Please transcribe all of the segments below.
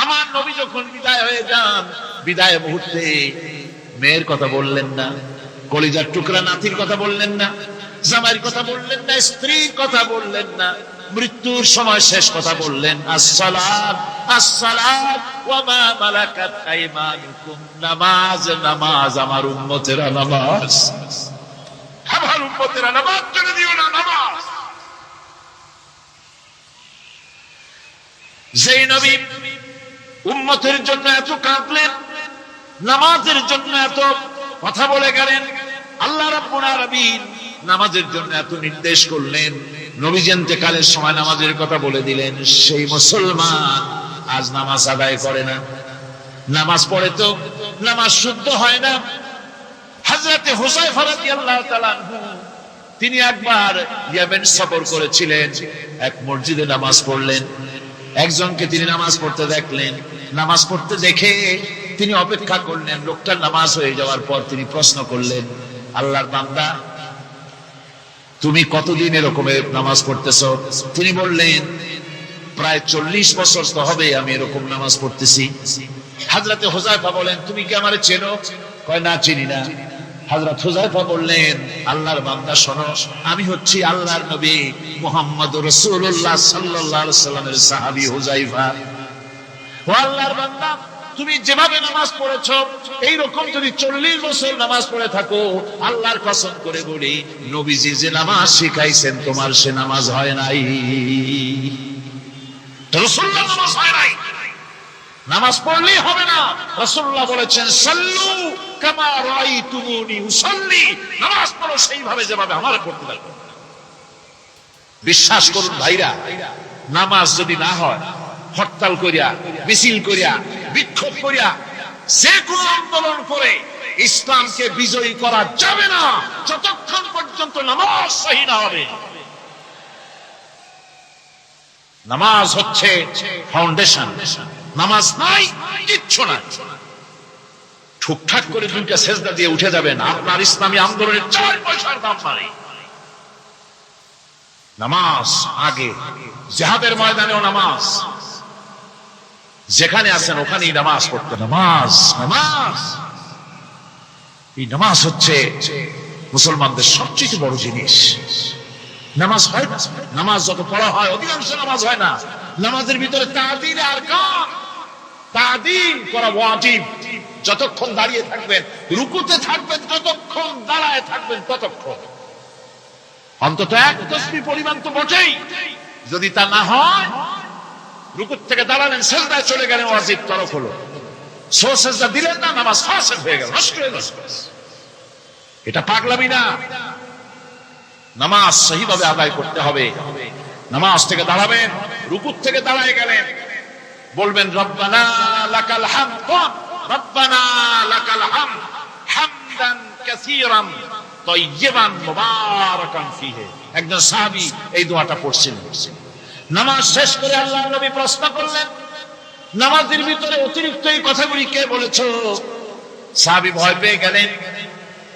আমার নবী যখন বিদায় হয়ে যান, বিদায় মুহূর্তে মেয়ের কথা বললেন না, কলিজার টুকরা নাতির কথা বললেন না, জামাইয়ের কথা বললেন না, স্ত্রীর কথা বললেন না, মৃত্যুর সময় শেষ কথা বললেন, আসসালাত আসসালাত ওয়া মা মালাকাত আইমানুকুম, নামাজ নামাজ, আমার উম্মতেরা নামাজ, আমার উম্মতেরা নামাজ ছেড়ে দিও না, নামাজ। যেই নবী উম্মতের জন্য এত কাঁদলেন, নামাজের জন্য এত কথা বলে গেলেন, আল্লাহ রাব্বুল আলামিন নামাজের জন্য এত নির্দেশ করলেন, নবীজি ইন্তেকালের সময় নামাজের কথা বলে দিলেন, সেই মুসলমান আজ নামাজ আদায় করে না, নামাজ পড়ে তো নামাজ শুদ্ধ হয় না। হযরতে হুযায়ফা রাদিয়াল্লাহু তাআলা আনহু তিনি একবার ইয়েমেন সফর করেছিলেন, এক মসজিদে নামাজ পড়লেন, একজনকে তিনি নামাজ পড়তে দেখলেন, নামাজ পড়তে দেখে তিনি অপেক্ষা করলেন, লোকটার নামাজ হয়ে যাওয়ার পর তিনি প্রশ্ন করলেন, আল্লাহর বান্দা তুমি কতদিন এরকমের নামাজ পড়তেছ? তিনি বললেন, প্রায় 40 বছর তো হবে আমি এরকম নামাজ পড়তেছি। হযরতে হুযায়ফা বলেন, তুমি কি আমারে চেনো? কয় না, চিনি না। হযরত হুযায়ফা বললেন, আল্লাহর বান্দা শোনো, আমি হচ্ছি আল্লাহর নবী মুহাম্মদুর রাসূলুল্লাহ সাল্লাল্লাহু আলাইহি ওয়াসাল্লামের সাহাবী হুযায়ফা। ও আল্লাহর বান্দা, তুমি যেভাবে নামাজ পড়েছো এই রকম যদি 40 বছর নামাজ পড়ে থাকো, আল্লাহর কসম করে বলি, নবীজি যে নামাজ শিখাইছেন তোমার সে নামাজ হয় নাই, রাসূলুল্লাহ নামাজ হয় নাই। নামাজ পড়লেই হবে না, রাসূলুল্লাহ বলেছেন, সাল্লু কামা রাআইতুমুনি উসাল্লি, নামাজ পড়ো সেইভাবে যেভাবে আমার পড়তে দেখো। বিশ্বাস করুন ভাইরা, নামাজ যদি না হয়, হরতাল করিয়া, মিছিল করিয়া, বিক্ষোভ করিয়া, যে কোনো আন্দোলন করে ইসলামকে বিজয়ী করা যাবে না যতক্ষণ পর্যন্ত নামাজ সহি না হবে। নামাজ হচ্ছে ফাউন্ডেশন, নামাজ নাই কিচ্ছু নাই। ঠুকঠাক করে দুইটা সেজদা দিয়ে উঠে যাবেন, আপনার ইসলামী আন্দোলনের 4 পয়সার দাম নাই। নামাজ আগে, জিহাদের ময়দানেও নামাজ, যেখানে আছেন ওখানেই নামাজ পড়তে, নামাজ নামাজ। এই নামাজ হচ্ছে মুসলমানদের সবচেয়ে বড় জিনিস। নামাজ হয় না, নামাজ যত পড়া হয় অধিকাংশ নামাজ হয় না। নামাজের ভিতরে তা'দীল আরকান, তা'দীল করা ওয়াজিব। যতক্ষণ দাঁড়িয়ে থাকবেন, রুকুতে থাকবেন, যতক্ষণ দাঁড়ায় থাকবেন ততক্ষণ অন্তত এক তাসবিহ পরিমাণ তো বটেই। যদি তা না হয়, রুকুত থেকে দাঁড়ালেন, সেজদায় চলে গেলেন, ওয়াজিব তরক হলো, সো সেজদা দিলেন না, নামাজ ফাসিদ হয়ে গেল, নষ্ট হয়ে গেল। এটা পাগলামি না, নামাজ সহিভাবে আদায় করতে হবে। নামাজ থেকে দাঁড়াবেন, রুকুত থেকে দাঁড়ায় গেলেন, বলবেন রব্বানা লাকাল হামদ, রব্বানা লাকাল হামদ হামদান কাসীরান তাইয়্যিবান মুবারাকান ফীহি। একজন সাহাবী এই দোয়াটা পড়ছিলেন। নামাজ শেষ করে আল্লাহর নবী প্রশ্ন করলেন, নামাজের ভিতরে অতিরিক্ত এই কথাগুলি কে বলেছো? সাহাবী ভয় পেয়ে গেলেন,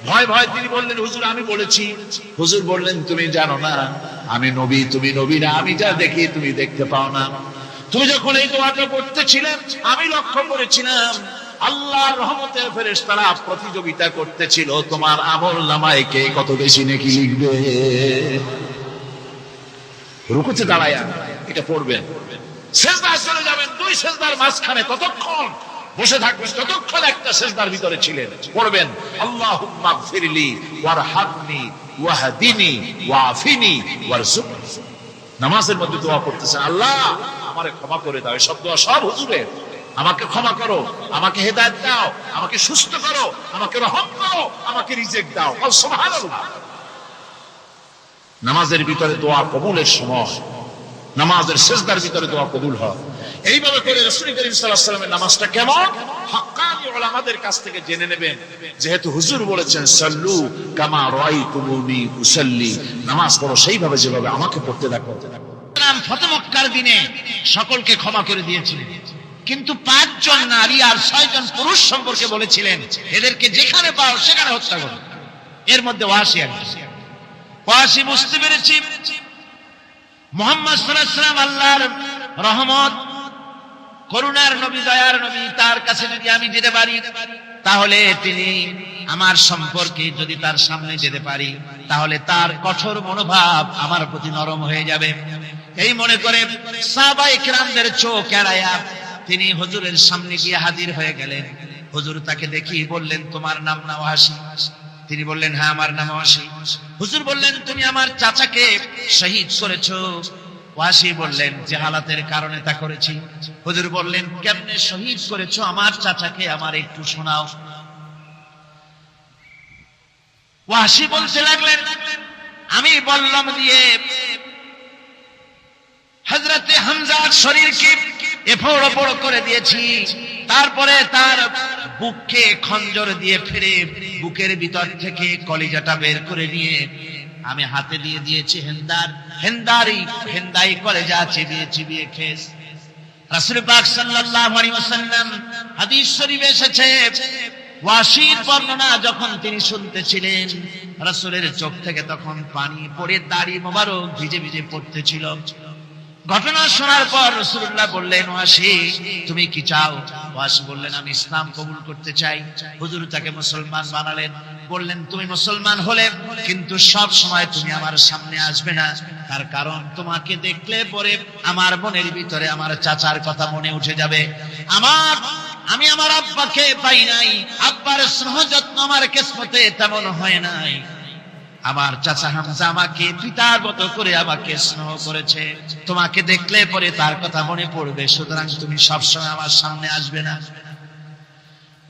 ভয় ভয় তিনি বললেন, হুজুর আমি বলেছি। হুজুর বললেন, তুমি জানো না আমি নবী, তুমি নবী না, আমি যা দেখি তুমি দেখতে পাও না। তুমি যখন এই দোয়াটা পড়তেছিলেন, আমি লক্ষ্য করেছিলাম আল্লাহর রহমতের ফেরেশতারা প্রতিযোগিতা করতেছিল তোমার আমলনামায় কে কত বেশি নেকি লিখবে। রুকুতে দাঁড়ায়া এটা পড়বেন, সেজদায় চলে যাবেন, 2 সেজদার মাঝখানে ততক্ষণ বসে থাকবেন যতক্ষণ একটা সেজদার ভিতরে ছিলেন। পড়বেন আল্লাহুম্মা গফিরলি ওয়ারহামনি ওয়াহদিনি ওয়াফিনি ওয়ারযুকনি। নামাজের মধ্যে দোয়া করতেছেন, আল্লাহ আমারে ক্ষমা করে দাও। এসব দোয়া সব হুজুরের। আমাকে ক্ষমা করো, আমাকে হেদায়েত দাও, আমাকে সুস্থ করো, আমাকে রহম করো, আমাকে রিজিক দাও। সুবহানাল্লাহ। নামাজের ভিতরে দোয়া কবুলের সময়, নামাজের সিজদার ভিতরে দোয়া কবুল হয়। এইভাবে করে রাসূল করিম সাল্লাল্লাহু আলাইহি ওয়াসাল্লামের নামাজটা কেমন হাক্কানি উলামাদের কাছ থেকে জেনে নেবেন। যেহেতু হুজুর বলেছেন সাল্লু কামা রাআইতুমুনি উসাল্লি, নামাজ পড়ো সেইভাবে যেভাবে আমাকে পড়তে দেখো। ফতহ মক্কার দিনে সকলকে ক্ষমা করে দিয়েছিলেন, কিন্তু 5 জন নারী আর 6 জন পুরুষ সম্পর্কে বলেছিলেন এদেরকে যেখানে পাও সেখানে হত্যা করো। এর মধ্যে ওয়াসি একজন। ওয়াসি বুঝতে পেরেছি মুহাম্মদ সাল্লাল্লাহু আলাইহি ওয়াসাল্লাম আল্লাহর রহমত, করুণার নবী, দয়ার নবী, তার কাছে যদি আমি যেতে পারি, তাহলে তিনি আমার সম্পর্কে যদি তার সামনে যেতে পারি, তাহলে তার কঠোর মনোভাব আমার প্রতি নরম হয়ে যাবে। এই মনে করে সাহাবায়ে কেরামদের চোখ এড়ায়া তিনি হুজুরের সামনে গিয়ে হাজির হয়ে গেলেন। হুজুর তাকে দেখি বললেন, তোমার নাম না ওয়াসি? তিনি বললেন, হ্যাঁ আমার নাম ওয়াসি। হুজুর বললেন, তুমি আমার চাচাকে শহীদ করেছো? ওয়াসি বললেন, জাহালাতের কারণে তা করেছি। হুজুর বললেন, কেমনে শহীদ করেছো আমার চাচাকে, আমার একটু শোনাও। ওয়াসি বলতে লাগলেন, আমি বললাম দিয়ে হযরতে হামজার শরীরকে এফোড় ওপড় করে দিয়েছি, তারপরে তার বুককে খঞ্জর দিয়ে ফেরে বুকের ভিতর থেকে কলিজাটা বের করে নিয়ে আমি হাতে দিয়ে দিয়েছি হেন্দাই কলেজা চিবিয়ে চিবিয়ে খেয়েছি। রাসূল পাক সাল্লাল্লাহু আলাইহি ওয়াসাল্লাম, হাদিস শরীফে এসেছে, ওয়াসির বর্ণনা যখন তিনি শুনতেছিলেন, রাসূলের চোখ থেকে তখন পানি পড়ে দাড়ি মোবারক ভিজে ভিজে পড়তেছিল। ঘটনা শোনার পর রাসূলুল্লাহ বললেন, ওয়াসি তুমি কি চাও? ওয়াসি বললেন, আমি ইসলাম কবুল করতে চাই। হুজুর তাকে মুসলমান বানালেন। বললেন, তুমি মুসলমান হলে কিন্তু সব সময় তুমি আমার সামনে আসবে না, তার কারণ তোমাকে দেখলে পরে আমার মনের ভিতরে আমার চাচার কথা মনে উঠে যাবে। আমি আমার আব্বাকে পাই নাই, আব্বার স্নেহ যত্ন আমার কিসমতে তেমন হয় নাই। আমার চাচা হামজা আমাকে পিতার মতো করে আমাকে স্নেহ করেছে, তোমাকে দেখলে পরে তার কথা মনে পড়বে, সুতরাং তুমি সবসময় আমার সামনে আসবে না।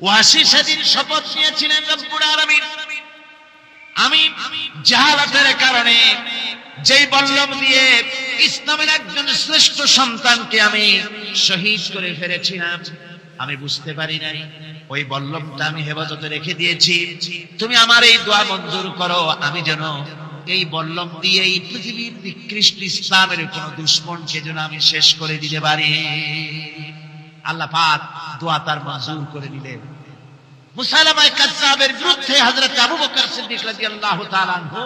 ওয়াসি সেদিন শপথ নিয়েছিলেন, রব্বুল আলামিন, আমি জাহালাতের কারণে যেই বল্লম দিয়ে ইসলামের একজন শ্রেষ্ঠ সন্তানকে আমি শহীদ করে ফেলেছিলাম, আমি বুঝতে পারি নাই, ওই বল্লমটা আমি হেফাজতে রেখে দিয়েছি। তুমি আমার এই দোয়া মঞ্জুর করো, আমি যেন এই বল্লম দিয়ে এই পৃথিবীর নিকৃষ্ট ইসলামের কোন দুশমনকে যেন আমি শেষ করে দিতে পারি। আল্লাহ পাক দোয়া তার মঞ্জুর করে দিলেন। মুসাইলামা কাযযাবের বিরুদ্ধে হযরত আবু বকর সিদ্দিক রাদিয়াল্লাহু তাআলা আনহু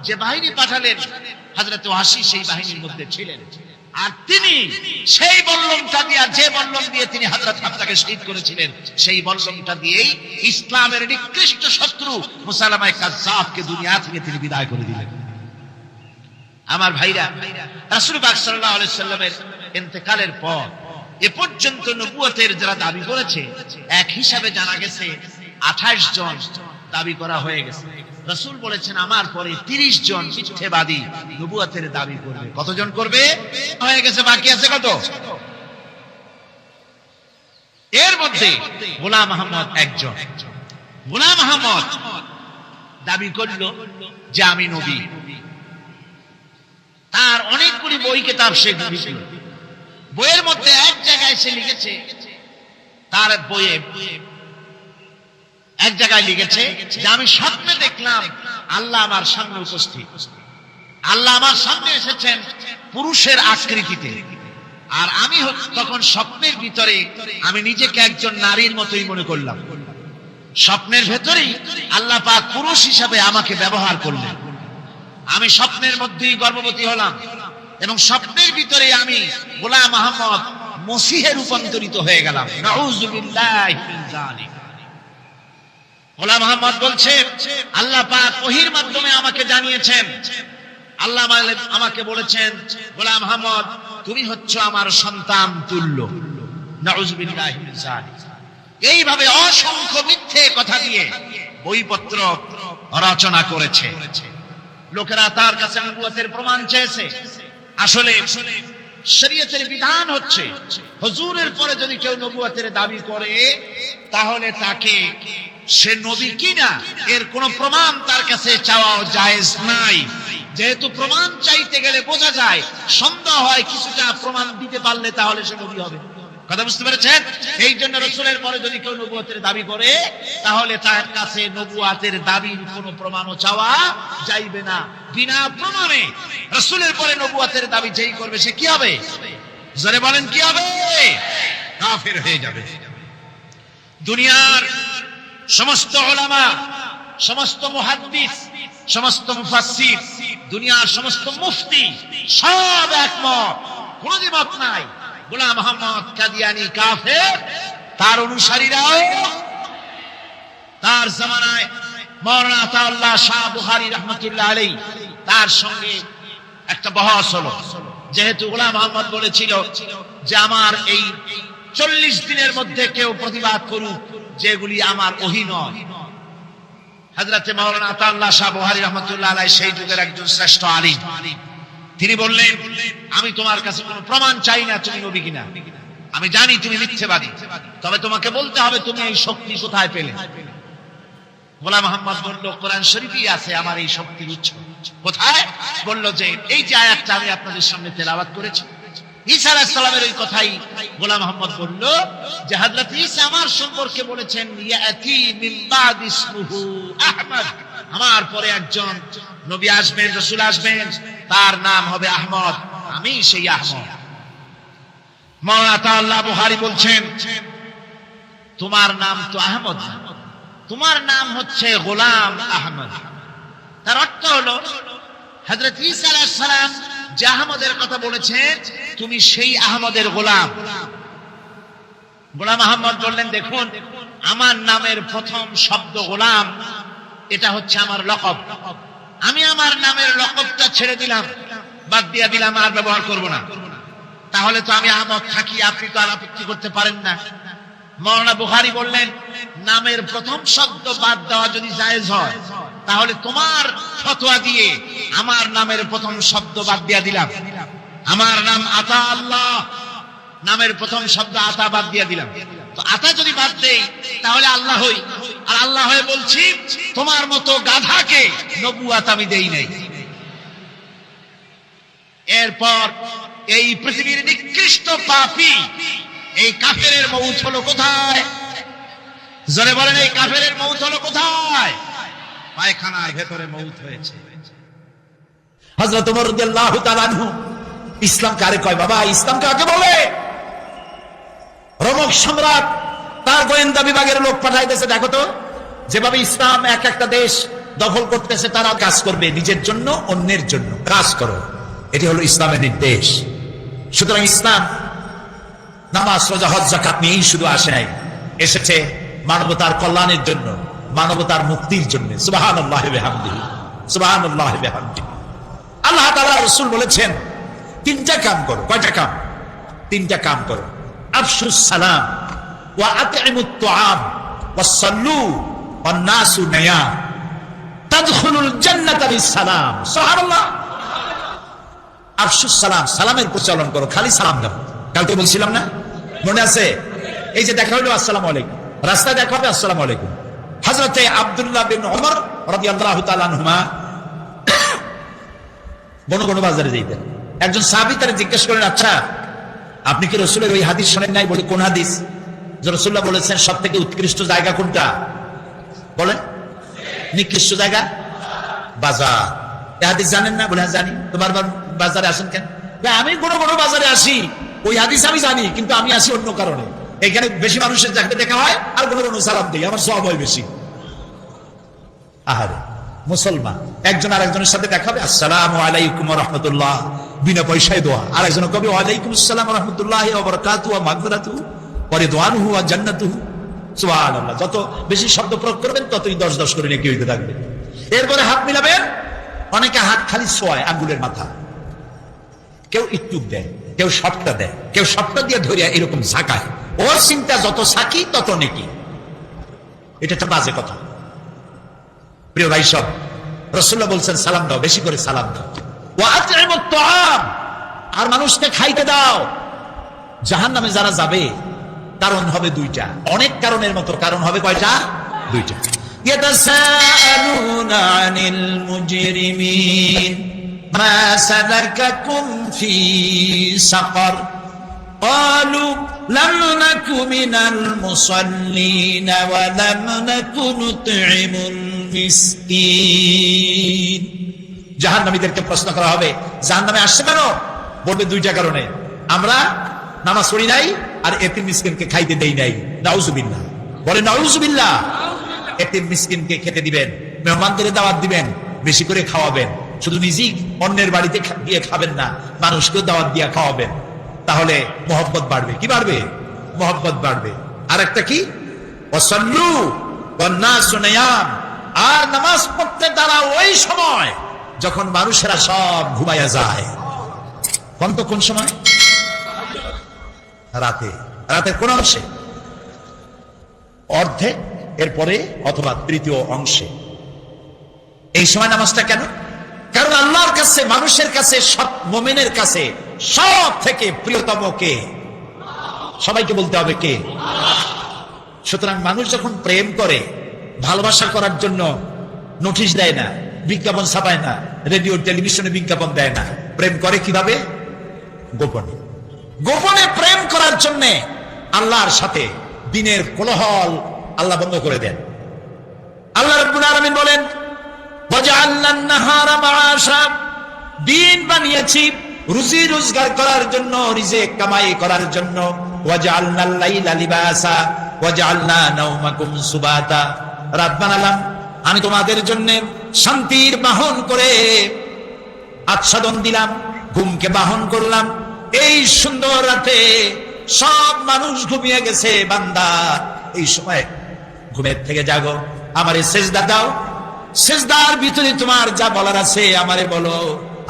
যে বাহিনী পাঠালেন, হযরত ওয়াসি সেই বাহিনীর মধ্যে ছিলেন। আর তিনি সেই বল্লমটা দিয়ে, যে বল্লম দিয়ে তিনি হযরত হামজাকে শহীদ করেছিলেন, সেই বল্লমটা দিয়েই ইসলামের নিকৃষ্ট শত্রু মুসাইলামা কাযযাবকে দুনিয়া থেকে তিনি বিদায় করে দিলেন। আমার ভাইরা, রাসূল পাক সাল্লাল্লাহু আলাইহি সাল্লামের ইন্তেকালের পর এ পর্যন্ত নবুয়তের যারা দাবি করেছে, এক হিসাবে জানা গেছে 28 জন দাবি করা হয়ে গেছে। রাসূল বলেছেন, আমার পরে 30 জন মিথ্যেবাদী নবুয়তের দাবি করবে। কতজন করবে? হয়ে গেছে, বাকি আছে কত? এর মধ্যে গোলাম আহমদ একজন। গোলাম আহমদ দাবি করল যে আমি নবী। তার অনেকগুলি বই কিতাব সে লিখল। বইয়ের মধ্যে এক জায়গায় সে লিখেছে, তার বইয়ে এক জায়গায় লিখেছে যে আমি স্বপ্নে দেখলাম আল্লাহ আমার সামনে উপস্থিত, আল্লাহ আমার সামনে এসেছেন পুরুষের আকৃতিতে, আর আমি তখন স্বপ্নের ভিতরে আমি নিজেকে একজন নারীর মতোই মনে করলাম। স্বপ্নের ভেতরেই আল্লাহ পাক পুরুষ হিসাবে আমাকে ব্যবহার করলেন। আমি স্বপ্নের মধ্যেই গর্ভবতী হলাম এবং স্বপ্নের ভিতরে আমি গোলাম আহমদ মসিহে রূপান্তরিত হয়ে গেলাম। নাউযুবিল্লাহি মিন যালিক। গোলাম আহমদ বলছে, আল্লাহ পাক ওহীর মাধ্যমে আমাকে জানিয়েছেন, আল্লাহ আমাকে বলেছেন, গোলাম আহমদ তুমি হচ্ছ আমার সন্তান তুল্য। নাউযুবিল্লাহি মিন যালিক। এইভাবে অসংখ্য মিথ্যে কথা দিয়ে বইপত্র রচনা করেছে। লোকেরা তার কাছে নবুয়তের প্রমাণ চেয়েছে। আসলে শরীয়তের বিধান হচ্ছে, হুজুরের পরে যদি কেউ নবুয়তের দাবি করে, তাহলে তাকে সে নবী কিনা এর কোন প্রমাণ তার কাছে চাওয়া জায়েজ নাই। যেহেতু প্রমাণ চাইতে গেলে বোঝা যায়, সন্দেহ হয়, কিছুটা প্রমাণ দিতে পারলে তাহলে সে নবী হবে। কথা বুঝতে পেরেছেন? এই জন্য রাসূলের পরে যদি কেউ নবুয়তের দাবি করে, তাহলে তার কাছে নবুয়তের দাবির কোনো প্রমাণও চাওয়া যাইবে না। বিনা প্রমাণে রাসূলের পরে নবুয়তের দাবি যেই করবে সে কি হবে? জোরে বলেন, কি হবে? কাফের হয়ে যাবে। দুনিয়ার সমস্ত উলামা, সমস্ত মুহাদ্দিস, সমস্ত মুফাসসির, দুনিয়ার সমস্ত মুফতি সব একমত, কোনো দ্বিমত নাই। গোলাম মোহাম্মদ কাদিয়ানী কাফের, তার অনুসারীরাও তার জামানায় মাওলানা আতাউল্লাহ শাহ বুখারী রাহমাতুল্লাহ আলাইহি তার সঙ্গে একটা বহস হলো। যেহেতু গোলাম মোহাম্মদ বলেছিল যে আমার এই 40 দিনের মধ্যে কেউ প্রতিবাদ করুক যেগুলি আমার ওহী নয়। হযরতে মাওলানা আতাউল্লাহ শাহ বুখারী রাহমাতুল্লাহ আলাইহি সেই যুগের একজন শ্রেষ্ঠ আলিম, তিনি বললেন আমি তোমার কাছে কোনো প্রমাণ চাই না তুমি নবী কিনা, আমি জানি তুমি মিথ্যাবাদী, তবে তোমাকে বলতে হবে তুমি এই শক্তি কোথায় পেলে। গোলাম মোহাম্মদ বলল কোরআন শরীফই আছে আমার এই শক্তির উৎস। কোথায়? বলল যে এই যে আয়াতটা আমি আপনাদের সামনে তেলাওয়াত করেছি, ঈসা আলাইহিস সালামের ওই কথাই গোলাম মোহাম্মদ বলল যে হযরত ঈসা আমার সম্পর্কে বলেছেন ইয়াতি মিন বাদ ইসমুহু আহমদ, আমার পরে একজন নবী আসবেন, রাসূল আসবেন, তার নাম হবে আহমদ, আমি সেই আহমদ। মাওলানা আতাউল্লাহ বুখারী বলছেন তোমার নাম তো আহমদ না, তোমার নাম হচ্ছে গোলাম আহমদ। তার অর্থ হলো হযরত ঈসা আলাইহিস সালাম যে আহমদের কথা বলেছেন তুমি সেই আহমদের গোলাম। গোলাম আহমদ বললেন দেখুন আমার নামের প্রথম শব্দ গোলাম, এটা হচ্ছে আমার লকব, আমি আমার নামের লকবটা ছেড়ে দিলাম, বাদ দিয়ে দিলাম, আর ব্যবহার করব না, তাহলে তো আমি আহমদ থাকি, আপনি তো আর আপত্তি করতে পারেন না। মাওলানা বুখারী বললেন নামের প্রথম শব্দ বাদ দেওয়া যদি জায়েজ হয় তাহলে তোমার ফতোয়া দিয়ে আমার নামের প্রথম শব্দ বাদ দিয়ে দিলাম, আমার নাম আতা আল্লাহ, নামের প্রথম শব্দ আতা বাদ দিয়ে দিলাম, তো আতা যদি বাদ দেই তাহলে আল্লাহ হই, আর আল্লাহ হয়ে বলছি তোমার মতো গাধাকে নবুয়ত আমি দেই নাই। এরপর এই পৃথিবীর নিকৃষ্ট পাপী এই কাফেরের মউত হলো কোথায়? জোরে বলেন এই কাফেরের মউত হলো কোথায়? পায়খানার ভেতরে মউত হয়েছে। হযরত ওমর রাদিয়াল্লাহু তাআলা আনহু ইসলাম কারে কয় বাবা, ইসলাম কাকে বলে? রোমক সম্রাট তার গোয়েন্দা বিভাগের লোক পাঠাইতেছে, দেখো তো যেভাবে ইসলাম এক একটা দেশ দখল করতেছে, তারা কাজ করবে নিজের জন্য, অন্যের জন্য কাজ করো, এটি হলো ইসলামের নির্দেশ। সুতরাং ইসলাম নামাজ রোজা হজ যাকাত নিয়েই শুধু আসে নাই, এসেছে মানবতার কল্যাণের জন্য, মানবতার মুক্তির জন্য। সুবহানাল্লাহি ওয়া বিহামদিহি, সুবহানাল্লাহি ওয়া বিহামদিহি। আল্লাহ তাআলা রাসূল বলেছেন তিনটা কাম করো। কয়টা কাম? তিনটা কাম করো। আফশুস সালাম ওয়া আতইমুত তুআম ওয়াস সাল্লু ওয়ান নাসু নিয়াম তাদখুলুল জান্নাতা বিসসালাম। সুবহানাল্লাহ। আফশুস সালাম, সালামের প্রচলন করো, খালি সালাম দাও। কালকে বলছিলাম না, মনে আছে? এই যে দেখা হলো আসসালামু আলাইকুম, রাস্তায় দেখা হবে আসসালামু আলাইকুম। হযরতে আব্দুল্লাহ বিন ওমর রাদিয়াল্লাহু তাআলা আনহুমা বনগণ বাজারে যাইতেন। একজন সাহাবী তারে জিজ্ঞেস করেন আচ্ছা আপনি কি রাসূলের ওই হাদিস শুনেন নাই? বলে কোন হাদিস? যে রাসূলুল্লাহ বলেছেন সবথেকে উৎকৃষ্ট জায়গা কোনটা? বলেন নিকৃষ্ট জায়গা বাজার। এই হাদিস জানেন না? বলে জানি। তো বারবার বাজারে আসেন কেন? আমি কোনো বাজারে আসি, ওই হাদিস আমি জানি, কিন্তু আমি আসি অন্য কারণে। এখানে বেশি মানুষের যাকে দেখা হয় আর কোনো সালাম দিই, আমার সওয়াব হয় বেশি। আহারে মুসলমান, একজন আরেকজনের সাথে দেখা হবে আসসালামু আলাইকুম ওয়া রাহমাতুল্লাহ, বিনা পয়সায় দোয়া। আরেকজন কবে ওয়া আলাইকুম আসসালাম ওয়া রাহমাতুল্লাহি ওয়া বারাকাতুহু ওয়া মাগফিরাতুহু ওয়া রিদওয়ানুহু ওয়া জান্নাতুহু। সুবহানাল্লাহ। যত বেশি শব্দ প্রয়োগ করবেন ততই 10 করে নেকি হইতে থাকবে। এরপরে হাত মিলাবেন। অনেকে হাত খালি ছোঁয় আঙ্গুলের মাথা, কেউ একটু দেয়, কেউ সবটা দেয়, কেউ সবটা দিয়ে ধরিয়া এরকম ঝাঁকায়। ওর চিন্তা যত সাকি তত নেকি। এটা একটা বাজে কথা। প্রিয় ভাই সব, রাসূলুল্লাহ বলছেন সালাম দাও, বেশি করে সালাম দাও। ওয়া আতইমুত তুআম, আর মানুষকে খাইতে দাও। জাহান্নামে যারা যাবে কারণ হবে দুইটা, অনেক কারণের মতো কারণ হবে কয়টা? দুইটা। ইয়াতাসাআলুনা আনিল মুজরিমিন মা সালাকাকুম ফি সাকার قالوا لم نك من المصلين ولم نك نطعم المسكين। জাহান্নামীদেরকে প্রশ্ন করা হবে জাহান্নামে আসছে কেন? বলবে দুইটা কারণে, আমরা নামাজ পড়ি নাই আর এতিম মিসকিনকে খাইতে দেই নাই। নাউজুবিল্লাহ। বলে নাউজুবিল্লাহ। এতিম মিসকিনকে খেতে দিবেন, মেহমানদের দাওয়াত দিবেন, বেশি করে খাওয়াবেন। শুধু নিজেই অন্যের বাড়িতে গিয়ে খাবেন না, মানুষকেও দাওয়াত দিয়ে খাওয়াবেন। তাহলে মহব্বত বাড়বে। কি বাড়বে? মহব্বত বাড়বে। আর একটা কি? ওয়াসাল্লু ওয়ান্নাসু নিয়াম। আর নামাজ পড়তে দাঁড়াও ওই সময় যখন মানুষেরা সব ঘুমাইয়া যায়। কোন সময়? রাতে। রাতের কোন অংশে? অর্ধে, এরপরে অথবা তৃতীয় অংশে। এই সময় নামাজটা কেন? কারণ আল্লাহর কাছে, মানুষের কাছে, সব মুমিনের কাছে সব থেকে প্রিয়তম কে? সবাইকে বলতে হবে কে? সুতরাং মানুষ যখন প্রেম করে, ভালোবাসা করার জন্য নোটিশ দেয় না, বিজ্ঞাপন ছাপায় না, রেডিও টেলিভিশনে বিজ্ঞাপন দেয় না। প্রেম করে কিভাবে? গোপনে। গোপনে প্রেম করার জন্য আল্লাহর সাথে দিনের কোলাহল আল্লাহ বন্ধ করে দেন। আল্লাহ রাব্বুল আলামিন বলেন, ওয়াজআলনান নাহারা মাআশা, দিন বানিয়েছি রুজি রোজগার করার জন্য, রিজিক কামাই করার জন্য। ওয়াজআলনাল লাইলা লিবাসা ওয়াজআলনা নাওমাকুম সুবাতা, রাত বানালাম আমি তোমাদের জন্য শান্তির বাহন করে, আচ্ছাদন দিলাম, ঘুমকে বাহন করলাম। এই সুন্দর রাতে সব মানুষ ঘুমিয়ে গেছে, বান্দা এই সময় ঘুমের থেকে জাগো, আমারে সেজদা দাও, সেজদার ভিতরে তোমার যা বলার আছে আমারে বলো।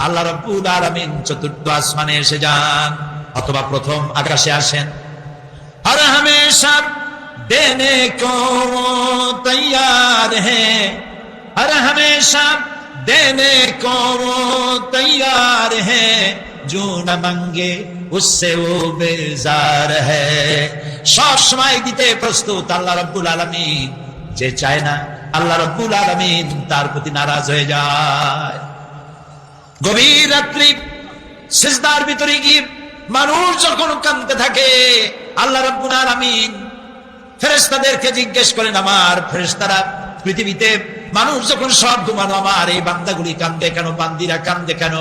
আল্লাহ রাব্বুল আলামিন চতুর্থ আসমানে এসে যান অথবা প্রথম আকাশে আসেন। আর হমেশা দেনে কো তৈয়ার হ্যাঁ, আর হমেশা দেনে কো তৈয়ার হ্যাঁ, जो न मांगे उससे वो बेजार है। সব সময় দিতে প্রস্তুত আল্লাহ রাব্বুল আলামিন। যে চায় না আল্লাহ রাব্বুল আলামিন তার প্রতি নারাজ হয়ে যায়। গভীর রাত্রি সিজদার ভিতরে গিয়ে মানুষ যখন কাঁদতে থাকে, আল্লাহ রাব্বুল আলামিন ফেরেশতাদেরকে জিজ্ঞেস করেন, আমার ফেরেশতারা পৃথিবীতে মানুষ যখন সব ঘুমানো, আমার এই বান্দাগুলি কাঁদে কেন, বান্দিরা কাঁদে কেন?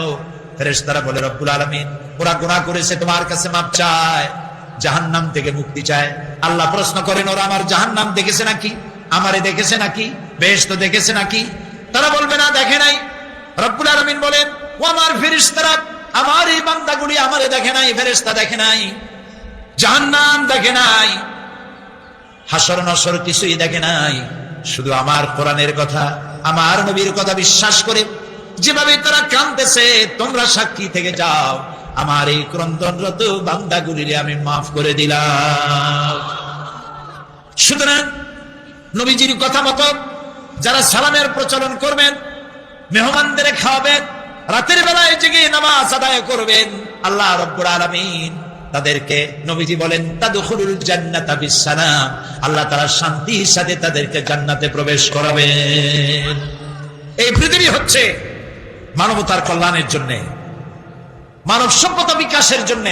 ফেরেশতারা বলে, রব্বুল আলামিন ওরা গুনাহ করেছে, তোমার কাছে মাপ চায়, জাহান্নাম থেকে মুক্তি চায়। আল্লাহ প্রশ্ন করেন, ওরা আমার জাহান্নাম দেখেছে নাকি, আমারে দেখেছে নাকি, বেহেশত দেখেছে নাকি? তারা বলবে না, দেখে নাই। রব্বুল আলামিন বলেন, ও আমার ফেরেশতারা, আমার এই বান্দাগুলি আমারে দেখে নাই, ফেরেশতা দেখে নাই, জাহান্নাম দেখে নাই, হাসর নসর কিছুই দেখে নাই, শুধু আমার কোরআনের কথা, আমার নবীর কথা বিশ্বাস করে যেভাবে তারা কাঁদতেছে, তোমরা সাক্ষী থেকে যাও, আমার এই ক্রন্দনরত বান্দাগুলিরে আমি মাফ করে দিলাম। সুতরাং নবীজির কথা মতো যারা সালামের প্রচলন করবেন, মেহমানদের খাওয়াবেন, রাতের বেলায় জেগে নামাজ আদায় করবেন, আল্লাহ রাব্বুল আলামিন তাদেরকে, নবীজি বলেন, তাদখুলুল জান্নাতা বিসসালাম, আল্লাহ তাআলা শান্তির সাথে তাদেরকে জান্নাতে প্রবেশ করাবেন। এই পৃথিবী হচ্ছে মানবতার কল্যাণের জন্য, মানব সভ্যতা বিকাশের জন্য,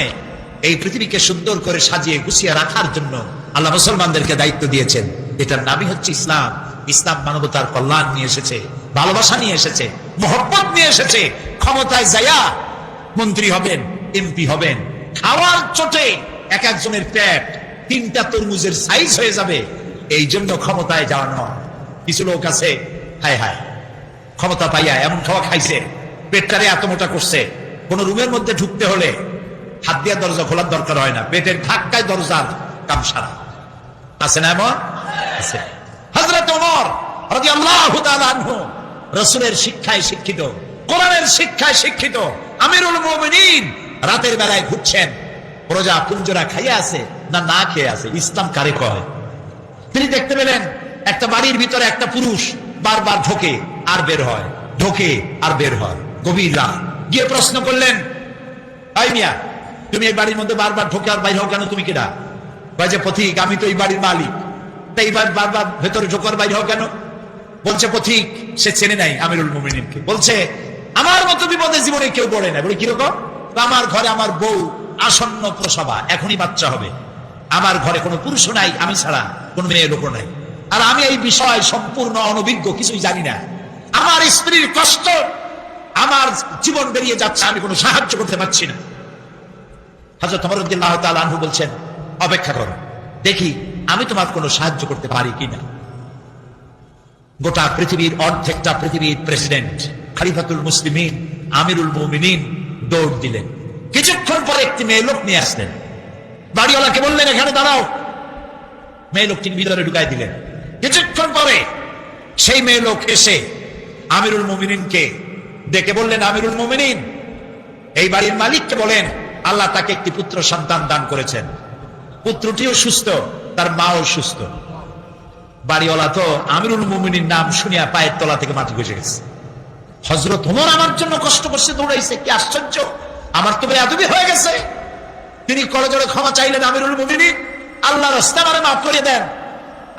এই পৃথিবীকে সুন্দর করে সাজিয়ে গুছিয়ে রাখার জন্য আল্লাহ মুসলমানদেরকে দায়িত্ব দিয়েছেন। এটার নামই হচ্ছে ইসলাম। ইসলাম মানবতার কল্যাণ নিয়ে এসেছে, ভালোবাসা নিয়ে এসেছে, মহব্বত নিয়ে এসেছে। ক্ষমতায় যায়া মন্ত্রী হবেন, এমপি হবেন, খাওয়ার চোটে এক একজনের পেট 3টা তরমুজের সাইজ হয়ে যাবে, এই জন্য ক্ষমতায় যাওয়া নয়। কিছু লোক আছে, হায় হায়, ক্ষমতা পাইয়া এমন খাওয়া খাইছে, পেটটারে এত মোটা করছে, কোন রুমের মধ্যে ঢুকতে হলে হাত দিয়ে দরজা খোলার দরকার হয় না, পেটের ধাক্কায় দরজার কাম সারা। আছে না এমন? আছে। হযরত ওমর রাদিয়াল্লাহু তাআলা আনহু রাসূলের শিক্ষায় শিক্ষিত, কোরআনের শিক্ষায় শিক্ষিত আমিরুল মুমিনিন, রাতের বেলায় ঘুরছেন, প্রজা পুঞ্জরা খাইয়ে আছে না না খেয়ে আছে, ইসলাম কারে কয়? তিনি দেখতে পেলেন একটা বাড়ির ভিতরে একটা পুরুষ বারবার ঢোকে আর বের হয়, ঢোকে আর বের হয়। গভীর রাত, গিয়ে প্রশ্ন করলেন, আই মিয়া, তুমি এই বাড়ির মধ্যে বারবার ঢোকে আর বাইরে হও কেন? তুমি কিনা? বলছে, পথিক, আমি তো এই বাড়ির মালিক, তাই বারবার ভেতরে ঢোকার বাইরে হও কেন? বলছে, পথিক সে চেনে নাই আমিরুল মুমিনিনকে। বলছে, আমার মতো বিপদে জীবনে কেউ পড়ে না। বলে, কিরকম? আমার ঘরে আমার বউ আসন্ন প্রসবা, এখনই বাচ্চা হবে, আমার ঘরে কোনো পুরুষ নাই, আমি ছাড়া কোনো মেয়ে লোক নাই, আর আমি এই বিষয় সম্পূর্ণ অনভিজ্ঞ, কিছুই জানি না। আমার স্ত্রীর কষ্ট, আমার জীবন বেরিয়ে যাচ্ছে, আমি কোনো সাহায্য করতে পারছি না। হযরত ওমর রাদিয়াল্লাহু তাআলা আনহু বলছেন, অপেক্ষা করো, দেখি আমি তোমার কোনো সাহায্য করতে পারি কিনা। গোটা পৃথিবীর অর্ধেকটা পৃথিবীর প্রেসিডেন্ট, খলিফাতুল মুসলিমিন, আমিরুল মুমিনিন দৌড় দিলেন। কিছুক্ষণ পরে একটি মেয়ে লোক নিয়ে আসলেন, বাড়িওয়ালাকে বললেন এখানে দাঁড়াও, মেয়ে লোকটিকে ভিতরে ঢুকাই দিলেন। কিছুক্ষণ পরে সেই মেয়ে লোক এসে আমিরুল মুমিনিনকে ডেকে বললেন, আমিরুল মুমিনিন, এই বাড়ির মালিককে বলেন আল্লাহ তাকে একটি পুত্র সন্তান দান করেছেন, পুত্রটিও সুস্থ, তার মাও সুস্থ। বাড়িওয়ালা তো আমিরুল মুমিনিন নাম শুনিয়া পায়ের তলা থেকে মাটি ঘষে গেছে। হযরত ওমর আমার জন্য কষ্ট করছে, দৌড়াইছে, কি আশ্চর্য, আমার তো বেয়াদবি হয়ে গেছে। তিনি করজোড়ে ক্ষমা চাইলেন, আমিরুল মুমিনিন, আল্লাহর রাস্তায় আমারে মাফ করে দেন,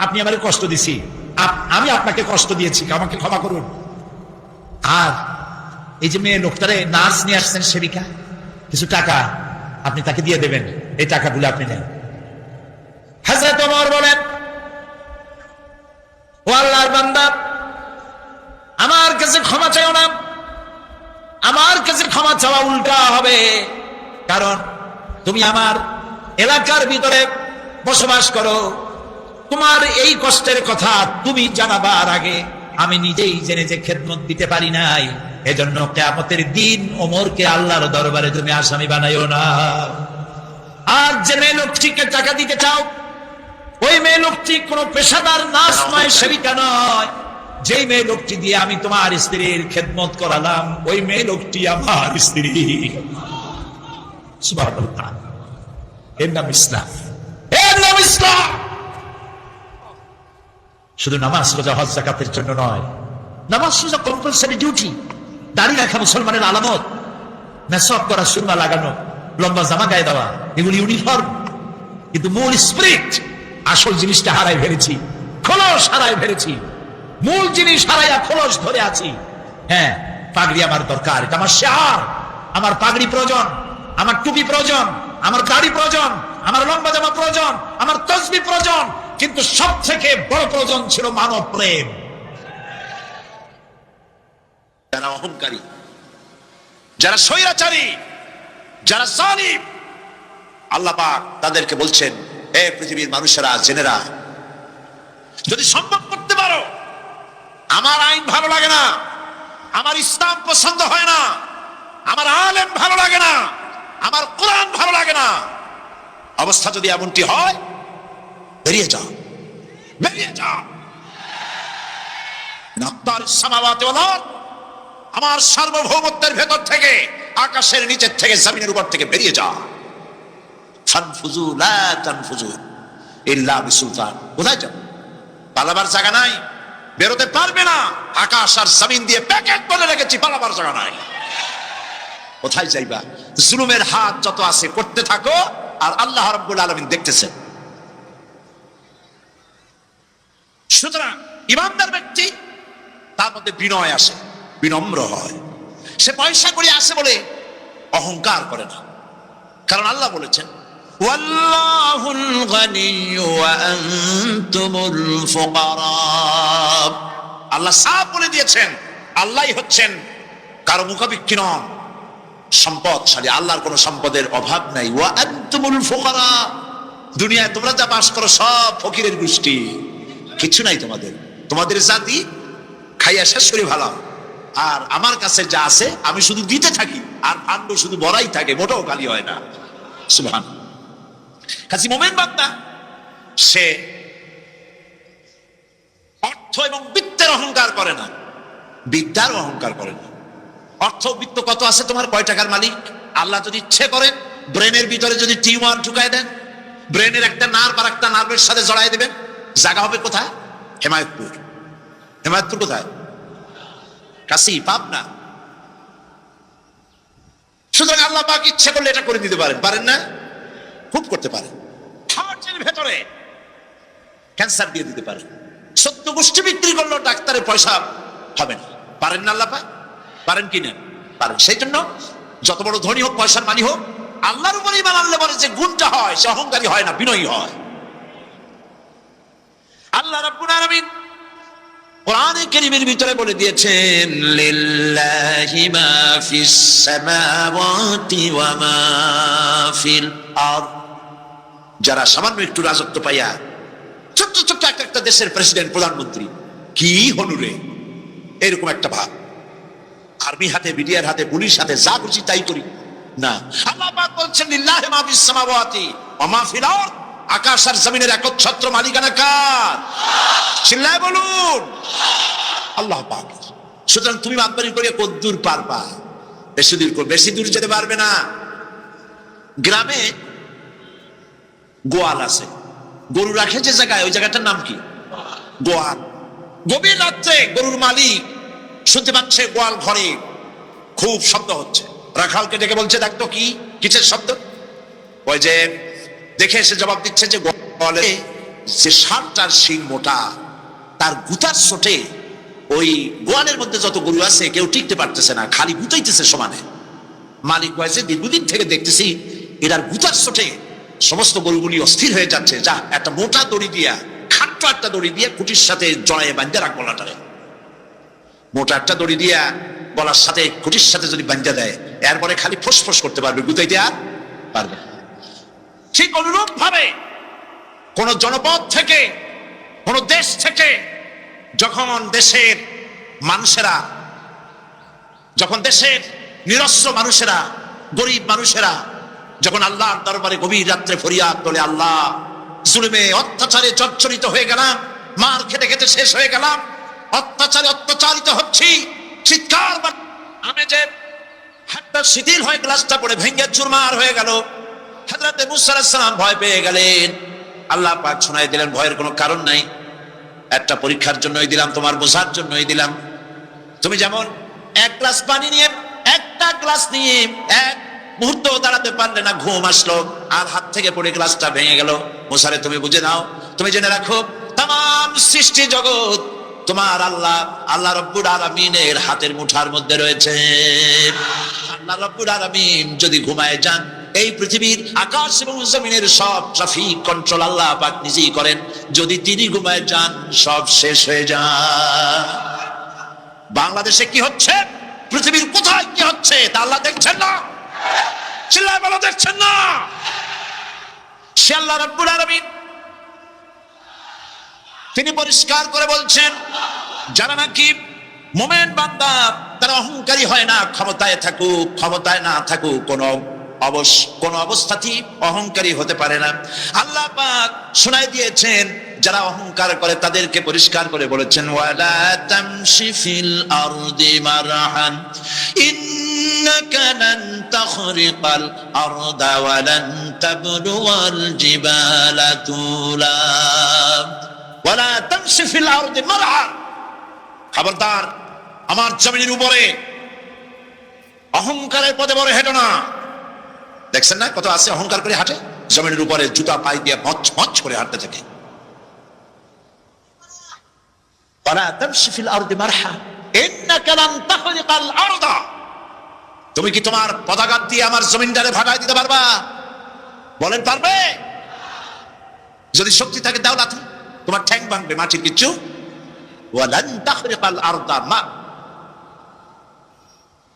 আপনি আমারে কষ্ট দিছি, আমি আপনাকে কষ্ট দিয়েছি, আমাকে ক্ষমা করুন। আর এই যে মেয়ে লোকটারে নার্স নিয়ে আসছেন, সেবিকা, কিছু টাকা আপনি তাকে দিয়ে দেবেন, এই টাকাগুলো আপনি নেন। হযরত ওমর বলেন, ও আল্লাহর বান্দা, আমার কাছে ক্ষমা চাইও না, আমার কাছে ক্ষমা চাওয়া উল্টা হবে, কারণ তুমি আমার এলাকার ভিতরে বসবাস করো, তোমার এই কষ্টের কথা তুমি জানাবার আগে আমি নিজেই জেনে যে খেদমত দিতে পারি নাই, এজন্য কিয়ামতের দিন ওমরকে আল্লাহর দরবারে তুমি আসামি বানাইও না। আর যে মেয়ে লোকটিকে টাকা দিতে চাও, ওই মেয়ে লোকটি কোনো পেশাদার নার্স নয়, সেবিকা নয়, যেই মেয়ে লোকটি দিয়ে আমি তোমার স্ত্রীর খেদমত করালাম, ওই মেয়ে লোকটি আমার স্ত্রী। সুবহানাল্লাহ, এর নাম ইসলাম, এর নাম ইসলাম। শুধু নামাজ রোজা হজ যাকাতের জন্য নয়, নামাজ রোজা কম্পালসারি ডিউটি, দাড়ি রাখা মুসলমানের আলামত, মেসওয়াক করা, সুরমা লাগানো, লম্বা জামা গায়ে দেওয়া, এগুলি ইউনিফর্ম। কিন্তু মূল স্পিরিট, আসল জিনিসটা হারাই ফেলেছি, খোলস হারাই ফেলেছি, মূল জিনিস হারাইয়া খোলস ধরে আছি। হ্যাঁ, পাগড়ি আমার দরকার, এটা আমার শিয়ার, আমার পাগড়ি প্রয়োজন, আমার টুপি প্রয়োজন, আমার দাড়ি প্রয়োজন, আমার লম্বা জামা প্রয়োজন, আমার তসবিহ প্রয়োজন, কিন্তু সব থেকে বড় প্রয়োজন ছিল মানব প্রেম। যারা অহংকারী, যারা স্বৈরাচারী, যারা জালিম, আল্লাহ পাক তাদেরকে বলছেন, হে পৃথিবীর মানুষেরা, জেনেরা, যদি সম্ভব করতে পারো, আমার আইন ভালো লাগে না, আমার ইসলাম পছন্দ হয় না, আমার আলেম ভালো লাগে না, আমার কোরআন ভালো লাগে না, অবস্থা যদি এমনটি হয়, বেরিয়ে যাও, বেরিয়ে যাও। নাত্তার সামাওয়াতি ওয়াল আরদ, আমার সার্বভৌমত্বের ভেতর থেকে, আকাশের নিচের থেকে, জমিনের উপর থেকে বেরিয়ে যাও। ফানফুজু লা তানফুজু ইল্লা বিসুলতান। কোথায় যাও? পালাবার জায়গা নাই, বেরোতে পারবে না, আকাশ আর জমিন দিয়ে প্যাকেট করে রেখেছি, পালাবার জায়গা নাই। কোথায় যাইবা? জুলুমের হাত যত আছে করতে থাকো, আর আল্লাহ রাব্বুল আলামিন দেখতেছেন। সুতরাং ইমানদার ব্যক্তি, তার মধ্যে বিনয় আসে, বিনম্র হয়, সে পয়সা করে আসে বলে অহংকার করে না, কারণ আল্লাহ বলেছেন, ওয়াল্লাহুল গানিয়্যু ওয়া আনতুমুল ফুকারা। আল্লাহ সাফ বলে দিয়েছেন, আল্লাহই হচ্ছেন কারো মুখাপেক্ষী নন, সম্পদশালী, আল্লাহর কোনো সম্পদের অভাব নাই। ওয়া আনতুমুল ফুকারা, দুনিয়ায় তোমরা যা বাস করো সব ফকিরের গোষ্ঠী, কিছু নাই তোমাদের, তোমাদের জাতি খাইয়া শেষ করে ভালো, আর আমার কাছে যা আছে আমি শুধু দিতে থাকি, আর ভাণ্ড শুধু ভরাই থাকে, মোটেও খালি হয় না। সুবহান। কাজী মোমেন বান্দা, সে অর্থ এবং বিত্তের অহংকার করে না, বিদ্যার অহংকার করে না। অর্থ বিত্ত কত আছে তোমার, কয় টাকার মালিক? আল্লাহ যদি ইচ্ছে করেন, ব্রেনের ভিতরে যদি টিউমার ঢুকায় দেন, ব্রেনের একটা নার্ভ আর একটা নার্ভের সাথে জড়াই দেবেন, জায়গা হবে কোথায়? হেমায়তপুর। হেমায়তপুর কোথায়? কাশি, পাবনা। সুতরাং আল্লাহ পাক ইচ্ছে করলে এটা করে দিতে পারেন, পারেন না? খুব করতে পারেন। হার্টের ভেতরে ক্যান্সার দিয়ে দিতে পারেন, ১৪ গোষ্ঠী বিক্রি করলো, ডাক্তারের পয়সা হবে না, পারেন না আল্লাহ পাক? পারেন কিনা? পারেন। সেই জন্য যত বড় ধনী হোক, পয়সার মানি হোক, আল্লাহর উপরে ঈমান আনলে পরে যে গুণটা হয়, সে অহংকারী হয় না, বিনয়ী হয়। আল্লাহ রাব্বুল আলামিন কোরআনে কারীমের ভিতরে বলে দিয়েছেন, লিল্লাহি মা ফিস সামাওয়াতি ওয়া মা ফিল আরদ। যারা সামান্য একটু রাজত্ব পাইয়া, ছোট্ট ছোট্ট একটা দেশের প্রেসিডেন্ট, প্রধানমন্ত্রী, কি হনুরে, এরকম একটা ভাব, আর্মি হাতে, বিডিআর হাতে, পুলিশ হাতে, যা খুশি তাই করি, না। আল্লাহ পাক বলছেন লিল্লাহি মা ফিস সামাওয়াতি ওয়া মা ফিল আরদ, আকাশ আর জমিনের একচ্ছত্র মালিকানা কার? চিল্লায় বলুন আল্লাহ পাক। সুতরাং তুমি মাতবাড়ি করে কদ্দূর পারবা? বেশি দূর যেতে পারবে না। গ্রামে গোয়াল আছে, গরু রাখে যে জায়গায়, ওই জায়গাটার নাম কি? গোয়াল। গভীর রাত্রে গরুর মালিক শুনতে পাচ্ছে গোয়াল ঘরে খুব শব্দ হচ্ছে। রাখালকে ডেকে বলছে, দেখ তো কি কিসের শব্দ? ওই যে দেখে এসে জবাব দিচ্ছে যে গোয়ালে যে ষাঁড়টার শিং মোটা, তার গুতার চোটে ওই গোয়ালের মধ্যে যত গরু আছে কেউ টিকতে পারতেছে না, খালি গুতাইতেছে সমানে। মালিক হয়েছে দীর্ঘদিন থেকে দেখতেছি এটার গুতার চোটে সমস্ত গরুগুলি অস্থির হয়ে যাচ্ছে, যা একটা মোটা দড়ি দিয়া, খাট্ট একটা দড়ি দিয়ে কুটির সাথে জড়াইয়ে বান্ধা রাখ গলাটারে। মোটা একটা দড়ি দিয়া গলার সাথে কুটির সাথে যদি বান্ধা দেয়, এরপরে খালি ফোঁস করতে পারবে, গুতাইতে আর পারবে। ঠিক অনুরূপ ভাবে কোন জনপদ থেকে, কোন দেশ থেকে যখন দেশের মানুষেরা, যখন দেশের নিরস্ত্র মানুষেরা, গরিব মানুষেরা যখন আল্লাহর দরবারে গভীর রাত্রে ফরিয়াদ তোলে, আল্লাহ জুলুমে অত্যাচারে জর্জরিত হয়ে গেলাম, মার খেতে খেতে শেষ হয়ে গেলাম, অত্যাচারে অত্যাচারিত হচ্ছি, চিৎকার, আমি যে হাতটা শিথিল হয়ে গ্লাসটা পড়ে ভেঙে চুরমার হয়ে গেল। হযরত মুসা আলাইহিস সালাম ভয় পেয়ে গেলেন। আল্লাহ পাক শোনায় দিলেন, ভয়ের কোনো কারণ নাই, একটা পরীক্ষার জন্যই দিলাম, তোমার বোঝার জন্যই দিলাম। তুমি যেমন এক গ্লাস পানি নিয়ে, একটা গ্লাস নিয়ে এক মুহূর্ত দাঁড়াতে পারলে না, ঘুম আসলো আর হাত থেকে পড়ে গ্লাসটা ভেঙে গেল। মুসারে তুমি বুঝে নাও, তুমি জেনে রাখো, তাম সৃষ্টি জগৎ তোমার আল্লাহ, আল্লাহ রব্বুল আলামিনের হাতের মুঠার মধ্যে রয়েছে। আল্লাহ রব্বুল আলামিন যদি ঘুমায় যান, এই পৃথিবীর আকাশ এবং জমিনের সব ট্রাফিক কন্ট্রোল আল্লাহ পাক নিজেই করেন। যদি তিনি ঘুমায় যান, সব শেষ হয়ে যায়। বাংলাদেশে কি হচ্ছে, পৃথিবীর কোথায় কি হচ্ছে, তা আল্লাহ দেখছেন না? চিল্লায় বলো, দেখছেন না? সে আল্লাহ রাব্বুল আলামিন তিনি পরিষ্কার করে বলছেন, যারা নাকি মুমিন বান্দা, তারা অহংকারী হয় না, ক্ষমতায় থাকুক ক্ষমতায় না থাকুক, কোন অবস্থাতেই অহংকারী হতে পারে না। আল্লাহ পাক শোনায় দিয়েছেন, যারা অহংকার করে তাদেরকে পরিষ্কার করে বলেছেন, ওয়ালা তামশি ফিল আরদি মারহান ইন্নাকা লান তাখরিকাল আরদা ওয়া লান তাবলুগাল জিবালা তুলা ওয়ালা তামশি ফিল আরদি মারহান। খবরদার, আমার জমিনের উপরে অহংকারের পথে বড় হেঁটো না। দেখছেন না কত আছে অহংকার করে হাঁটে, জমিনের উপরে জুতা পায়ে দিয়ে মচ মচ করে হাঁটতে থাকে। তুমি কি তোমার পতাকা দিয়ে আমার জমিনটারে ভাগায় দিতে পারবা? বলেন পারবে? যদি শক্তি থাকে দাও লাথি, তোমার ঠ্যাং ভাঙবে, মাটির কিচ্ছু।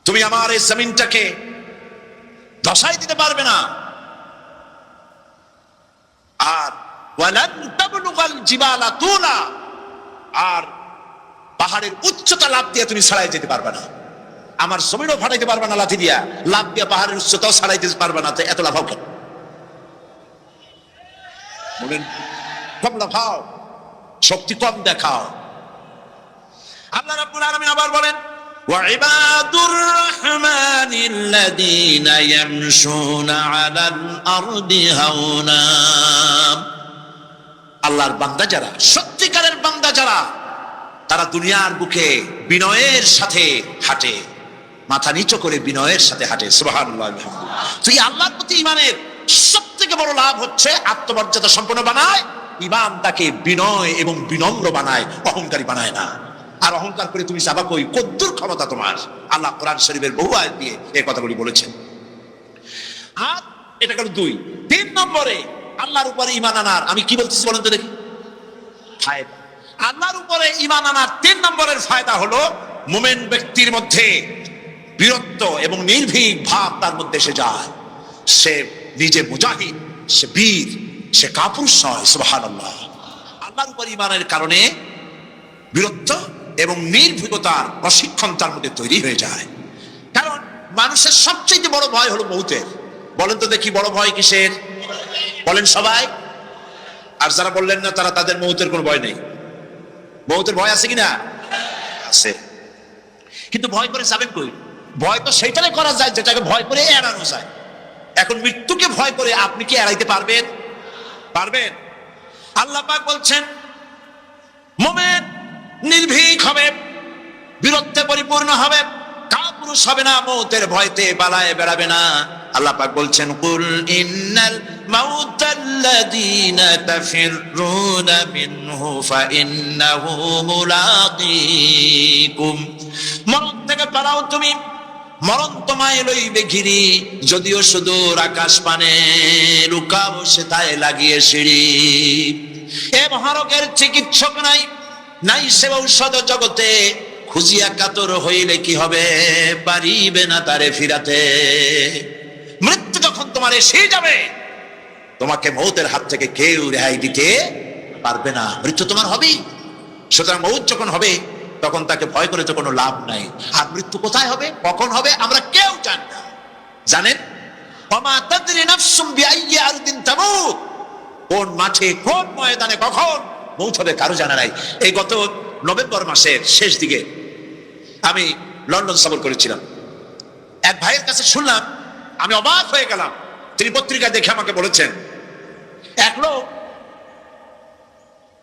তুমি আমার এই জমিনটাকে ধসাই দিতে পারবে না। আর ওয়ালান তাবলুগাল জিবালা তুলা, আর পাহাড়ের উচ্চতা লাফ দিয়ে তুমি ছাড়াই যেতে পারবে না। আমার জমিনও ফাটাইতে পারবে না লাথি দিয়া, লাফ দিয়ে পাহাড়ের উচ্চতাও ছাড়াইতে পারবে না। তো এত লাফাও কেন? বলেন, কম লাফাও, শক্তি কম দেখাও। আল্লাহ রাব্বুল আলামিন আবার বলেন, ওয়াইবাদুর রাহমানিল্লাযীনা ইয়ামশুনা আলাল আরদি হাওনা। আল্লাহর বান্দা যারা, সত্যিকারের বান্দা যারা, তারা দুনিয়ার বুকে বিনয়ের সাথে হাঁটে, মাথা নিচু করে বিনয়ের সাথে হাঁটে। সুবহানাল্লাহ, আলহামদুলিল্লাহ। তো এই আল্লাহর প্রতি ঈমানের সবথেকে বড় লাভ হচ্ছে আত্মমর্যাদা সম্পন্ন বানায়। ঈমান তাকে বিনয় এবং বিনম্র বানায়, অহংকারী বানায় না। আর অহংকার করে তুমি যাবা কই? কদ্দুর ক্ষমতা তোমার? আল্লাহ কোরআন শরীফের বহু আয়াত দিয়ে এই কথাগুলি বলেছেন। আর এটা গেল 2। 3 নম্বরে আল্লাহর উপরে ঈমান আনার, আমি কি বলতেছি বলেন তো দেখি, ফায়দা। আল্লাহর উপরে ঈমান আনার 3 নম্বরের ফায়দা হলো, মুমিন ব্যক্তির মধ্যে বীরত্ব এবং নির্ভীক ভাব তার মধ্যে এসে যায়। সে নিজে মুজাহিদ, সে বীর, সে কাপুরুষ নয়। সুবহানাল্লাহ। আল্লাহর উপর ঈমানের কারণে বীরত্ব এবং নির্ভীকতার প্রশিক্ষণ তার মধ্যে তৈরি হয়ে যায়। কারণ মানুষের সবচেয়ে বড় ভয় হলো মৌতের। বলেন তো দেখি বড় ভয় কিসের? বলেন সবাই। আর যারা বললেন না তারা, তাদের মৌতের কোনো ভয় নেই। মৌতের ভয় আছে কিনা? আছে। কিন্তু ভয় করে যাবেন কই? ভয় তো সেইটাই করা যায় যেটাকে ভয় করে এড়ানো যায়। এখন মৃত্যুকে ভয় করে আপনি কি এড়াইতে পারবেন? পারবেন? আল্লাহ পাক বলছেন মুমিন নির্ভীক হবে, বীরত্বে পরিপূর্ণ হবে, কাপুরুষ হবে না, মৌতের ভয়তে পালায়ে বেড়াবে না। আল্লাহ পাক বলছেন কুল ইন্নাল মাউতাল্লাযীনা তাফিররুনা মিনহু ফাইন্নাহু মুলাকীকুম। মরণ থেকে পালাও তুমি, মরণ তোমায় লইবে ঘিরি, যদিও সুদূর আকাশ পানে, লুকাও সেথায় লাগিয়ে সিঁড়ি। এ মহারোগের চিকিৎসক নাই, নাই সে ঔষধ জগতে, খুঁজিয়া কাতর হইলে কি হবে, পারিবে না তারে ফিরাতে। মৃত্যু যখন তোমার এসে যাবে, তোমাকে মৌতের হাত থেকে কেউ রেহাই দিতে পারবে না। মৃত্যু তোমার হবেই। সুতরাং মৌত যখন হবে তখন তাকে ভয় করে তো কোনো লাভ নাই। আর মৃত্যু কোথায় হবে, কখন হবে, আমরা কেউ জানি না। জানেন? ওমা তাদরি নাফসুম বিআইয়ি আরদিন তামুত, কোন মাঠে কোন ময়দানে কখন মৌত হবে কারো জানা নাই। এই গত নভেম্বর মাসের শেষ দিকে আমি লন্ডন সফর করেছিলাম। এক ভাইয়ের কাছে শুনলাম, আমি অবাক হয়ে গেলাম। তিনি পত্রিকায় দেখে আমাকে বলেছেন এক লোক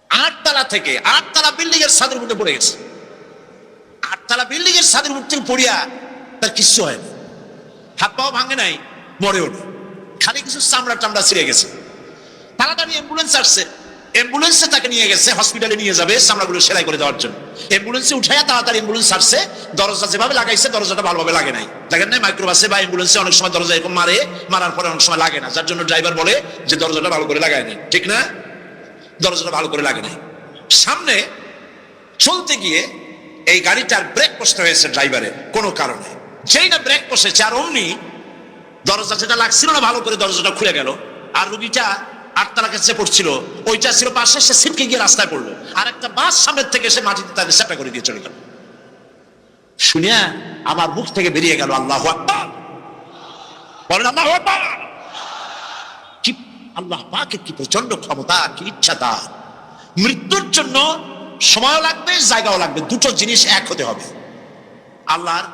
8 তলা থেকে 8 তলা বিল্ডিং এর ছাদের মধ্যে পড়ে গেছে। 8 তলা বিল্ডিং এর ছাদের মধ্যে পড়িয়া তার কিছু হয়নি, হাত পাও ভাঙে নাই, মরেও না, খালি কিছু চামড়া টামড়া ছিঁড়ে গেছে। তাড়াতাড়ি অ্যাম্বুলেন্স আসছে, অ্যাম্বুলেন্সে তাকে নিয়ে গেছে, হসপিটালে নিয়ে যাবে চামড়াগুলো সেলাই করে দেওয়ার জন্য। অ্যাম্বুলেন্সে উঠাইয়া তাড়াতাড়ি অ্যাম্বুলেন্স আসছে। দরজা যেভাবে লাগাইছে দরজাটা ভালোভাবে লাগে নাই। দেখেন না মাইক্রোবাসে বা অ্যাম্বুলেন্সে অনেক সময় দরজা এরকম মারে, মারার পরে অনেক সময় লাগে না, যার জন্য ড্রাইভার বলে যে দরজাটা ভালো করে লাগায় নাই, ঠিক না? দরজাটা ভালো করে লাগে নাই। সামনে চলতে গিয়ে এই গাড়িটার ব্রেক কষতে হয়েছে ড্রাইভারের কোনো কারণে। যেই না ব্রেক কষেছে আর অমনি দরজা যেটা লাগছিল না ভালো করে দরজাটা খুলে গেল। আর রুগীটা 8 তলা কাছে পড়ছিল, ওইটা ছিল পাশে, সে ছিটকে গিয়ে রাস্তায় পড়লো। আর একটা বাস সামনের থেকে এসে মাটিতে তাদের চাপা করে দিয়ে চলে গেল। শুনিয়া আমার মুখ থেকে বেরিয়ে গেল আল্লাহু আকবার। বলেন আল্লাহু আকবার। কি আল্লাহ পাকের কি প্রচন্ড ক্ষমতা, কি ইচ্ছা তার। মৃত্যুর জন্য সময় লাগবে, জায়গাও লাগবে, দুটো জিনিস এক হতে হবে। আল্লাহর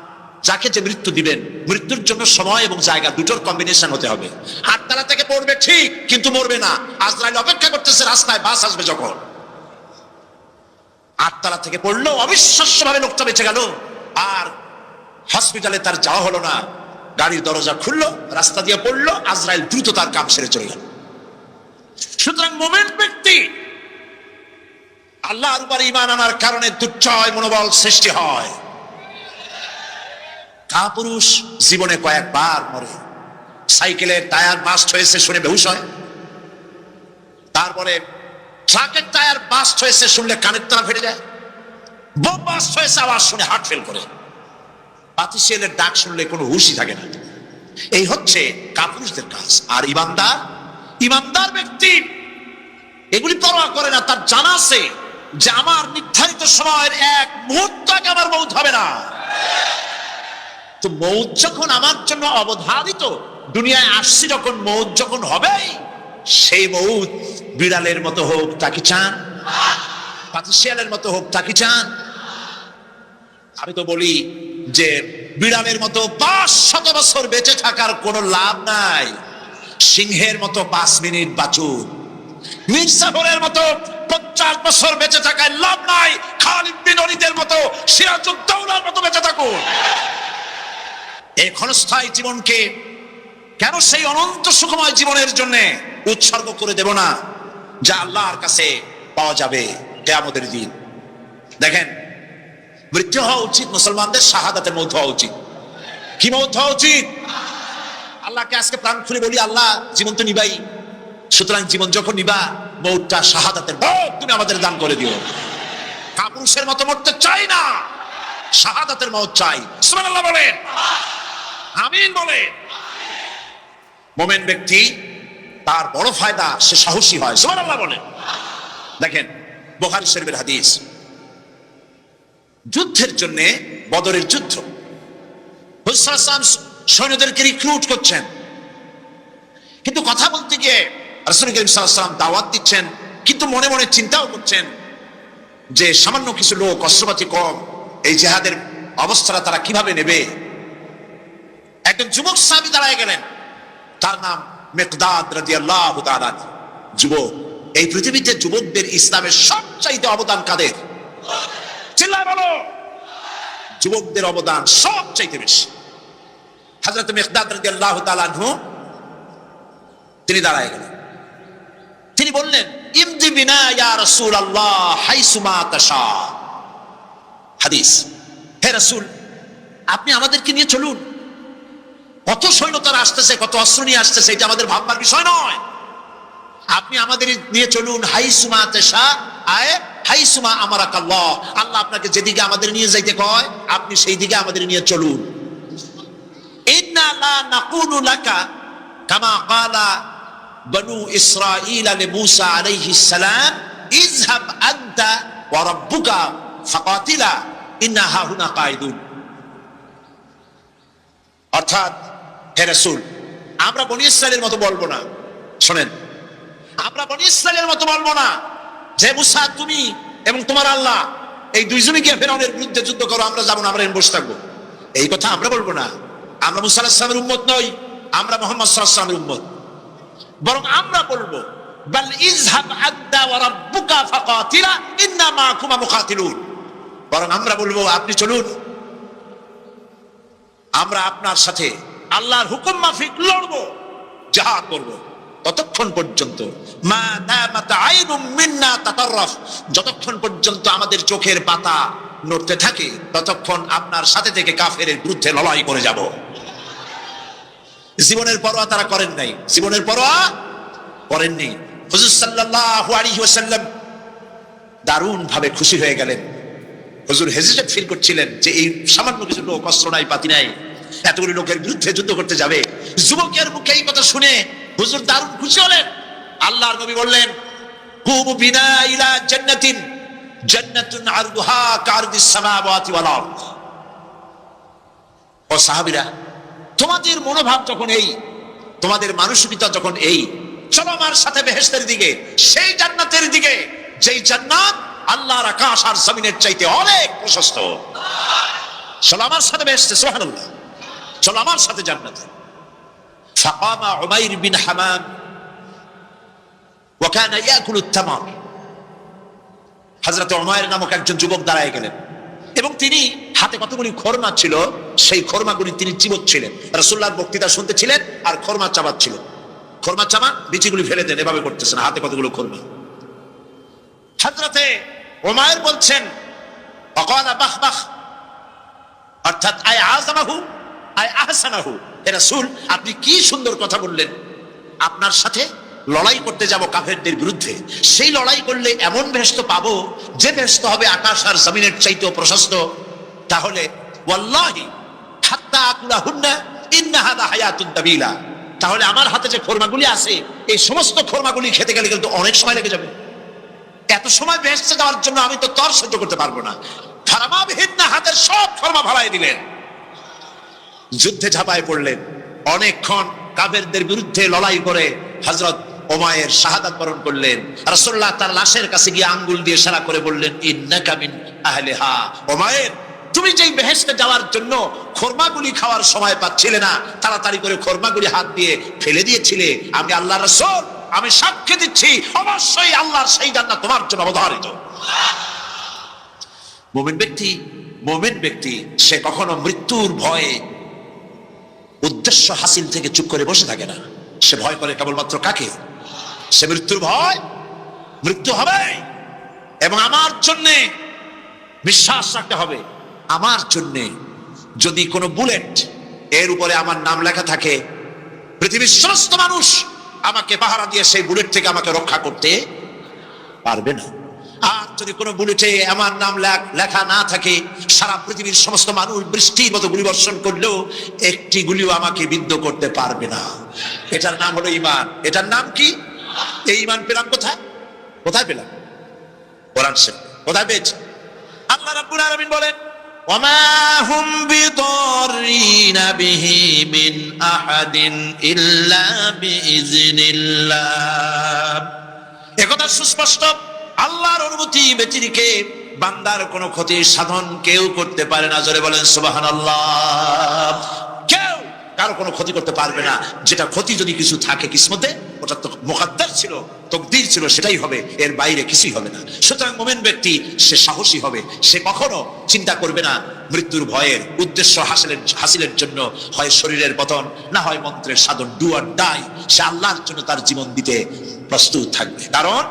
যাকে যে মৃত্যু দিবেন, মৃত্যুর জন্য সময় এবং জায়গা দুটোর কম্বিনেশন হতে হবে। 8 তলা থেকে পড়বে ঠিক, কিন্তু মরবে না। আজরাইল অপেক্ষা করতেছে রাস্তায়, বাস আসবে যখন। 8 তলা থেকে পড়লো, অবিশ্বাস্য ভাবে লোকটা বেঁচে গেল। আর হসপিটালে তার যাওয়া হলো না, গাড়ির দরজা খুললো, রাস্তা দিয়ে পড়লো, আজরাইল দ্রুত তার কাম সেরে চলে গেল। সুতরাং মুমিন ব্যক্তি আল্লাহর উপরে ঈমান আনার কারণে দুর্জয় মনোবল সৃষ্টি হয়। কাপুরুষ জীবনে কয়েকবার মরে। সাইকেলের টায়ার বাস্ট হয়েছে শুনে বেহুশ হয়, তারপরে ট্রাকের টায়ার বাস্ট হয়েছে শুনলে কানের তলা ফেটে যায়, বোম বাস্ট হয়েছে আওয়াজ শুনে হার্ট ফেল করে, পাতিসেলের ডাক শুনলে কোনো হুশই থাকে না। এই হচ্ছে কাপুরুষদের কাজ। আর ইমানদার, ইমানদার ব্যক্তি এগুলি পরোয়া করে না। তার জানা আছে যে আমার নির্ধারিত সময়ের এক মুহূর্ত আগে আমার মৌত হবে না। তো মৌত যখন আমার জন্য অবধারিত, দুনিয়ায় আসছি যখন, মৌত যখন হবে, সেই মৌত বিড়ালের মতো হোক তাকে চান, পাতিশিয়ালের মতো হোক তাকে চান। আমি তো বলি যে বিড়ালের মতো 500 বছর বেঁচে থাকার কোনো লাভ নাই, সিংহের মতো 5 মিনিট বাঁচুন। মির্জাফরের মতো 50 বছর বেঁচে থাকায় লাভ নাই, খালিদ বিন ওলীদের মতো, সিরাজউদ্দৌলার মতো বেঁচে থাকুন। এই ক্ষণস্থায়ী জীবনকে কেন সেই অনন্ত সুখময় জীবনের জন্য উৎসর্গ করে দেব না, যা আল্লাহর কাছে পাওয়া যাবে কিয়ামতের দিন। দেখেন, মৃত্যু হওয়া উচিত মুসলমানদের, শাহাদাতের মৌত হওয়া উচিত। কি মৌত হওয়া উচিত? আল্লাহকে আজকে প্রাণ খুলে বলি, আল্লাহ জীবন তো নিবাই, সুতরাং জীবন যখন নিবা, মৌতটা শাহাদাতের মৌত তুমি আমাদের দান করে দিও। কাপুরুষের মতো মরতে চাই না, শাহাদাতের মৌত চাই। সুবহানাল্লাহ বলেন, আমিন বলেন। মুমিন ব্যক্তি তার বড় ফায়দা, সে সাহসী হয়। সুবহানাল্লাহ বলেন। দেখেন বুখারী শরীফের হাদিস, যুদ্ধের জন্য, বদরের যুদ্ধ, হুজুর সাল্লাল্লাহু আলাইহি ওয়াসাল্লাম সৈন্যদেরকে রিক্রুট করছেন, কিন্তু কথা বলতে গিয়ে রাসূল করিম সাল্লাল্লাহু আলাইহি ওয়াসাল্লাম দাওয়াত দিচ্ছেন, কিন্তু মনে মনে চিন্তাও করছেন যে সামান্য কিছু লোক, অস্ত্রপাতি কম, এই জিহাদের অবস্থাটা তারা কিভাবে নেবে। একজন যুবক সাহাবী দাঁড়ায় গেলেন, তার নাম মিকদাদ রাদিয়াল্লাহু তাআলা। যুবক, এই পৃথিবীতে যুবকদের ইসলামের সবচাইতে অবদান কাদের? চিল্লায় বলো। যুবকদের অবদান সবচাইতে বেশি। হযরত মিকদাদ রাদিয়াল্লাহু তাআলা আনহু তিনি দাঁড়ায় গেলেন, তিনি বললেন, ইমদি বিনা ইয়া রাসূলুল্লাহ হাইসুমা তাশা। হাদিস, হে রাসূল, আপনি আমাদেরকে নিয়ে চলুন। কত সৈন্য তারা আসতেছে, কত অস্ত্র নিয়ে আসতেছে, এটা আমাদের ভাববার বিষয় নয়। আপনি আমাদের নিয়ে চলুন। হাইসুমা তাশা আয় হাইসুমা আমারাকাল্লাহ, আল্লাহ আপনাকে যেদিকে আমাদের নিয়ে যাইতে কয় আপনি সেই দিকে আমাদের নিয়ে চলুন। ইন্না লা নাকুলু লাকা কামা ক্বালা বনু ইসরাঈল লিমূসা আলাইহিস সালাম, ইযহাব আনতা ওয়া রাব্বুকা ফাকাতিলা ইন্না হাহুনা কাঈদুন। অর্থাৎ, হে রাসূল, আমরা বনি ইসরাইলের মতো বলবো না। শুনেন, আমরা বনি ইসরাইলের মতো বলবো না যে মুসা তুমি এবং তোমার আল্লাহ এই দুইজনই গিয়ে ফিরআউনের বিরুদ্ধে যুদ্ধ করো, আমরা যাবো না, আমরা এখানে বসে থাকবো। এই কথা আমরা বলবো না। আমরা মুসা আলাইহিস সালামের উম্মত নই, আমরা মুহাম্মদ সাল্লাল্লাহু আলাইহি ওয়াসাল্লামের উম্মত। বরং আমরা বলবো, বাল ইযহাব আনতা ওয়া রাব্বুকা ফাকাতিলা ইন্না মাআকুমা মুকাতিলুন। বরং আমরা বলবো, আপনি চলুন, আমরা আপনার সাথে আল্লাহর হুকুম মাফিক লড়বো, জিহাদ করব। ততক্ষণ পর্যন্ত মা দামাত আইনুম মিন্না তাতাররাফ, যতক্ষণ পর্যন্ত আমাদের চোখের পাতা নড়তে থাকে ততক্ষণ আপনার সাথে থেকে কাফেরের বিরুদ্ধে লড়াই করে যাব। জীবনের পরোয়া তারা করেন নাই, জীবনের পরোয়া করেননি। হুজুর সাল্লাল্লাহু আলাইহি ওয়াসাল্লাম দারুণ ভাবে খুশি হয়ে গেলেন। হুজুর হেজিটেট ফিল করছিলেন যে এই সামান্য কিছু লোক, অস্ত্র নাই, পাতি নাই, এতগুলি লোকের বিরুদ্ধে যুদ্ধ করতে যাবে। যুবকের মুখে এই কথা শুনে হুজুর দারুণ খুশি হলেন। আল্লাহর নবী বললেন, কুমু বিনা ইলা জান্নাতিন জান্নাতুন আরদুহা কারদিস সামাওয়াতি ওয়াল আরদ। ও সাহাবীরা, তোমাদের মনোভাব যখন এই, তোমাদের মানসিকতা যখন এই, চলো আমার সাথে বেহেশতের দিকে, সেই জান্নাতের দিকে যেই জান্নাত আল্লাহর আকাশ আর জমিনের চাইতে অনেক প্রশস্ত। চলো আমার সাথে বেহেশতে, সুবহানাল্লাহ, চলো আমার সাথে জান্নাতে। ফাকামা উমাইর বিন হামাম ওয়া কানা ইয়াকুলু আত-তামার। হযরত উমাইর নামক একজন যুবক দাঁড়ায় গেলেন এবং তিনি হাতে কতগুলি খরমা ছিল, সেই খরমাগুলি তিনি চিবোচ্ছিলেন। রাসূলুল্লাহর বক্তৃতা শুনতেছিলেন আর খরমা চাবাচ্ছিলেন। খরমা চাবান, বিচিগুলি ফেলে দেন, এভাবে করতেছেন, হাতে কতগুলো খরমা। হযরতে উমাইর বলছেন, ওয়াকালা বাখ বাখ, অর্থাৎ আয় আযমাহু আয় আহসানাহু। হে রাসূল, আপনি কি সুন্দর কথা বললেন। আপনার সাথে লড়াই করতে যাব কাফেরদের বিরুদ্ধে, সেই লড়াই করলে এমন বেহেশত পাবো যে বেহেশত হবে আকাশ আর জমিনের চাইতেও প্রশস্ত। তাহলে ওয়াল্লাহি হাত্তা আকুলাহুন্না ইন্না হাযা হায়াতুন তাবিলা, তাহলে আমার হাতে যে খরমাগুলি আছে এই সমস্ত খরমাগুলি খেতে গেলে কিন্তু অনেক সময় লেগে যাবে। এত সময় বেহেশতে যাওয়ার জন্য আমি তো তর সহ্য করতে পারবো না। ফারামাবিহিন্না, হাতের সব খরমা ভাড়ায় দিলেন, যুদ্ধে ঝাঁপায় পড়লেন। অনেকক্ষণ কাফেরদের বিরুদ্ধে লড়াই করে হযরত উমাইর শাহাদাত বরণ করলেন। রাসূলুল্লাহ তার লাশের কাছে গিয়ে আঙ্গুল দিয়ে ইশারা করে বললেন, ইন্নাকা মিন আহলিহা। উমাইর, তুমি যেই বেহেশতে যাওয়ার জন্য খরমাগুলি খাওয়ার সময় পাচ্ছিলে না, তাড়াতাড়ি করে খরমাগুলি হাত দিয়ে ফেলে দিয়েছিলে, আমি আল্লাহর রাসূল, আমি সাক্ষী দিচ্ছি অবশ্যই আল্লাহর সেই জান্নাত তোমার জন্য অবধারিত। মুমিন ব্যক্তি সে কখনো মৃত্যুর ভয়ে উদ্দেশ্য হাসিল থেকে চুপ করে বসে থাকে না। সে ভয় করে কেবলমাত্র কাকে? সে মৃত্যুর ভয়, মৃত্যু হবে এবং আমার জন্য বিশ্বাস রাখতে হবে, আমার জন্য যদি কোনো বুলেট এর উপরে আমার নাম লেখা থাকে, পৃথিবীর সমস্ত মানুষ আমাকে পাহারা দিয়ে সেই বুলেট থেকে আমাকে রক্ষা করতে পারবে না। আর যদি কোনো বুলেটে আমার নাম লেখা না থাকে, সারা পৃথিবীর সমস্ত মানুষ বৃষ্টির মতো গুলি বর্ষণ করলেও একটি গুলিও আমাকে বিদ্ধ করতে পারবে না। এটার নাম হলো ঈমান। এটার নাম কি? এই ঈমান পেলাম কোথায়? কোথায় পেলাম? কোরআন শরীফ। কোথায় পেয়েছি? আল্লাহ রাব্বুল আলামিন বলেন, وما هم بضارين به من أحد إلا بإذن الله। একথা সুস্পষ্ট, আল্লাহর অনুমতি ব্যতিরেকে বান্দার কোনো ক্ষতি সাধন কেউ করতে পারে না। জোরে বলেন সুবহানাল্লাহ। কেউ কারো কোনো ক্ষতি করতে পারবে না। যেটা ক্ষতি যদি কিছু থাকে কিসমতে, ওটা তো মুকদ্দার ছিল, তকদির ছিল, সেটাই হবে, এর বাইরে কিছুই হবে না। সুতরাং মুমিন ব্যক্তি সে সাহসী হবে, সে কখনো চিন্তা করবে না মৃত্যুর ভয়ের। উদ্দেশ্য হাসিলের জন্য হয় শরীরের পতন, না হয় মন্ত্রের সাধন, ডু অর ডাই। সে আল্লাহর জন্য তার জীবন দিতে প্রস্তুত থাকবে। কারণ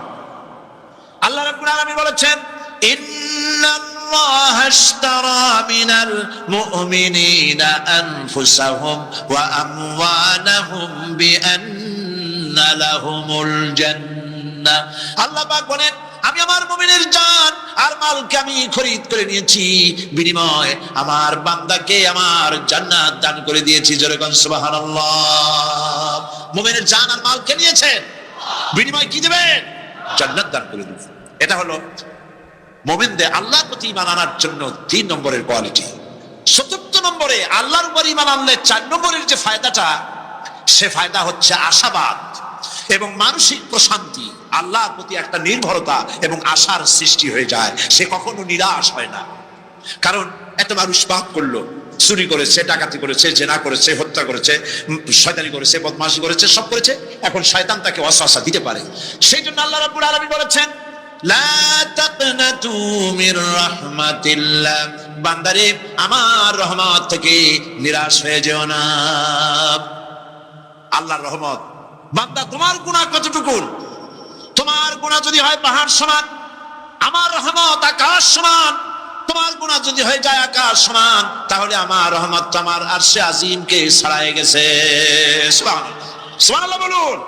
আল্লাহ রাব্বুল আলামিন বলেছেন, ইন্নাল্লাহা আশতারা মিনাল মুমিনিনা আনফুসাহুম ওয়া আমওয়ালাহুম বিআন্না লাহুমুল জান্নাহ। আল্লাহ পাক বলেন, আমি আমার মুমিনের জান আর মালকে আমি খরিদ করে নিয়েছি, বিনিময়ে আমার বান্দাকে আমার জান্নাত দান করে দিয়েছি। জোরে বলেন সুবহানাল্লাহ। মুমিনের জান আর মালকে নিয়েছেন, বিনিময়ে কি দেবেন? জান্নাত দান করে দিবেন। এটা হলো মুমিনদের আল্লাহর প্রতি ঈমান আনার জন্য 3 নম্বরের কোয়ালিটি। 4 নম্বরে আল্লাহর উপর ঈমান আনলে 4 নম্বরের যে ফায়দাটা, সে ফায়দা হচ্ছে আশাবাদ এবং মানসিক প্রশান্তি। আল্লাহর প্রতি একটা নির্ভরতা এবং আশার সৃষ্টি হয়ে যায়, সে কখনো নিরাশ হয় না। কারণ একটা মানুষ পাপ করলো, চুরি করেছে, ডাকাতি করেছে, জেনা করেছে, হত্যা করেছে, শয়তানি করেছে, বদমাশি করেছে, সব করেছে। এখন শয়তান তাকে ওয়াসওয়াসা দিতে পারে। সেই জন্য আল্লাহ রাব্বুল আলামিন বলেছেন, লা তাকনাতু মির রাহমাতিল্লাহ, বান্দারে আমার রহমত থেকে নিরাশ হয়ে যেও না। আল্লাহর রহমত, বান্দা তোমার গুনাহ কতটুকু? তোমার গুনাহ যদি হয় পাহাড় সমান, আমার রহমত আকাশ সমান। তোমার গুনাহ যদি হয়ে যায় আকাশ সমান, তাহলে আমার রহমত আমার আরশে আজিমকে ছাড়াই গেছে। সুবহানাল্লাহ, সুবহানাল্লাহ বলুন।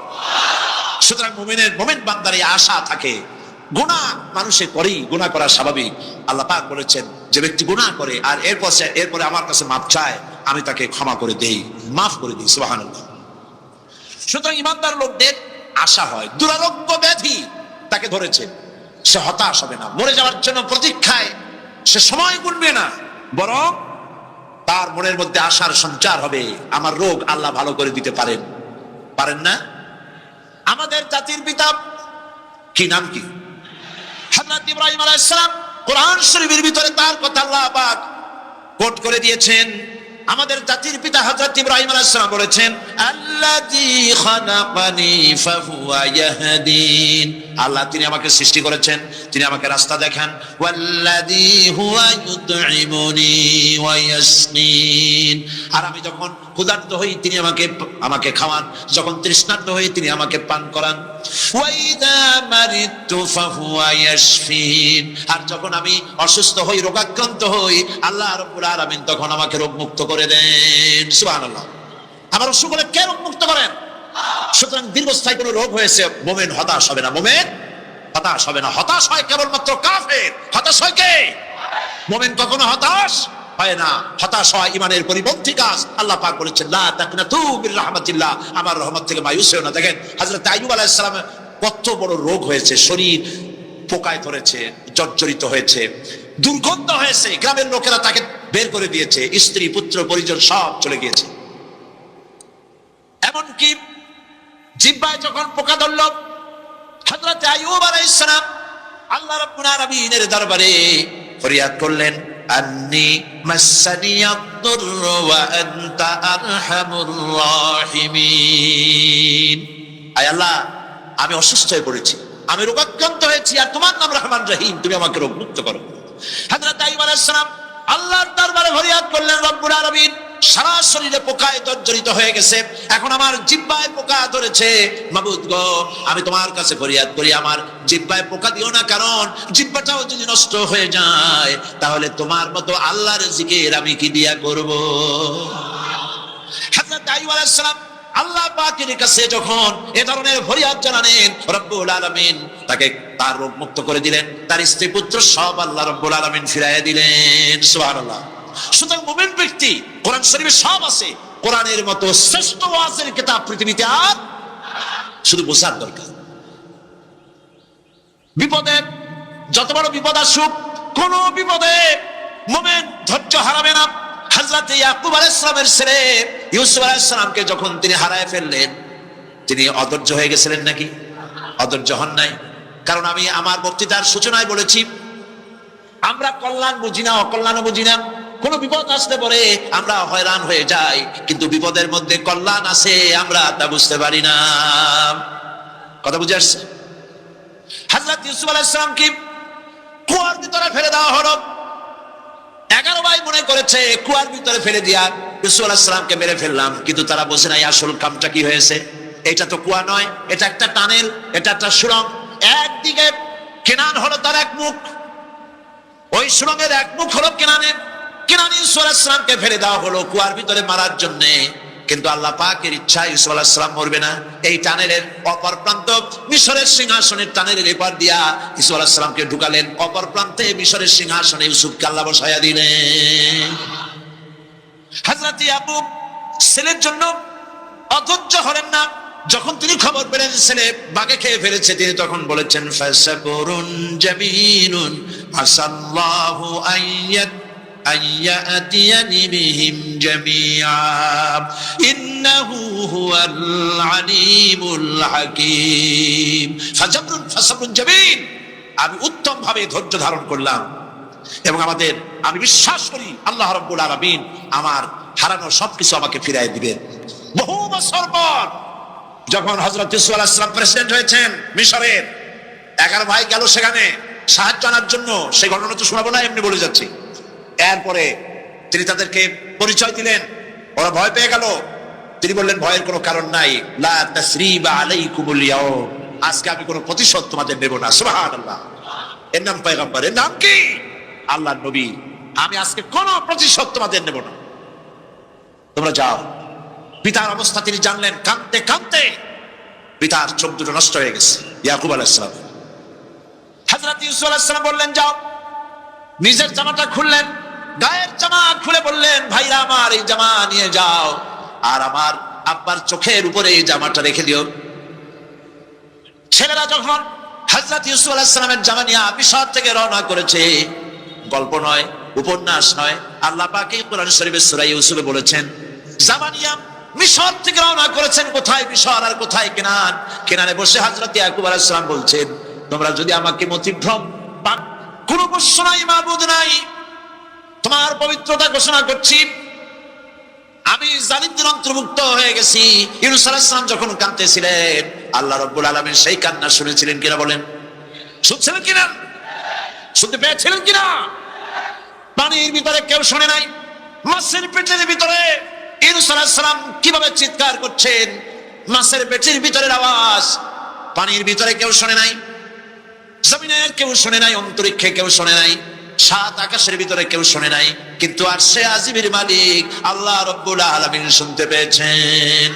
সুতরাং মুমিন বান্দার এই আশা থাকে। গুনাহ মানুষে করেই, গুনাহ করা স্বাভাবিক। আল্লাহ পাক বলেছেন, যে ব্যক্তি গুনাহ করে আর এরপরে আমার কাছে মাফ চায়, আমি তাকে ক্ষমা করে দেই, মাফ করে দিই। সুবহানাল্লাহ। সুতরাং ইমানদার লোকদের আশা হয়, দুরারোগ্য ব্যাধি তাকে ধরেছে, সে হতাশ হবে না, মরে যাওয়ার জন্য প্রতীক্ষায় সে সময় গুনবে না, বরং তার মনের মধ্যে আশার সঞ্চার হবে, আমার রোগ আল্লাহ ভালো করে দিতে পারেন না? আমাদের জাতির পিতা কি নাম কি? হযরত ইব্রাহিম আলাইহিস সালাম। কোরআন শরীফের ভিতরে তার কথা আল্লাহ পাক কোট করে দিয়েছেন। আমাদের জাতির পিতা হযরত ইব্রাহিম আলাইহিস সালাম বলেছেন, আল্লাযী খালাকানি ফাহুয়া ইয়াহদিন। আল্লাহ তিনি আমাকে সৃষ্টি করেছেন, তিনি আমাকে রাস্তা দেখান। ওয়াল্লাযী হুয়া ইউতঈমুনি ওয়া ইয়াসকিন। আর আমি যখন ক্ষুধার্ত হই তিনি আমাকে খাওয়ান, যখন তৃষ্ণার্ত হই তিনি আমাকে পান করান। ওয়া ইযা মারিতু ফাহুয়া ইয়াশফিন। আর যখন আমি অসুস্থ হই, রোগাক্রান্ত হই, আল্লাহ রাব্বুল আলামিন তখন আমাকে রোগমুক্ত করে দেন। সুবহানাল্লাহ। আমার অসুখ হলে কে রোগমুক্ত করেন? সুতরাং দীর্ঘস্থায়ী কোনো রোগ হয়েছে, মুমিন হতাশ হবে না, মুমিন হতাশ হবে না। হতাশ হয় কেবলমাত্র কাফের। হতাশ হয় কে? মুমিন কখনো হতাশ হয় না। হতাশ হয় ইমানের পরিপন্থী কাজ। আল্লাহ পাক বলেছেন, লা তাকনাতু মির রাহমাতিল্লাহ, আমার রহমত থেকে মায়ুস হও না। দেখেন হযরত আইয়ুব আলাইহিস সালামের কত বড় রোগ হয়েছে, শরীর পোকায় ধরেছে, জর্জরিত হয়েছে, দুর্গন্ধ হয়েছে, গ্রামের লোকেরা তাকে বের করে দিয়েছে, স্ত্রী পুত্র পরিজন সব চলে গিয়েছে। এমনকি জিহ্বায় যখন পোকা ধরল, হযরত আইয়ুব আলাইহিস সালাম আল্লাহ রাব্বুল আলামিনের দরবারে ফরিয়াদ করলেন, আন্নী মাসসানিয়াদ-দুররু ওয়া আনতা আরহামুর রাহিমিন। আয় আল্লাহ, আমি অসুস্থ হয়ে পড়েছি, আমি রোগাক্রান্ত হয়েছি, আর তোমার নাম রহমান রহিম, তুমি আমাকে রোগমুক্ত করো। হযরত আইয়ুব আলাইহিস সালাম আল্লাহর দরবারে ফরিয়াদ করলেন, রব্বুল আলামিন সারা শরীরে পোকায় জর্জরিত হয়ে গেছে, এখন আমার জিহ্বায় পোকা ধরেছে, মাবুদ গো আমি তোমার কাছে ফরিয়াদ করি, আমার জিহ্বায় পোকা দিও না, কারণ জিহ্বাটাও যদি নষ্ট হয়ে যায় তাহলে তোমার মতো আল্লাহর জিকির আমি কি দিয়া করব। হযরত আইয়ুব আলাইহিস সালাম আল্লাহ পাকের কাছে যখন এ ধরনের ফরিয়াদ জানালেন, রব্বুল আলামিন তাকে তার রোগ মুক্ত করে দিলেন, তার স্ত্রী পুত্র সব আল্লাহ রব্বুল আলামিন ফিরাইয়া দিলেন। সুবহানাল্লাহ। সুতরাং মুমিন ব্যক্তি, কোরআন শরীফে সব আছে, কোরআনের মতো শ্রেষ্ঠ ওয়াজের কিতাব পৃথিবীতে আর শুধু বোঝার দরকার। বিপদে যত বড় বিপদ আসুক, কোন বিপদে মুমিন ধৈর্য হারাবে না। হযরত ইয়াকুব আলাইহিস সালামের ছেলে ইউসুফ আলাইহিস সালামকে যখন তিনি হারায় ফেললেন, তিনি অধৈর্য হয়ে গেছিলেন নাকি? অধৈর্য হন নাই। কারণ আমি আমার বক্তৃতার সূচনায় বলেছি, আমরা কল্যাণ বুঝি না, অকল্যাণও বুঝি না। কোন বিপদ আসতে পারে আমরা হয়রান হয়ে যাই, কিন্তু বিপদের মধ্যে কল্যাণ আছে আমরা তা বুঝতে পারি না। কথা বুঝে আসছে? হযরত ইউসুফ আলাইহিস সালামকে কুয়ার ভিতরে ফেলে দেওয়া হলো। 11 ভাই মনে করেছে কুয়ার ভিতরে ফেলে দিয়া ইউসুফ আলাইহিস সালামকে মেরে ফেললাম, কিন্তু তারা বোঝে নাই আসল কামটা কি হয়েছে। এটা তো কুয়া নয়, এটা একটা টানেল, এটা একটা সুড়ঙ্গ। একদিকে কেনান হলো তার এক মুখ, ওই সুড়ঙ্গের এক মুখ হলো কেনানের। কেনান ইউসুফ আলাইহিস সালামকে ফেলে দেওয়া হলো কুয়ার ভিতরে মারার জন্য, কিন্তু আল্লাহ পাকের ইচ্ছা ইউসুফ আলাইহিস সালাম মরবে না। এই টানেলের অপর প্রান্ত মিশরের সিংহাসনের টানেলের এপার দিয়া ইউসুফ আলাইহিস সালামকে ঢুকালেন, অপর প্রান্তে মিশরের সিংহাসনে ইউসুফকে আল্লাহ বসায়া দিলেন। হযরত ইয়াকুব ছেলের জন্য অধৈর্য হলেন না। যখন তিনি খবর পেলেন ছেলে বাঘে খেয়ে ফেলেছে, তিনি তখন বলেছেন ফাসাবরুন জামিলুন আসাল্লাহু আইয়াতিয়ানি বিহিম জামিআ ইন্নাহু হুয়াল আলিমুল হাকীম। ফাসাবরুন জামিল, আমি উত্তম ভাবে ধৈর্য ধারণ করলাম এবং আমি বিশ্বাস করি আল্লাহ রাব্বুল আলামিন আমার হারানো সবকিছু আমাকে ফিরিয়ে দিবেন। বহু বছর পর যখন হযরত ইউসুফ আলাইহিস সালাম প্রেসিডেন্ট হয়েছেন মিশরের, 11 ভাই গেল সেখানে সাহায্য আনার জন্য। সেই ঘটনা তো শোনাবো না, এমনি বলে যাচ্ছি। এরপরে তিনি তাদেরকে পরিচয় দিলেন, ওরা ভয় পেয়ে গেল। তিনি বললেন ভয়ের কোনো কারণ নাই, লা তাসরিবা আলাইকুমুল ইয়াউম, আজকে আমি কোনো প্রতিশোধ তোমাদের নেব না। সুবহানাল্লাহ। এর নাম পয়গম্বর, এর নাম কি? আল্লাহর নবী। আমি আজকে কোনো প্রতিশোধ তোমাদের নেব না, তোমরা যাও। পিতার অবস্থা তিনি জানলেন, কাঁদতে কাঁদতে পিতার চোখ দুটো নষ্ট হয়ে গেছে। ইয়াকুব আলাইহিস সালাম, হযরত ইউসুফ আলাইহিস সালাম বললেন যাও। নিজের জামাটা খুললেন, গায়ের জামা খুলে বললেন ভাইরা আমার এই জামা নিয়ে যাও, আর আমার আব্বার চোখের উপরে এই জামাটা রেখে দিও। ছেলেরা যখন হযরত ইউসুফ আলাইহিস সালামের জামা নিয়ে মিশর থেকে রওনা করেছে, গল্প নয়, উপন্যাস নয়, আল্লাহ পাক এই কোরআন শরীফের সূরা ইউসুফে বলেছেন জামা নিয়ে মিশর থেকে রওনা করেছেন। কোথায় মিশর আর কোথায় কেনান? কেনানে বসে হযরত ইয়াকুব আলাইহিস সালাম বলছেন, তোমরা যদি আমাকে মতিভ্রম পান, কোন বস্তু নাই, মাবুদ নাই, তোমার পবিত্রতা ঘোষণা করছি, আমি জালিমদের অন্তর্ভুক্ত হয়ে গেছি। ইউনূস আলাইহিস সালাম যখন কাঁদতেছিলেন, আল্লাহ রাব্বুল আলামিন সেই কান্না শুনেছিলেন কিনা বলেন? শুনছিলেন কিনা? শুনতে পেয়েছিলেন কিনা? পানির ভিতরে কেউ শুনে নাই, মাছের পেটের ভিতরে ইউনূস আলাইহিস সালাম কিভাবে চিৎকার করছেন, মাছের পেটের ভিতরের আওয়াজ পানির ভিতরে কেউ শুনে নাই, জমিনের কেউ শুনে নাই, অন্তরিক্ষে কেউ শুনে নাই, 7 আকাশের ভিতরে কেউ শুনে নাই, কিন্তু আরশে আজিমের মালিক আল্লাহ রাব্বুল আলামিন শুনতে পেয়েছেন।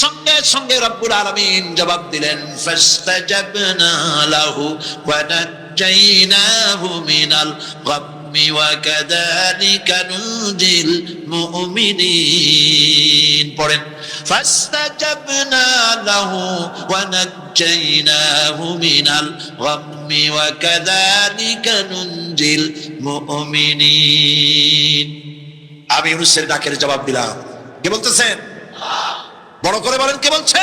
সঙ্গে সঙ্গে রাব্বুল আলামিন জবাব দিলেন, ফাস্তাজাবনা লাহু ওয়া নাজাইনাহু মিনাল গাম্মি ওয়া কাযালিকা নুজিল মুমিনিন। পড়েন, ফাস্তাজাবনা লাহু ওয়া নাজাইনাহু মিনাল গাম্মি ওয়া কাযালিকা নুজিল মুমিনিন। আমি ইউনূসের ডাকের জবাব দিলাম। কে বলতেছেন? বড় করে বলেন, কে বলছে?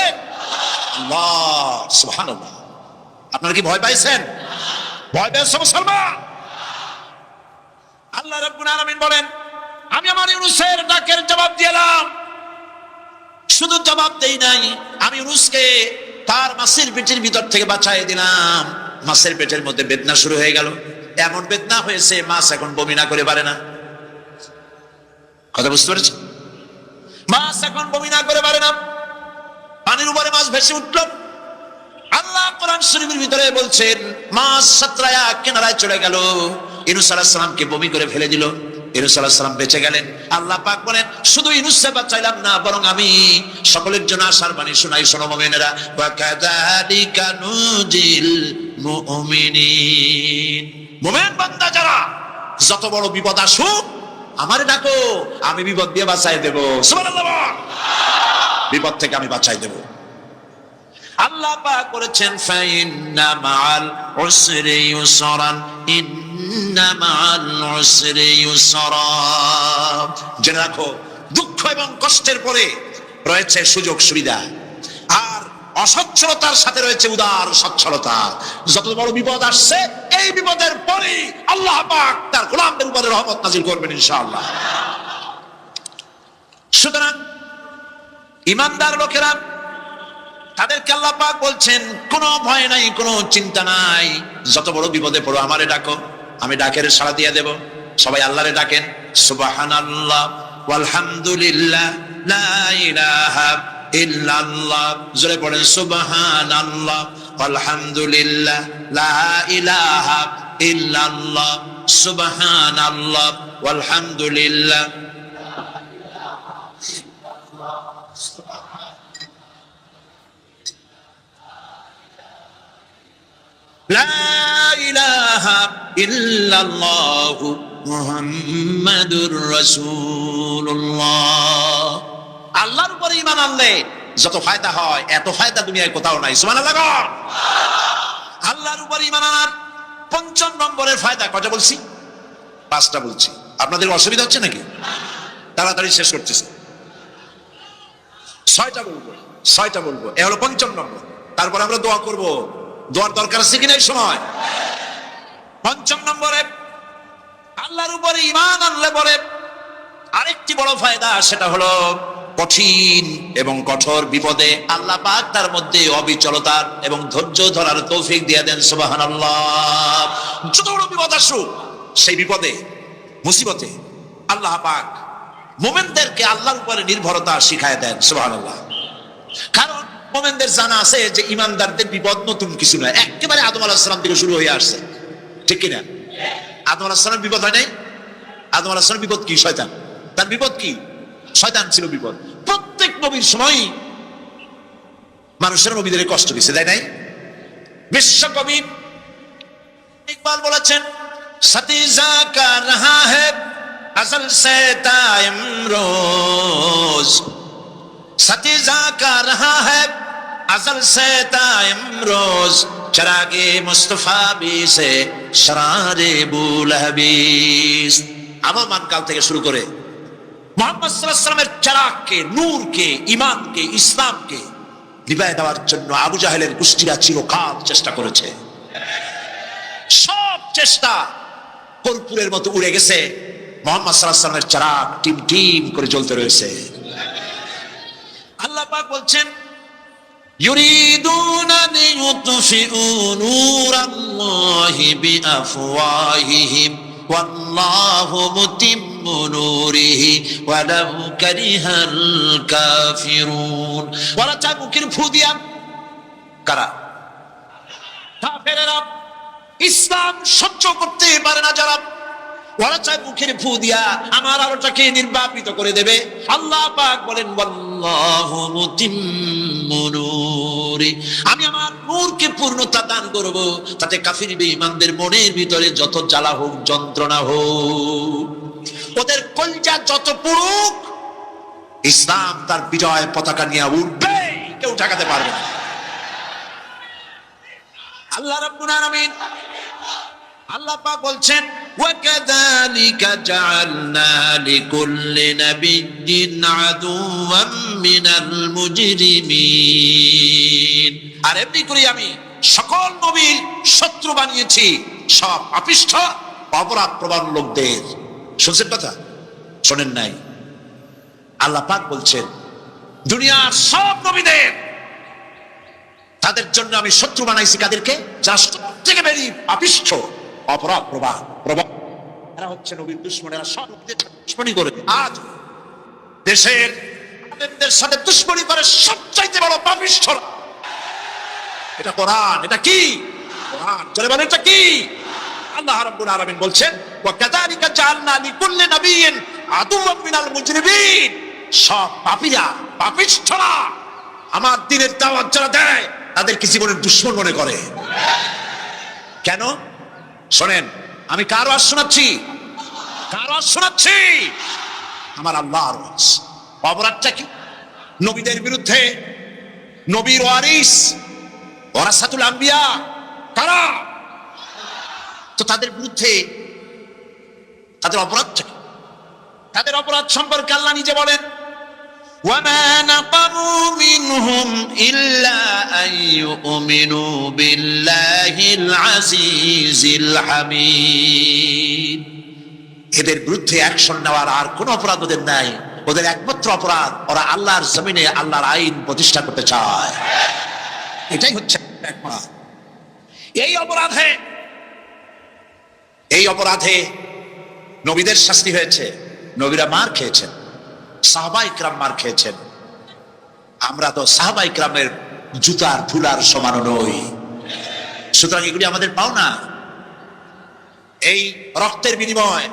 আল্লাহ। সুবহানাল্লাহ। আপনারা কি ভয় পাইছেন? ভয় পেয়েছে মুসলমান? আল্লাহ রাব্বুল আলামিন বলেন, আমি আমার ইউনূসের ডাকের জবাব দিলাম। শুধু জবাব দেই নাই, আমি ইউনূসকে তার মাছের পেটের ভিতর থেকে বাঁচাই দিলাম। মাছের পেটের মধ্যে বেদনা শুরু হয়ে গেল, এমন বেদনা হয়েছে মাছ এখন বমি না করে পারে না। কথা বুঝতে পেরেছেন? মাছ এখন বমি না করে পারে না, পানির উপরে মাছ ভেসে উঠল। আল্লাহ কোরআন শরীফের ভিতরে বলছেন, মাছ সাতরায়া কিনারায় চলে গেল, ইউনূস আলাইহিস সালামকে বমি করে ফেলে দিল। ইউনূস আলাইহিস সালাম বেঁচে গেলেন। আল্লাহ পাক বলেন, শুধু ইউনূসকে বাঁচাইলাম না, বরং আমি সকলের জন্য আশার বাণী শোনাই, শোনো মুমিনেরা, ওয়া কাযালিকা নুজিল মুমিনিন। মুমিন বান্দা যারা, যত বড় বিপদ আসুক আমারে ডাকো, আমি বিপদ দিয়ে বাঁচাই দেব। সুবহানাল্লাহ। বিপদ থেকে আমি বাঁচাই দেব। আল্লাহ পাক বলেছেন ফাইন্না মাআল উসরি ইউসরান, ইন্না মাআল উসরি ইউসরা। জেনে রাখো, দুঃখ এবং কষ্টের পরে রয়েছে সুযোগ সুবিধা, আর অসচ্ছলতার সাথে রয়েছে উদার সচ্ছলতা। যত বড় বিপদ আসছে, এই বিপদের পরে আল্লাহ পাক তার গোলামদের উপরে রহমত নাজিল করবেন ইনশাআল্লাহ। সুতরাং ঈমানদার লোকেরা, তাদেরকে আল্লাহ পাক বলছেন কোনো ভয় নাই, কোনো চিন্তা নাই, যত বড় বিপদে পড়ো আমারে ডাকো, আমি ডাকের সাড়া দিয়ে দেব। সবাই আল্লাহরে ডাকেন, সুবহানাল্লাহ ওয়ালহামদুলিল্লাহ লা ইলাহা ইল্লাল্লাহ। জোরে পড়েন সুবহানাল্লাহ ওয়ালহামদুলিল্লাহ লা ইলাহা ইল্লাল্লাহ, সুবহানাল্লাহ ওয়ালহামদুলিল্লাহ। লা ইলাহা ইল্লাল্লাহু মুহাম্মাদুর রাসূলুল্লাহ। আল্লাহর উপরে ঈমান আনলে যত ফায়দা হয়, এত ফায়দা দুনিয়ায় কোথাও নাই। সুবহানাল্লাহ। আল্লাহর উপরে ঈমান আনার ৫ম নম্বরের ফায়দা কয়টা বলছি? 5টা বলছি। আপনাদের অসুবিধা হচ্ছে নাকি? তাড়াতাড়ি শেষ করতেছি। 6টা বলবো। এ হলো 5ম নম্বর। তারপর আমরা দোয়া করব। দোয়ার দরকার আছে কিনা এই সময়? 5ম নম্বরে আল্লাহর উপরে ঈমান আনলে পরে আরেকটি বড় ফায়দা, সেটা হলো কঠিন এবং কঠোর বিপদে আল্লাহ পাক তার মধ্যে অবিচলতার এবং ধৈর্য ধরার তৌফিক দিয়ে দেন। সুবহানাল্লাহ। যত বড় বিপদ আসুক, সেই বিপদে মুসিবতে আল্লাহ পাক মুমিনদেরকে আল্লাহর উপরে নির্ভরতা শিখায় দেন। সুবহানাল্লাহ। কারণ মুমিনদের জানা আছে যে ঈমানদারদের বিপদ নতুন কিছু নয়, একেবারে আদম আলাইহিস সালাম থেকে শুরু হয়ে আসছে, ঠিক কিনা? আদম আলাইহিস সালাম বিপদ হয় নাই? আদম আলাইহিস সালাম বিপদ কি? শয়তান। তার বিপদ কি? শয়তান ছিল বিপদ। প্রত্যেক নবীর সময় মানুষের নবীদের কষ্ট দিচ্ছে, তাই নাই? বিশ্বকবি ইকবাল বলেছেন, সতীজা কা রহা হ্যায় আজল সে তা ইমরোজ, सतीजा का रहा है अजल से ता इमरोज, चरागे मुस्तफा भी से शरारे बुलहबीस। আগমন কাল থেকে শুরু করে মুহাম্মদ সাল্লাল্লাহু আলাইহি ওয়াসাল্লামের চারাগকে, নূরকে, ঈমানকে, ইসলামকে নিভায় দেওয়ার জন্য আবু জাহেলের গোষ্ঠীরা চিরকাল চেষ্টা করেছে। সব চেষ্টা কর্পূরের মতো উড়ে গেছে, মুহাম্মদ সাল্লাল্লাহু আলাইহি ওয়াসাল্লামের চারাগ টিম টিম করে জ্বলতে রয়েছে। আল্লাহ পাক বলছেন, ইউরিদুনা লিইউতফিউ নূরাল্লাহি বিআফওয়াহিহিম ওয়াল্লাহু মুতিম্মু নূরিহি ওয়ালাউ কারিহাল কাফিরুন। ওরা চায় মুখের ফু দিয়া, কারা? কাফেরেরা। ইসলাম সহ্য করতে পারে না যারা, ওরা চায় মুখের ফু দিয়া আমার আলোটাকে নির্বাপিত করে দেবে। আল্লাহ পাক বলেন, ওয়াল্লাহু মুতিম্মু নূরি, আমি আমার নূরকে পূর্ণতা দান করব, তাতে কাফির বেঈমানদের মনের ভিতরে যত জ্বালা হোক, যন্ত্রণা হোক, ওদের কলজা যত পুরুক, ইসলাম তার বিজয় পতাকা নিয়ে উঠবে, কেউ ঠেকাতে পারবে না। আল্লাহ রাব্বুল আলামিন, আল্লাহ পাক বলছেন, ওয়াকাযালিকা জাআলনা লিকুল্লি নাবিয়্যিন আদুওয়াম মিনাল মুজরিমিন। আর এমনি করে আমি সকল নবীর শত্রু বানিয়েছি সব পাপিষ্ঠ অপরাধ প্রবণ লোকদের। শুনছেন কথা? শোনেন নাই? আল্লাহ পাক বলছেন, দুনিয়ার সব নবীদের, তাদের জন্য আমি শত্রু বানাইছি কাদেরকে? যারা সবথেকে বেশি পাপিষ্ঠ, অপরাধ প্রবাহ এরা হচ্ছে নবীর দুশমন। এরা সব নবীদের দুশমনী করে। আজ দেশের আলেমদের সাথে দুশমনী করে সবচাইতে বড় পাপিষ্ঠ। এটা কোরআন। এটা কি? কোরআন। চলে বলেন এটা কি? আল্লাহ রাব্বুল আলামিন বলছেন, ওয়া কাযালিকা জাআলনা লিকুল্লি নাবিয়্যিন আদুওয়াম মিনাল মুজরিমিন। সব পাপীরা, পাপিষ্ঠরা আমার দ্বীনের দাওয়াত যারা দেয় তাদেরকে জীবনের দুশমন মনে করে। কেন? শোনেন, আমি কার ওয়াজ শোনাচ্ছি? কার ওয়াজ শোনাচ্ছি? আমার আল্লাহর ওয়াজ। অপরাধটা কি? নবীদের বিরুদ্ধে, নবীর ওয়ারিস ওয়ারাসাতুল আম্বিয়া কারা? তো তাদের বিরুদ্ধে তাদের অপরাধটা কি? তাদের অপরাধ সম্পর্কে আল্লাহ নিজে বলেন, وما نقموا منهم إلا أن يؤمنوا بالله العزيز الحميد। এদের বিরুদ্ধে অ্যাকশন নেওয়ার আর কোন অপরাধ ওদের নাই। ওদের একমাত্র অপরাধ, ওরা আল্লাহর জমিনে আল্লাহর আইন প্রতিষ্ঠা করতে চায়। এটাই হচ্ছে একমাত্র। এই অপরাধে নবীদের শাস্তি হয়েছে, নবীরা মার খেয়েছেন, সাহাবা ইকরাম মার খেয়েছেন। আমরা তো সাহাবা ইকরামের জুতার ধুলার সমান নই, সুতরাং এগুলি আমাদের পাওনা। এই রক্তের বিনিময়,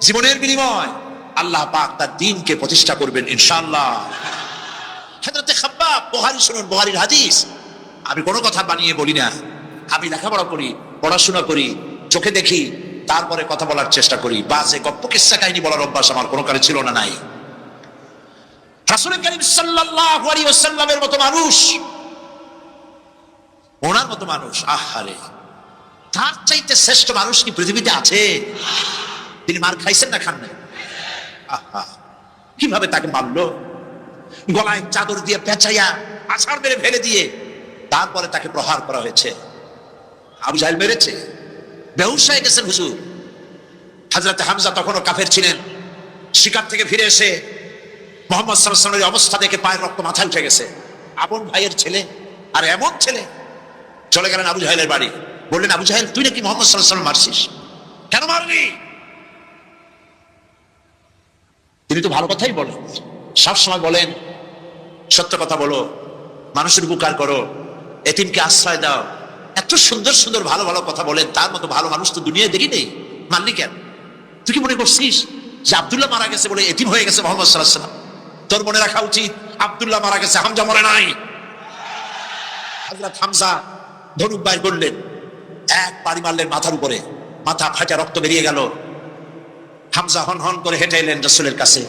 জীবনের বিনিময় আল্লাহ পাক তার দ্বীনকে প্রতিষ্ঠা করবেন ইনশাআল্লাহ। হযরতে খাব্বাব, বুখারী শুনুন, বুখারীর হাদিস। আমি কোনো কথা বানিয়ে বলি না, আমি লেখাপড়া করি, পড়াশোনা করি, চোখে দেখি, তারপরে কথা বলার চেষ্টা করি। বাজে গপ্প কিস্সা কাহিনী বলার অভ্যাস আমার কোনো কালে ছিল না, নাই। রাসূল করিম সাল্লাল্লাহু আলাইহি ওয়াসাল্লামের মতো মানুষ, ওনার মতো মানুষ, আহারে, তার চাইতে শ্রেষ্ঠ মানুষ কি পৃথিবীতে আছে? তিনি মার খাইছেন না খান নাই? আহা, কিভাবে তাকে মারলো! গলায় চাদর দিয়ে পেঁচাইয়া আছাড় মেরে ফেলে দিয়ে তারপরে তাকে প্রহার করা হয়েছে। আবু জাহেল মেরেছে, বেহুশ হয়ে গেছেন হুজুর। হযরত হামজা তখনও কাফের ছিলেন। শিকার থেকে ফিরে এসে মুহাম্মদ সাল্লাল্লাহু আলাইহি ওয়াসাল্লামের অবস্থা দেখে পায়ের রক্ত মাথায় উঠে গেছে। আপন ভাইয়ের ছেলে, আর এমন ছেলে। চলে গেলেন আবু জাহেলের বাড়ি, বললেন, আবু জাহেল, তুই নাকি মুহাম্মদ সাল্লাল্লাহু আলাইহি ওয়াসাল্লাম মারছিস, কেন মারলি? তিনি তো ভালো কথাই বলেন, সবসময় বলেন সত্য কথা বলো, মানুষের উপকার করো, এতিমকে আশ্রয় দাও। এত সুন্দর সুন্দর ভালো ভালো কথা বলেন, তার মতো ভালো মানুষ তো দুনিয়ায় দেখি নেই। মানলি কেন? তুই কি মনে করছিস যে আব্দুল্লাহ মারা গেছে বলে এতিম হয়ে গেছে মুহাম্মদ সাল্লাল্লাহু আলাইহি ওয়াসাল্লাম? তোর মনে রাখা উচিত, আব্দুল্লাহ মারা গেছে, হামজা মরে নাই। হযরত হামজা ধনুক বাইর করলেন, এক বাড়ি মারলেন মাথার উপরে, মাথা ফাটা রক্ত বেরিয়ে গেল। হামজা হন হন করে হেঁটে এলেন রাসূলের কাছে।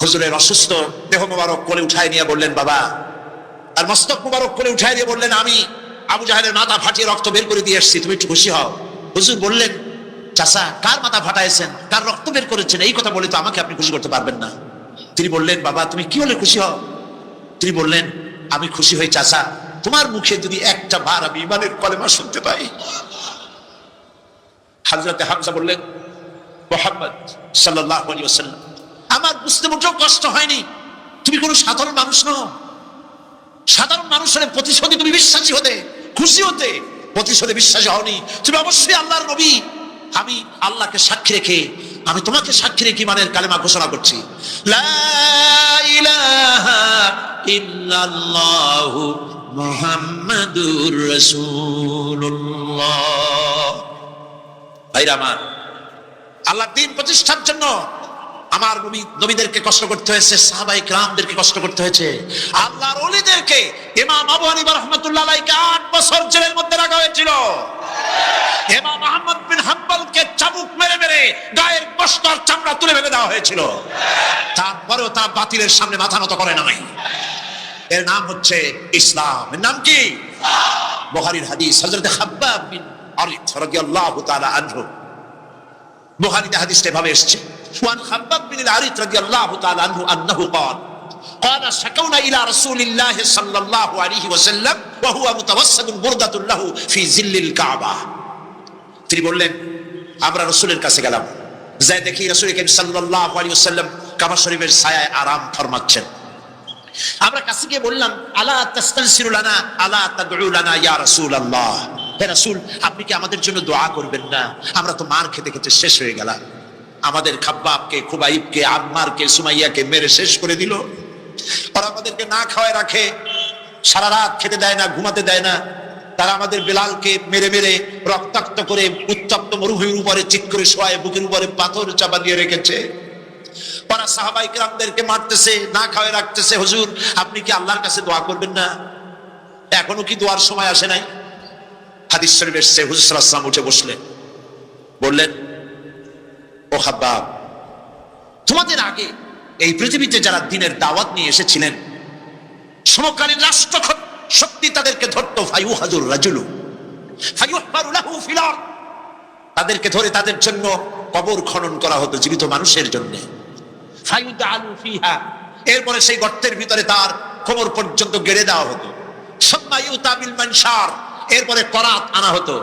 হুজুরের অসুস্থ দেহ মোবারক কোলে উঠায় নিয়ে বললেন, বাবা। আর মস্তক মোবারক কোলে উঠায় দিয়ে বললেন, আমি আবু জাহেলের মাথা ফাটিয়ে রক্ত বের করে দিয়ে এসেছি, তুমি একটু খুশি হও। হুজুর বললেন, চাচা, কার মাথা ফাটাইছেন, কার রক্ত বের করেছেন, এই কথা বলে তো আমাকে আপনি খুশি করতে পারবেন না। তিনি বললেন, বাবা, তুমি কি হলে খুশি হও? তিনি বললেন, আমি খুশি হই চাচা, তোমার মুখে যদি একটা বার আমি ঈমানের কলেমা শুনতে পাই। হযরতে হামজা বললেন, মুহাম্মদ সাল্লাল্লাহু আলাইহি ওয়াসাল্লাম, আমার বুঝতে মোটেও কষ্ট হয়নি, তুমি কোনো সাধারণ মানুষ নও। সাধারণ মানুষের প্রতিশোধে তুমি বিশ্বাসী হতে, খুশি হতে, প্রতিশোধে বিশ্বাসী হওনি, তুমি অবশ্যই আল্লাহর নবী। আমি আল্লাহকে সাক্ষী রেখে, আমি তোমাকে সাক্ষী রেখে ঈমানের কালেমা ঘোষণা করছি, লা ইলাহা ইল্লাল্লাহু মুহাম্মাদুর রাসূলুল্লাহ। ভাইরা আমার, আল্লাহর দ্বীন প্রতিষ্ঠার জন্য আমার নবীদেরকে কষ্ট করতে হয়েছে, সাহাবায়ে কিরামদেরকে কষ্ট করতে হয়েছে, আল্লাহর ওলিদেরকে। ইমাম আবু হানিফা রাহমাতুল্লাহ আলাইহি 8 বছর জেলের মধ্যে রাখা হয়েছিল। ইমাম আহমদ বিন হাম্বলকে চাবুক মেরে মেরে গায়ের গোশত আর চামড়া তুলে ফেলে দেওয়া হয়েছিল। তারপরেও তারা বাতিলের সামনে মাথা নত করে নাই। এর নাম হচ্ছে ইসলাম। এর নাম কি? বুখারীর হাদিস, হযরত খাব্বাব বিন আরিত রাদিয়াল্লাহু তাআলা আনহু। বুখারীতে হাদিসটা এভাবে এসেছে, ওয়ান খাব্বাব বিন আরিত রাদিয়াল্লাহু তাআলা আনহু আন্নাহু ক্বাল قال شكونا إلى رسول الله صلى الله عليه وسلم وهو متوسد بردة له في ظل الكعبة। তিনি বললেন, আমরা রাসূলের কাছে গেলাম, যাই দেখি রাসূল করিম সাল্লাল্লাহু আলাইহি ওয়াসাল্লাম কাবা শরীফের ছায়ায় আরাম ফরমাচ্ছেন। আমরা কাছে গিয়ে বললাম, আলা তাস্তানসিরু লানা আলা তাদউ লানা ইয়া রাসূলুল্লাহ, হে রাসূল, আপনি কি আমাদের জন্য দোয়া করবেন না? আমরা তো মার খেতে খেতে শেষ হয়ে গেলাম। আমাদের খাব্বাবকে, খুবাইবকে, আম্মারকে, সুমাইয়াকে মেরে শেষ করে দিল। আর আমাদেরকে না খাওয়ায় রাখে, সারা রাত খেতে দেয় না, ঘুমাতে দেয় না। তারা আমাদের বেলালকে মেরে মেরে রক্তাক্ত করে উত্তপ্ত মরুভূমির উপরে চিৎ করে শোয়ায়, বুকের উপরে পাথর চাপা দিয়ে রেখেছে। ওরা সাহাবায়ে কিরামদেরকে মারতেছে, না খাওয়ায় রাখতেছে। হুজুর, আপনি কি আল্লাহর কাছে দোয়া করবেন না? এখনো কি দোয়ার সময় আসে নাই? হাদিস শরীফে এসেছে, হুজুর সাল্লাল্লাহু আলাইহি ওয়াসাল্লাম উঠে বসলেন, বললেন, ও খাব্বাব, তোমাদের আগে এই পৃথিবীতে যারা দ্বীনের দাওয়াত নিয়ে এসেছিলেন, সমকালীন রাষ্ট্র সত্যি তাদেরকে ধরতো, ফায়ুহাজুর রাজুলু ফায়ুহবারু লাহু ফিল আরদ, তাদেরকে ধরে তাদের জন্য কবর খনন করা হতো জীবিত মানুষের জন্য। ফায়ুদআলু ফিহা, এরপরে সেই গর্তের ভিতরে তার কোমর পর্যন্ত গেড়ে দেওয়া হতো। সুম্মা ইউতা বিল মানশার, এরপরে করাত আনা হতো।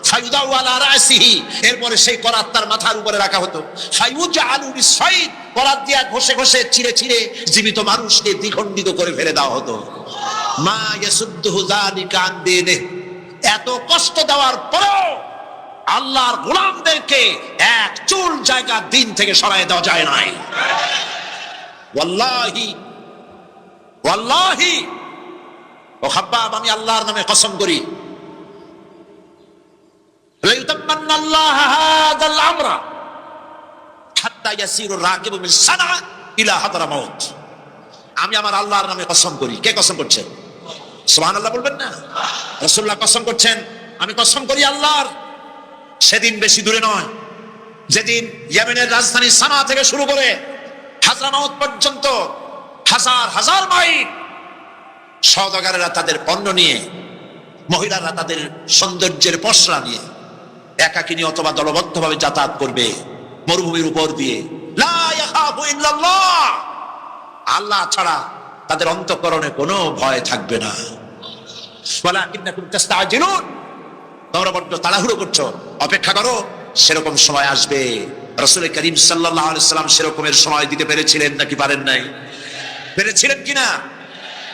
ফায়ুদাউ আলা রাসিহি, এরপরে সেই করাত তার মাথার উপরে রাখা হতো। ফায়ুজআলু বিসাইদ, করাত দিয়া ঘষে ঘষে চিরে চিরে জীবিত মানুষকে দ্বিখণ্ডিত করে ফেলে দেওয়া হতো। মা ইয়াসুদ্দুহু যালিকা আন দীনিহি, এত কষ্ট দেওয়ার পরেও আল্লাহর গোলামদেরকে এক চুল জায়গা দিন থেকে সরায় দেওয়া যায় নাই। ওয়াল্লাহি ওয়াল্লাহি ও খাব্বাব, আমি আল্লাহর নামে কসম করি, লা ইউতাম্মান্নাল্লাহু হাযাল আমরা হাত্তা ইয়াসিরু রাকিবু মিন সানা ইলা হাদরামাউত। আমি আমার আল্লাহর নামে কসম করি। কে কসম করছে? সুবহানাল্লাহ বলবেন না? রাসূলুল্লাহ কসম করছেন, আমি কসম করি আল্লাহর, সেদিন বেশি দূরে নয় যেদিন ইয়েমেনের রাজধানী সানা থেকে শুরু করে হাজরামাউত পর্যন্ত হাজার হাজার মাইল সওদাগরেরা তাদের পণ্য নিয়ে, মহিলারা তাদের সৌন্দর্যের পসরা নিয়ে একাকিনী অথবা দলবদ্ধভাবে যাতায়াত করবে মরুভূমির উপর দিয়ে। লা ইয়াখাফু ইল্লাল্লাহ, আল্লাহ ছাড়া তাদের অন্তঃকরণে কোনো ভয় থাকবে না। ওয়ালাকিন্নাকুম তাস্তাজিলুন, তোমরা বড্ড তাড়াহুড়ো করছো, অপেক্ষা করো, সেরকম সময় আসবে। রাসূল করিম সাল্লাল্লাহু আলাইহি সাল্লাম সেরকমের সময় দিতে পেরেছিলেন নাকি পারেন নাই? পেরেছিলেন কিনা?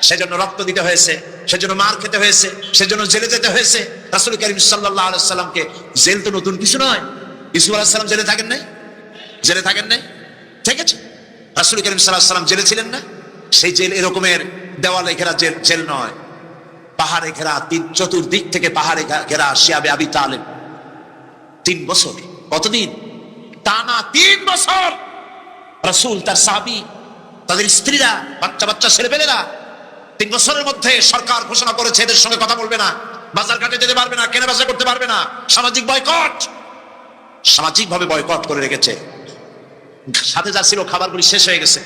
সেজন্য রক্ত দিতে হয়েছে, সেজন্য মার খেতে হয়েছে, সেজন্য জেলে যেতে হয়েছে। রাসূল করিম সাল্লাল্লাহু আলাইহি সাল্লামকে, জেল তো নতুন কিছু নয়। ইউসুফ আলাইহিস সালাম জেলে থাকেন নাই? জেলে থাকেন নাই? ঠিক আছে, রাসূল করিম সাল্লাল্লাহু আলাইহি সাল্লাম জেলে ছিলেন না? সেই জেল এরকমের দেওয়ালে ঘেরা জেল নয়, পাহাড়ে ঘেরা, চতুর্দিক থেকে পাহাড়ে ঘেরা শিয়াবে আবি তালেব 3 বছর। কতদিন? টানা 3 বছর রাসূল, তার সাহাবী, তাদের স্ত্রীরা, বাচ্চা বাচ্চা ছেলেপেলেরা 3 বছরের মধ্যে সরকার ঘোষণা করেছে এদের সঙ্গে কথা বলবে না, বাজার ঘাটে যেতে পারবে না, কেনা বেচা করতে পারবে না, সামাজিক বয়কট, সামাজিকভাবে বয়কট করে রেখেছে। সাথে যা ছিল খাবারগুলি শেষ হয়ে গেছে,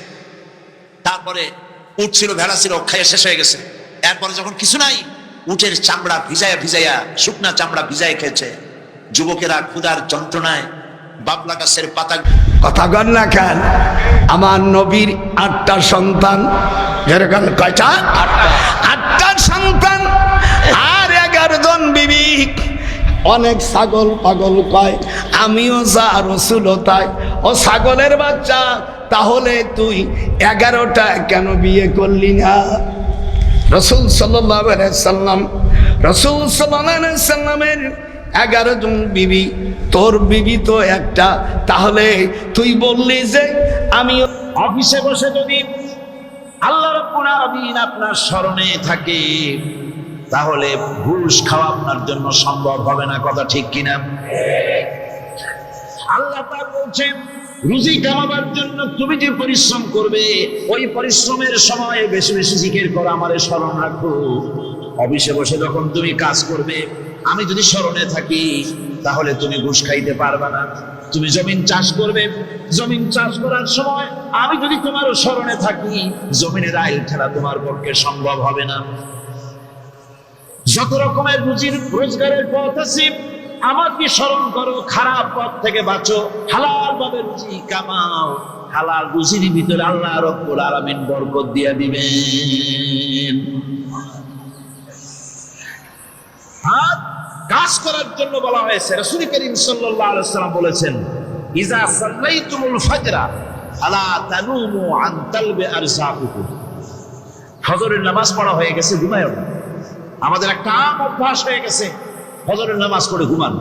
তারপরে উট ছিল, ভেড়া ছিল, খেয়ে শেষ হয়ে গেছে। এরপরে যখন কিছু নাই, উটের চামড়া ভিজাইয়া ভিজাইয়া, শুকনা চামড়া ভিজাইয়া খেয়েছে। যুবকেরা ক্ষুধার যন্ত্রণায় বাবলা গাছের পাতা। কথা বল না কেন? আমার নবীর 8টা সন্তান, যেরকম কয়টা? 8টা সন্তান আর 11 জন বিবি। অনেক ছাগল পাগল কয়, আমিও যা রাসূলও তাই। ও ছাগলের বাচ্চা, তাহলে তুই 11টা কেন বিয়ে করলি না? রাসূল সাল্লাল্লাহু আলাইহি সাল্লাম, রাসূল সাল্লাল্লাহু আলাইহি সাল্লামের 11 জন বিবি, তোর বিবি তো একটা, তাহলে তুই বললি যে আমি অফিসে বসে যদি আল্লাহ রাব্বুল আলামিন আপনার স্মরণে থাকে, তাহলে ঘুষ খাওয়া আপনার জন্য সম্ভব হবে না। কথা ঠিক কিনা? আল্লাহ পাক বলছেন, রুজি কামাবার জন্য তুমি যে পরিশ্রম করবে, ওই পরিশ্রমের সময় বেশি বেশি জিকির করো, আমারে স্মরণ রাখো। অফিসে বসে যখন তুমি কাজ করবে, আমি যদি স্মরণে থাকি, তাহলে তুমি ঘুষ খাইতে পারবে না। তুমি জমিন চাষ করবে, জমিন চাষ করার সময় আমি যদি তোমার স্মরণে থাকি, জমিনের আইল ঠেলা তোমার পক্ষে সম্ভব হবে না। যত রকমের রুজির রোজগারের পথ আছে, আমাকে স্মরণ করো, খারাপ পথ থেকে বাঁচো, হালাল ভাবে রুজি কামাও। হালাল রুজির ভিতরে আল্লাহ রাব্বুল আলামিন বরকত দিয়ে দিবেন। আর কাজ করার জন্য বলা হয়েছে। রাসূল করিম সাল্লাল্লাহু আলাইহি ওয়াসাল্লাম বলেছেন, ইজা সাল্লাইতুমুল ফাজরা আলা তানুমু আন তালবি আরযাকুকুম। ফজরের নামাজ পড়া হয়ে গেছে, ঘুমায়ও না। আমাদের একটা আম অভ্যাস হয়ে গেছে, ফজরের নামাজ পড়ে ঘুমানো।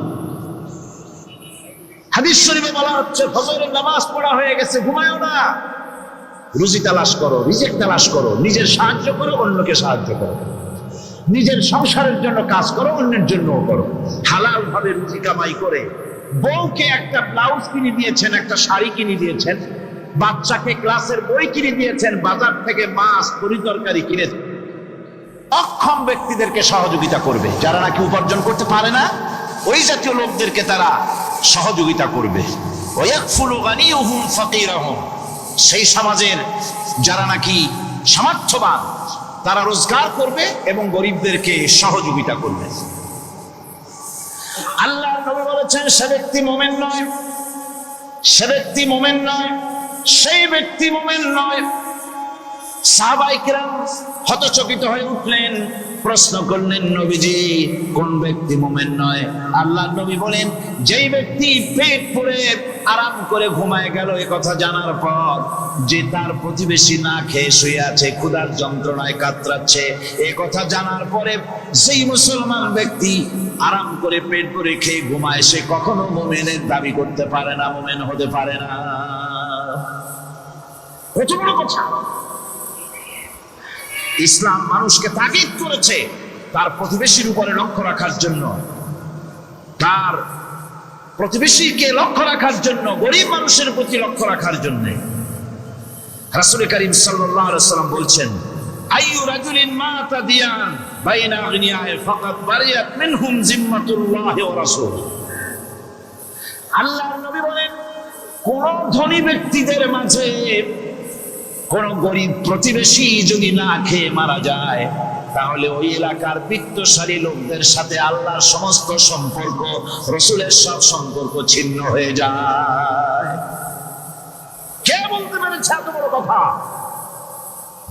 হাদিস শরীফে বলা হচ্ছে, ফজরের নামাজ পড়া হয়ে গেছে, ঘুমায়ও না। রুজি তালাশ করো, রিজিক তালাশ করো, নিজের সাহায্য করো, অন্যকে সাহায্য করো, নিজের সংসারের জন্য কাজ করো, অন্যের জন্য করো। হালাল ভাবে রুজি কামাই করে বউকে একটা ব্লাউজ কিনে দিয়েছেন, একটা শাড়ি কিনে দিয়েছেন, বাচ্চাকে ক্লাসের বই কিনে দিয়েছেন, বাজার থেকে মাছ তরিতরকারি কিনে। অক্ষম ব্যক্তিদেরকে সহযোগিতা করবে, যারা নাকি উপার্জন করতে পারে না, ওই জাতীয় লোকদেরকে তারা সহযোগিতা করবে। ওয়াকফুলু গানিয়ুহুম ফাকিরাহুম, সেই সমাজের যারা নাকি সামর্থ্যবান, তারা রোজগার করবে এবং গরিবদেরকে সহযোগিতা করবে। আল্লাহ নবী বলেছেন সে ব্যক্তি মুমিন নয়, সে ব্যক্তি মুমিন নয়, সেই ব্যক্তি মুমিন নয়। সাহাবায়ে কেরাম হতচকিত হয়ে উঠলেন, প্রশ্ন করলেন, নবীজি কোন ব্যক্তি মুমিন নয়? আল্লাহ নবী বলেন, যেই ব্যক্তি পেট পুরে আরাম করে ঘুমায় গেল এ কথা জানার পর, যে তার প্রতিবেশী না খেয়ে শুয়ে আছে, ক্ষুধার যন্ত্রণায় কাতরাচ্ছে, এ কথা জানার পরে সেই মুসলমান ব্যক্তি আরাম করে পেট পুরে খেয়ে ঘুমায়, সে কখনো মুমিনের দাবি করতে পারে না, মুমিন হতে পারে না। কত বড় কথা! ইসলাম মানুষকে তাগিদ করেছে তার প্রতিবেশীর উপরে লক্ষ্য রাখার জন্য, তার প্রতিবেশীকে লক্ষ্য রাখার জন্য, গরিব মানুষের প্রতি লক্ষ্য রাখার জন্য। রাসূল করিম সাল্লাল্লাহু আলাইহি ওয়াসাল্লাম বলছেন, আইয়ু রাজুলিন মাতা দিয়ান বাইনা আগনিয়ায়ে ফাকাদ বারিয়াত মিনহুম জিম্মাতুল্লাহি ওয়া রাসূলুহু। আল্লাহর নবী বলেন, কোন ধনী ব্যক্তিদের মাঝে কোন গরিব প্রতিবেশী যদি না খেয়ে মারা যায়, তাহলে ওই এলাকার বিত্তশালী লোকদের সাথে আল্লাহর সমস্ত সম্পর্ক, রাসূলের সব সম্পর্ক ছিন্ন হয়ে যায়। কে বলতে পেরেছে এত বড় কথা?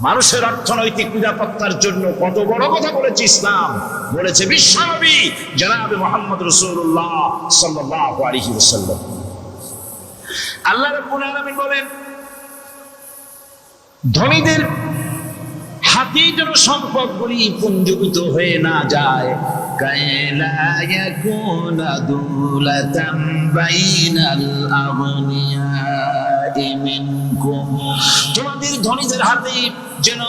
মানুষের অর্থনৈতিক নিরাপত্তার জন্য কত বড় কথা বলেছে ইসলাম, বলেছে বিশ্বনবী জনাবে মুহাম্মদ রাসূলুল্লাহ সাল্লাল্লাহু আলাইহি ওয়াসাল্লাম। আল্লাহ রাব্বুল আলামিন বলেন, ধনীদের হাতে যেন সম্পদগুলি পুঞ্জীভূত হয়ে না যায়, কায়লা ইয়াকুনা দুলাতাম বাইনাল আগনিয়াই মিনকুম। তোমাদের ধনীদের হাতে যেন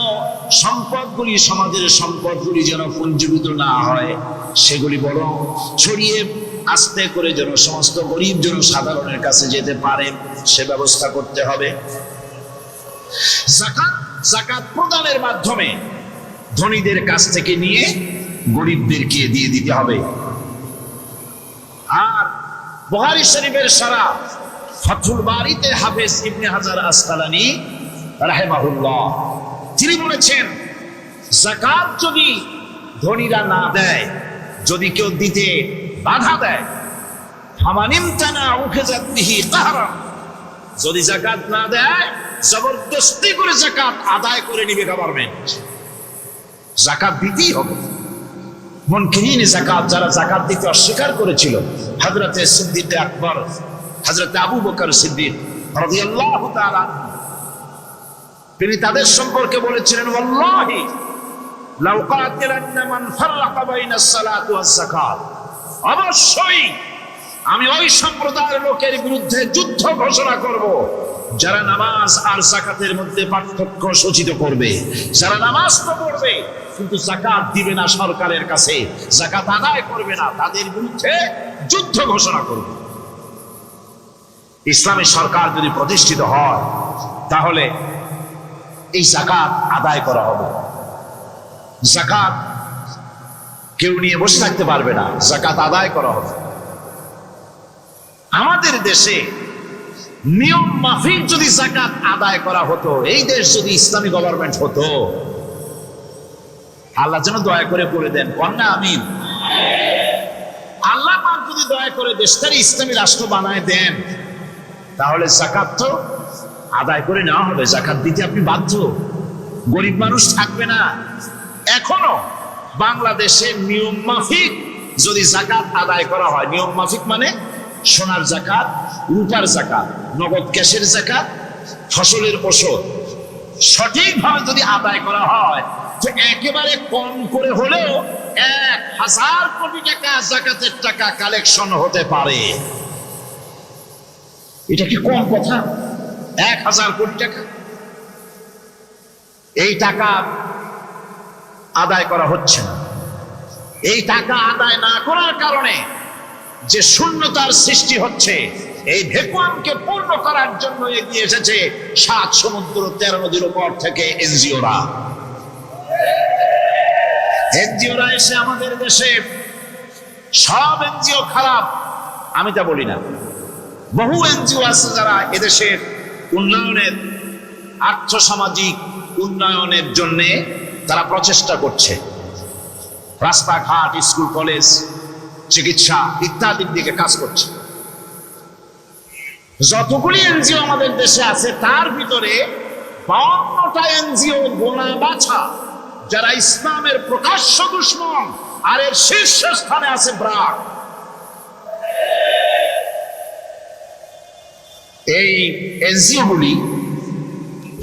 সম্পদগুলি, সমাজের সম্পদগুলি যেন পুঞ্জীভূত না হয়, সেগুলি বরং ছড়িয়ে আস্তে করে যেন সমস্ত গরিব যেন সাধারণের কাছে যেতে পারে, সে ব্যবস্থা করতে হবে। যাকাত প্রদানের মাধ্যমে ধনীদের কাছ থেকে নিয়ে গরিবদেরকে দিয়ে দিতে হবে। আর বুখারী শরীফের শারাহ ফাথুল বারীতে হাফেজ ইবনে হাজার আসকালানী রাহিমাহুল্লাহ তিনি বলেছেন, যাকাত যদি ধনীরা না দেয়, যদি কেউ দিতে বাধা দেয়, ফামানিমতানা উখিযাত বিহি কাহরান, যদি যাকাত না দেয় জবরদস্তি করে যাকাত আদায় করে নিবে গভর্নমেন্ট। যাকাত দিতেই হবে। মুনকিরিন যাকাত, যারা যাকাত দিতে অস্বীকার করেছিল, হযরতে সিদ্দিক আকবর, হযরতে আবু বকর সিদ্দিক রাদিয়াল্লাহু তাআলা, তিনি তাদের সম্পর্কে বলেছিলেন, ওয়াল্লাহি লাউ কাতিলান্না মান ফাররাকা বাইনাস সালাতি ওয়াজ যাকাত, অবশ্যই আমি ওই সম্প্রদায়ের লোকের বিরুদ্ধে যুদ্ধ ঘোষণা করব যারা নামাজ আর যাকাতের মধ্যে পার্থক্য সূচিত করবে, যারা নামাজ তো পড়বে কিন্তু যাকাত দিবে না সরকারের কাছে, যাকাত আদায় করবে না, তাদের বিরুদ্ধে যুদ্ধ ঘোষণা করবে। ইসলামী সরকার যদি প্রতিষ্ঠিত হয়, তাহলে এই যাকাত আদায় করা হবে। যাকাত কেউ নিয়ে বসে থাকতে পারবে না, যাকাত আদায় করা হবে। আমাদের দেশে নিয়ম মাফিক যদি যাকাত আদায় করা হতো, এই দেশ যদি ইসলামী গভর্নমেন্ট হতো, আল্লাহ যেন দয়া করে দেন, কন্যা আমিন। আল্লাহ পাক যদি দয়া করে দেশটাকে ইসলামী রাষ্ট্র বানায় দেন, তাহলে যাকাত তো আদায় করে নেওয়া হবে, যাকাত দিতে আপনি বাধ্য, গরিব মানুষ থাকবে না। এখনো বাংলাদেশে নিয়ম মাফিক যদি যাকাত আদায় করা হয়, নিয়ম মাফিক মানে সোনার যাকাত, রূপার যাকাত, নগদ ক্যাশের যাকাত, ফসলের ওষুধ সঠিকভাবে যদি আদায় করা হয়, তো একেবারে কম করে হলেও 1000 কোটি টাকা যাকাতের টাকা কালেকশন হতে পারে। এটা কি কম কথা? 1000 কোটি টাকা, এই টাকা আদায় করা হচ্ছে না। এই টাকা আদায় না করার কারণে যে শূন্যতার সৃষ্টি হচ্ছে, এই ভ্যাকুয়ামকে পূর্ণ করার জন্য এগিয়ে এসেছে 7 সমুদ্র 13 নদীর উপর থেকে এনজিওরা। এনজিওরা এসে আমাদের দেশে, সব এনজিও খারাপ আমি তা বলি না, বহু এনজিও আছে যারা এদেশের উন্নয়নের, আর্থসামাজিক উন্নয়নের জন্য তারা প্রচেষ্টা করছে রাস্তাঘাট, স্কুল, কলেজ, চিকিৎসা ইত্যাদির দিকে কাজ করছে। যতগুলি এনজিও আমাদের দেশে আছে তার ভিতরে 52টা এনজিও গোনা বাছা যারা ইসলামের প্রকাশ্য দুশমন, আর এর শীর্ষস্থানে আছে ব্রাক। এই এনজিও গুলি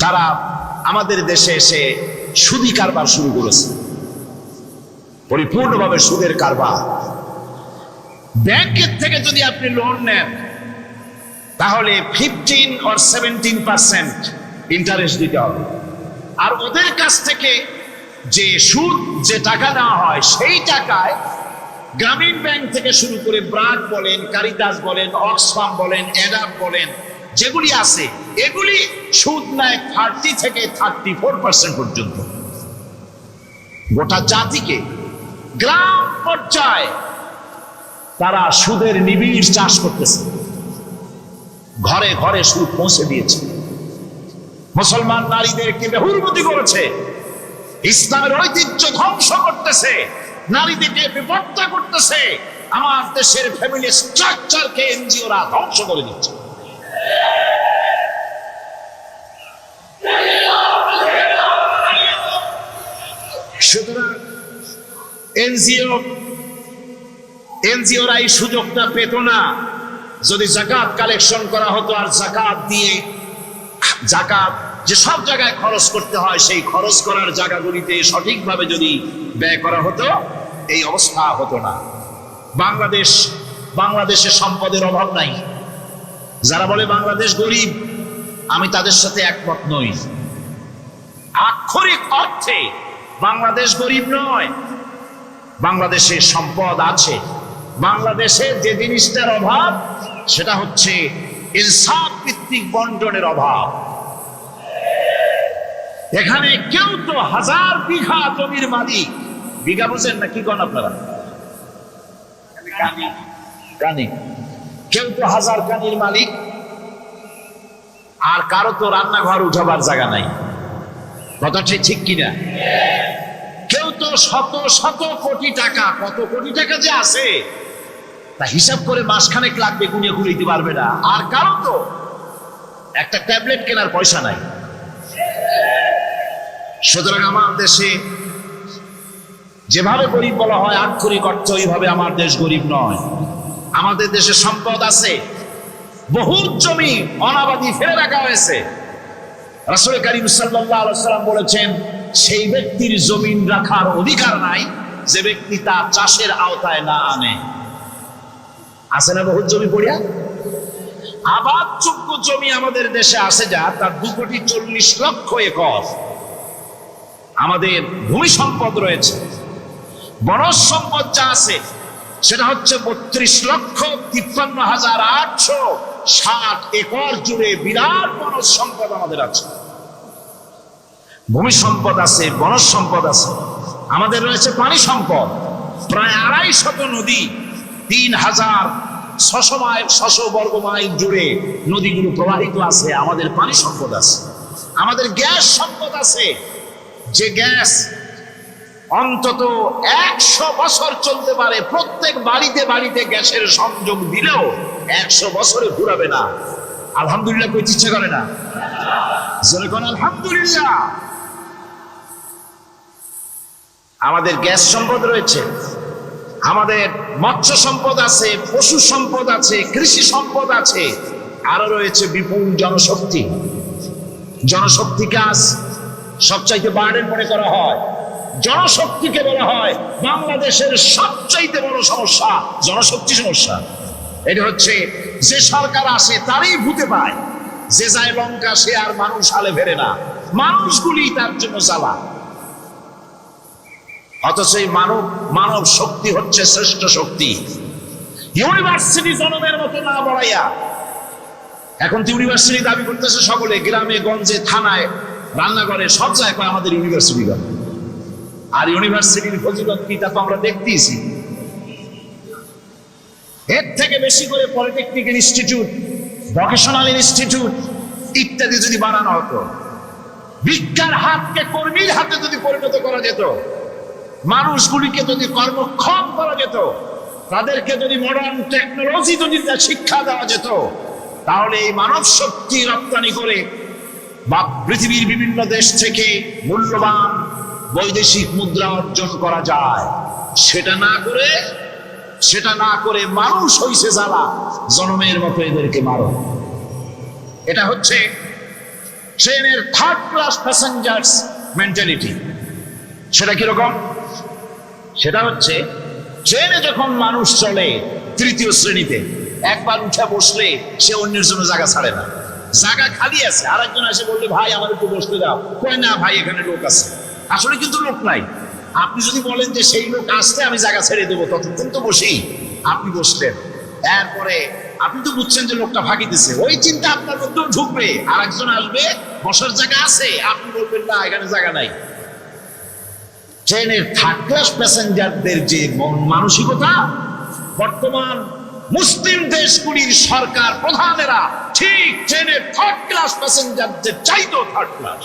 তারা আমাদের দেশে এসে সুদি কারবার শুরু করেছে, পরিপূর্ণভাবে সুদের কারবার। ব্যাংকের থেকে যদি আপনি লোন নেন তাহলে 15 or 17% ইন্টারেস্ট দিতে হবে, আর ওদের কাছ থেকে যে সুদ, যে টাকা নেওয়া হয় সেই টাকায় গ্রামীণ ব্যাংক থেকে শুরু করে ব্রাক বলেন, কারিতাস বলেন, অক্সফাম বলেন, এডাপ বলেন, যেগুলি আছে এগুলি সুদ নেয় 30 থেকে 34% পর্যন্ত। গোটা জাতিকে গ্রাম পর্যায়ে তারা সুদের নিবিড় চাষ করতেছে, ঘরে ঘরে সুদ পৌঁছে দিয়েছে, মুসলমান নারীদেরকে বেহুরমতি করেছে, ইসলামের ঐতিহ্য ধ্বংস করতেছে, নারীদেরকে বিপত্তা করতেছে, আমার দেশের ফ্যামিলি স্ট্রাকচারকে এনজিওরা ধ্বংস করে দিচ্ছে। সুতরাং এনজিওরা এই সুযোগটা পেত না যদি যাকাত কালেকশন করা হতো, আর যাকাত দিয়ে যাকাত যে সব জায়গায় খরচ করতে হয় সেই খরচ করার জায়গাগুলিতে সঠিকভাবে যদি ব্যয় করা হতো এই অবস্থা হতো না। বাংলাদেশে সম্পদের অভাব নাই। যারা বলে বাংলাদেশ গরিব, আমি তাদের সাথে একমত নই। আক্ষরিক অর্থে বাংলাদেশ গরিব নয়, বাংলাদেশে সম্পদ আছে। বাংলাদেশে যে জিনিসটার অভাব সেটা হচ্ছে ইনসাফ ভিত্তিক বন্টনের অভাব। এখানে কেউ তো 1000 বিঘা জমির মালিক, বিঘা বুঝেন না কি কোন আপনারা? কানি। কেউ তো 1000 কানির মালিক, আর কারো তো রান্নাঘর উঠাবার জায়গা নাই। কথাটা ঠিক কিনা? কেউ তো শত শত কোটি টাকা, কত কোটি টাকা যে আছে তা হিসাব করে মাসখানেক লাগবে, গুনিয়ে দিতে পারবে না। আর কারো তো একটা ট্যাবলেট কেনার পয়সা নাই। সুতরাং আমার দেশে যেভাবে গরিব বলা হয় আক্ষরিক অর্থ ওইভাবে আমার দেশ গরিব নয়। আমাদের দেশে সম্পদ আছে, বহুত জমি অনাবাদি ফেলে রাখা হয়েছে। রাসূল কারীম সাল্লাল্লাহু আলাইহি ওয়াসাল্লাম বলেছেন, সেই ব্যক্তির জমিন রাখার অধিকার নাই যে ব্যক্তি তা চাষের আওতায় না আনে। আছে না বহুত জমি পড়িয়া? আবাদযোগ্য জমি আমাদের দেশে আছে যা, তার 2,40,00,000 একর। আমাদের ভূমি সম্পদ রয়েছে, বনজ সম্পদ যা আছে সেটা হচ্ছে 32,53,860 একর জুড়ে বিরাট বনজ সম্পদ আমাদের আছে। ভূমি সম্পদ আছে, বনজ সম্পদ আছে। আমাদের রয়েছে পানি সম্পদ, প্রায় 250 নদী, 3,600 বর্গ মাইল জুড়ে নদীগুলো প্রবাহিত আছে। আমাদের পানি সম্পদ আছে। আমাদের গ্যাস সম্পদ আছে, যে গ্যাস অন্তত 100 বছর চলতে পারে। প্রত্যেক বাড়িতে বাড়িতে গ্যাসের সংযোগ দিলেও 100 বছরে ঘুরাবে না। আলহামদুলিল্লাহ কইতে ইচ্ছে করে না? জোরে কোন আলহামদুলিল্লাহ। আমাদের গ্যাস সম্পদ রয়েছে, আমাদের মৎস্য সম্পদ আছে, পশু সম্পদ আছে, কৃষি সম্পদ আছে, আরো রয়েছে বিপুল জনশক্তি। জনশক্তিকে আজ সবচাইতে বার্ডেন মনে করা হয়। জনশক্তিকে বলা হয় বাংলাদেশের সবচাইতে বড় সমস্যা, জনশক্তি সমস্যা। এটা হচ্ছে যে সরকার আসে তারই ভূতে পায়, যে যায় লঙ্কা সে আর মানুষ হালে ফেরে না, মানুষগুলি তার জন্য জ্বালা। অথচ এই মানব শক্তি হচ্ছে শ্রেষ্ঠ শক্তি। ইউনিভার্সিটি জনমের মতো না বড়াইয়া এখন তো ইউনিভার্সিটি দাবি করতেছে সকলে, গ্রামে গঞ্জে থানায় রান্নাঘরে সব জায়গায় আমাদের ইউনিভার্সিটি। আর ইউনিভার্সিটির ফজিলত কি তা তো আমরা দেখতেইছি। এর থেকে বেশি করে পলিটেকনিক ইনস্টিটিউট, ভোকেশনাল ইনস্টিটিউট ইত্যাদি যদি বানানো হতো ভিক্ষার হাতকে কর্মীর হাতে যদি পরিণত করা যেত, মানুষগুলিকে যদি কর্মক্ষম করা যেত, তাদেরকে যদি মডার্ন টেকনোলজি যদি শিক্ষা দেওয়া যেত, তাহলে এই মানব শক্তি রপ্তানি করে বা পৃথিবীর বিভিন্ন দেশ থেকে মূল্যবান বৈদেশিক মুদ্রা অর্জন করা যায়। সেটা না করে মানুষ হইছে জ্বালা, জনমের মতো এদেরকে মারো। এটা হচ্ছে ট্রেনের থার্ড ক্লাস প্যাসেঞ্জার্স মেন্টালিটি। সেটা কিরকম? সেটা হচ্ছে ট্রেনে যখন মানুষ চলে তৃতীয় শ্রেণীতে, একবার উঠে বসলে সে অন্যের জন্য জায়গা ছাড়ে না। জায়গা খালি আছে, আর একজন এসে বললে ভাই আমার একটু বসতে দাও, কয় না ভাই এখানে লোক আছে। আসলে কিন্তু লোক নাই। আপনি যদি বলেন যে সেই লোক আসতে আমি জায়গা ছেড়ে দেবো, ততক্ষণ তো বসি, আপনি বসলেন, এরপরে আপনি তো বুঝছেন যে লোকটা ফাঁকি দিচ্ছে, ওই চিন্তা আপনার মধ্যেও ঢুকবে, আর একজন আসবে বসার জায়গা আছে, আপনি বলবেন না এখানে জায়গা নাই। ট্রেনের থার্ড ক্লাস প্যাসেঞ্জারদের যে মানসিকতা, বর্তমান মুসলিম দেশগুলির সরকার প্রধানেরা ঠিক ট্রেনের থার্ড ক্লাস প্যাসেঞ্জারদের চাইতেও থার্ড ক্লাস।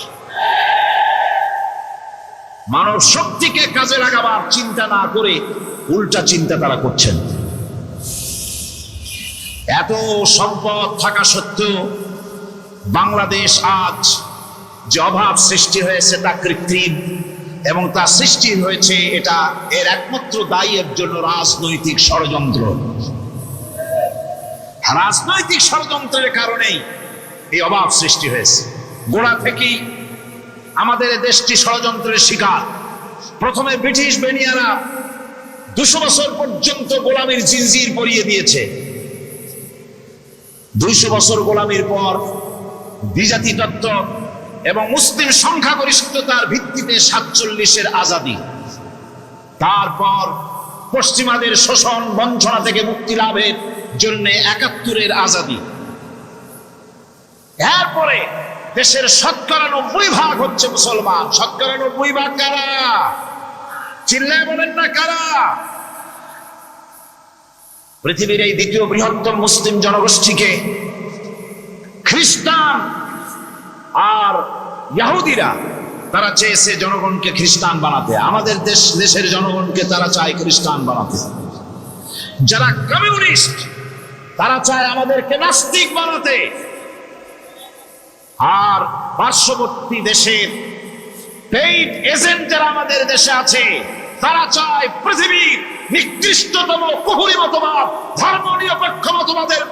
মানব শক্তিকে কাজে লাগাবার চিন্তা না করে উল্টা চিন্তা তারা করছেন। এত সম্পদ থাকা সত্ত্বেও বাংলাদেশ আজ যে অভাব সৃষ্টি হয়েছে তা কৃত্রিম, এবং তা সৃষ্টি হয়েছে এটা এর একমাত্র দায়ী এর জন্য রাজনৈতিক ষড়যন্ত্র। রাজনৈতিক ষড়যন্ত্রের কারণেই এই অভাব সৃষ্টি হয়েছে। গোড়া থেকেই আমাদের দেশটি ষড়যন্ত্রের শিকার। প্রথমে ব্রিটিশ বেনিয়ারা 200 বছর পর্যন্ত গোলামীর জিনজির পরিয়ে দিয়েছে। 200 বছর গোলামীর পর দ্বিজাতি তত্ত্ব এবং মুসলিম সংখ্যাগরিষ্ঠতার ভিত্তিতে 47-এর আজাদি, তারপর পশ্চিমাদের শোষণ বঞ্চনা থেকে মুক্তি লাভের জন্য 71-এর আজাদি, এরপরে দেশের 90% হচ্ছে মুসলমান। 90% কারা? চিল্লায় বলেন না কারা? পৃথিবীর এই দ্বিতীয় বৃহত্তম মুসলিম জনগোষ্ঠীকে খ্রিস্টান আর ইহুদিরা তারা চেয়েছে জনগণকে খ্রিস্টান বানাতে। আমাদের দেশের জনগণকে তারা চায় খ্রিস্টান বানাতে। যারা কমিউনিস্ট তারা চায় আমাদেরকে নাস্তিক বানাতে। আর পার্শ্ববর্তী দেশের পেইড এজেন্ট যারা আমাদের দেশে আছে তারা চায় পৃথিবীর নিকৃষ্টতম কুহুরি মতবাদ, ধর্ম নিরপেক্ষ মতবাদের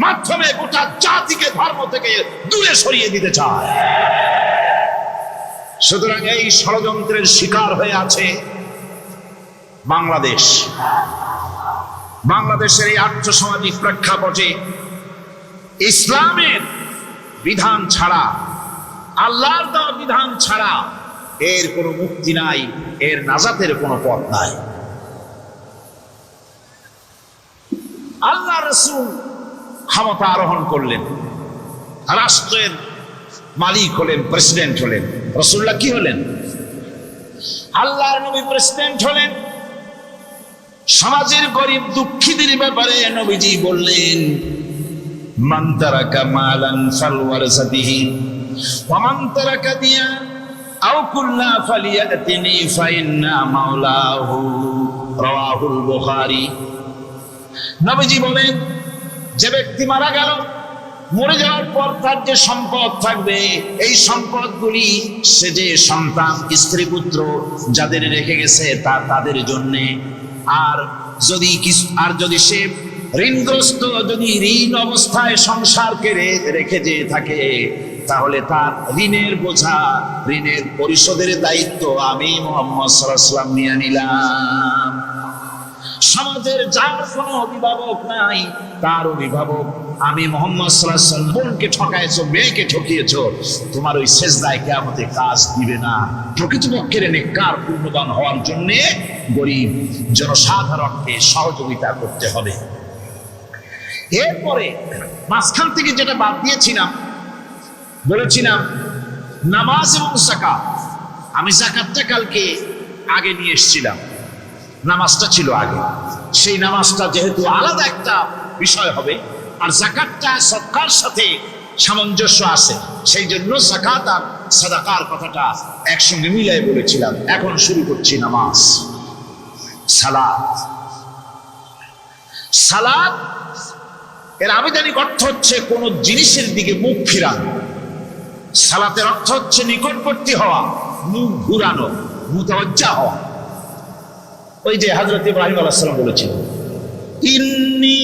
মাধ্যমে গোটা জাতিকে ধর্ম থেকে দূরে সরিয়ে দিতে চায়। সুতরাং এই ষড়যন্ত্রের শিকার হয়ে আছে বাংলাদেশ। বাংলাদেশের এই আর্থসামাজিক প্রেক্ষাপটে ইসলামের বিধান ছাড়া, আল্লাহর দেওয়া বিধান ছাড়া এর কোনো মুক্তি নাই, এর নাজাতের কোনো পথ নাই। আল্লাহ রাসূল ক্ষমতা আরোহণ করলেন, রাষ্ট্রের মালিক হলেন, প্রেসিডেন্ট হলেন। রাসূলুল্লাহ কি হলেন? আল্লাহর নবী প্রেসিডেন্ট হলেন। সমাজের গরিব দুঃখীদের ব্যাপারে নবীজি বললেন, মান তারাকা মালান ফালওয়ারসাতিহি ওয়া মান তারাকা দিয়া আও কুল্লা ফালিয়াতিনি ফাইন্না মাওলাহু, রাওয়াহুল বুখারী। নবীজি বলেন, যে ব্যক্তি মারা গেল, মরে যাওয়ার পর তার যে সম্পদ থাকবে, এই সম্পদগুলি সে যে সন্তান, স্ত্রী, পুত্র যাদের রেখে গেছে তা তাদের জন্যে। আর যদি সে ঋণগ্রস্ত, যদি ঋণ অবস্থায় সংসারকে রেখে যে থাকে, তাহলে তার ঋণের বোঝা, ঋণের পরিশোধের দায়িত্ব আমি মুহাম্মদ সাল্লাল্লাহু আলাইহি ওয়াসাল্লাম নিয়ে নিলাম। সমাজের যার কোনো অভিভাবক নাই, তার অভিভাবক আমি মুহাম্মদ সাল্লাল্লাহু আলাইহি ওয়াসাল্লাম। বোনকে ঠকাইছো, মেয়েকে ঠকিয়েছো, তোমার ওই সেজদায় কিয়ামতে কাজ দিবে না। প্রকৃতপক্ষের নেককার পূর্ণবান হওয়ার জন্য গরিব জনসাধারণকে সহযোগিতা করতে হবে। এরপরে মাঝখান থেকে যেটা বাদ দিয়েছিলাম, বলেছিলাম নামাজ এবং যাকাত। আমি যাকাতটা কালকে আগে নিয়ে এসেছিলাম, নামাজটা ছিল আগে। সেই নামাজটা যেহেতু আলাদা একটা বিষয় হবে, আর যাকাতটা সদকার সাথে সামঞ্জস্য আছে, সেই জন্য যাকাত আর সাদাকার কথাটা একসঙ্গে মিলাই বলেছিলাম। এখন শুরু করছি নামাজ। সালাত, সালাত এর আবিধানিক অর্থ হচ্ছে কোন জিনিসের দিকে মুখ ফিরানো। সালাতের অর্থ হচ্ছে নিকটবর্তী হওয়া, মুখ ঘুরানো, মুতাওয়াজ্জা হওয়া। ওই যে হযরত ইব্রাহিম আলাইহিস সালাম বলেছিলেন, ইন্নী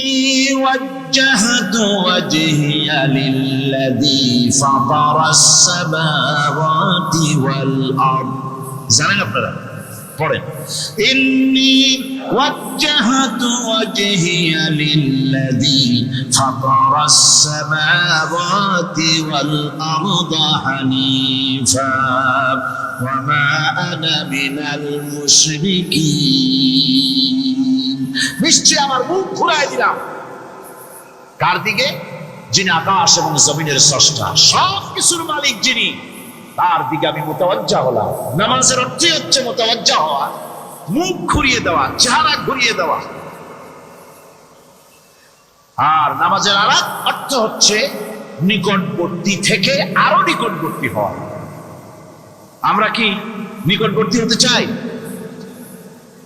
ওয়াজ্জাহতু ওয়াজহিয়া লিল্লাযী ফাতারাস সামাওয়াতি ওয়াল আরদ। জানেন আপনারা? পড়েন, ইন্নী ওয়াজ্জাহতু ওয়াজহিয়া লিল্লাযী ফাতারাস সামাওয়াতি ওয়াল আরদা হানিফা ওয়া মা আনা মিনাল মুশরিকিন। নিশ্চয় আমার মুখ ঘুরাই দিলাম কার দিকে? যিনি আকাশ এবং জমিনের স্রষ্টা, সব কিছুর মালিক যিনি, তার দিকে আমি মুতাওয়াজ্জা হলাম। নামাজের অর্থই হচ্ছে মুতাওয়াজ্জা হওয়া, মুখ ঘুরিয়ে দেওয়া, চেহারা ঘুরিয়ে দেওয়া। আর নামাজের আরেক অর্থ হচ্ছে নিকটবর্তী থেকে আরো নিকটবর্তী হওয়া। আমরা কি নিকটবর্তী হতে চাই?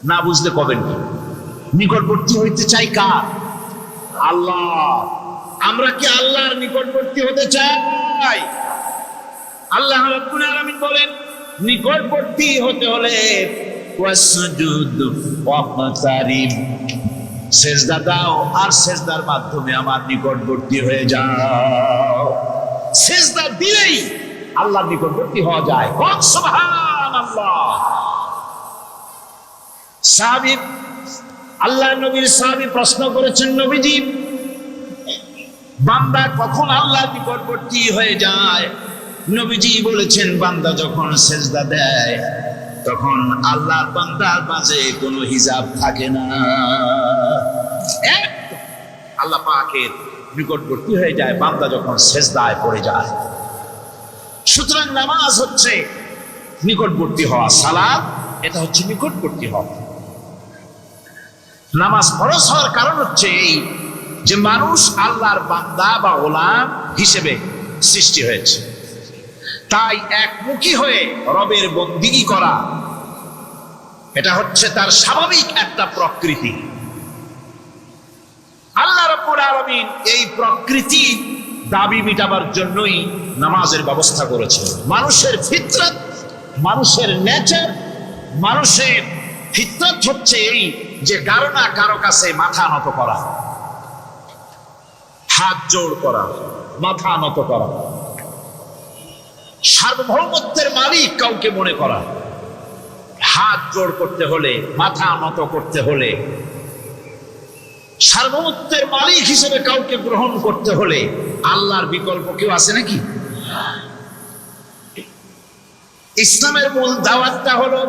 না বুঝলে কবেন কি? নিকটবর্তী হইতে চাই কার? আল্লাহ। আমরা কি আল্লাহর নিকটবর্তী হতে চাই? আল্লাহ রাব্বুল আলামিন বলেন, নিকটবর্তী হতে হলে ওয়াসজুদ ওয়াকতারিব, সিজদা দাও আর সিজদার মাধ্যমে আমার নিকটবর্তী হয়ে যাও। সিজদা দিলেই আল্লাহর নিকটবর্তী হওয়া যায়। সুবহানাল্লাহ। সাহাবী, আল্লাহ নবীর সাহাবী প্রশ্ন করেছেন, নবীজি, বান্দা কখন আল্লাহর নিকটবর্তী হয়ে যায়? নবীজি বলেছেন, বান্দা যখন সিজদা দেয় তখন আল্লাহর বান্দার মাঝে কোনো হিজাব থাকে না, আল্লাহ পাকের নিকটবর্তী হয়ে যায় বান্দা যখন সিজদায় পড়ে যায়। সুতরাং নামাজ হচ্ছে নিকটবর্তী হওয়া, সালাত এটা হচ্ছে নিকটবর্তী হওয়া। নামাজ ফরজ হওয়ার কারণ হচ্ছে এই যে মানুষ আল্লাহর বান্দা বা গোলাম হিসেবে সৃষ্টি হয়েছে, তাই একমুখী হয়ে রবের বন্দিগি করা এটা হচ্ছে তার স্বাভাবিক একটা প্রকৃতি। আল্লাহ রাব্বুল আলামিন এই প্রকৃতি দাবি মিটাবার জন্যই নামাজের ব্যবস্থা করেছেন। মানুষের ফিতরত, মানুষের নেচার, মানুষের ফিতরত হচ্ছে এই যে কারো না কারো কাছে মাথা নত করা, হাত জোড় করা, মাথা নত করা, সার্বভৌমত্বের মালিক কাউকে মনে করা। হাত জোড় করতে হলে, মাথা নত করতে হলে, সার্বভৌমত্বের মালিক হিসেবে কাউকে গ্রহণ করতে হলে আল্লাহর বিকল্প কেউ আছে নাকি? ইসলামের মূল দাওয়াতটা হলো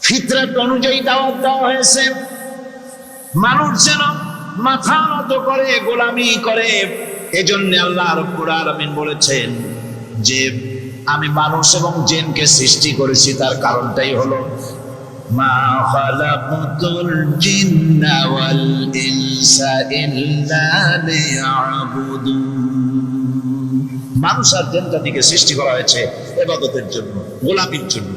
ফিতরত অনুযায়ী দাওয়াত দেওয়া হয়েছে, মানুষ যেন মাথা নত করে, গোলামি করে। এজন্য আল্লাহ রাব্বুল আলামিন বলেছেন যে আমি মানুষ এবং জিনকে সৃষ্টি করেছি, তার কারণটাই হলো মা খালাকতুল জিন্না ওয়াল ইনসা ইল্লা লিয়াবুদুন। মানুষ আর জিন জাতিকে সৃষ্টি করা হয়েছে ইবাদতের জন্য, গোলামির জন্য।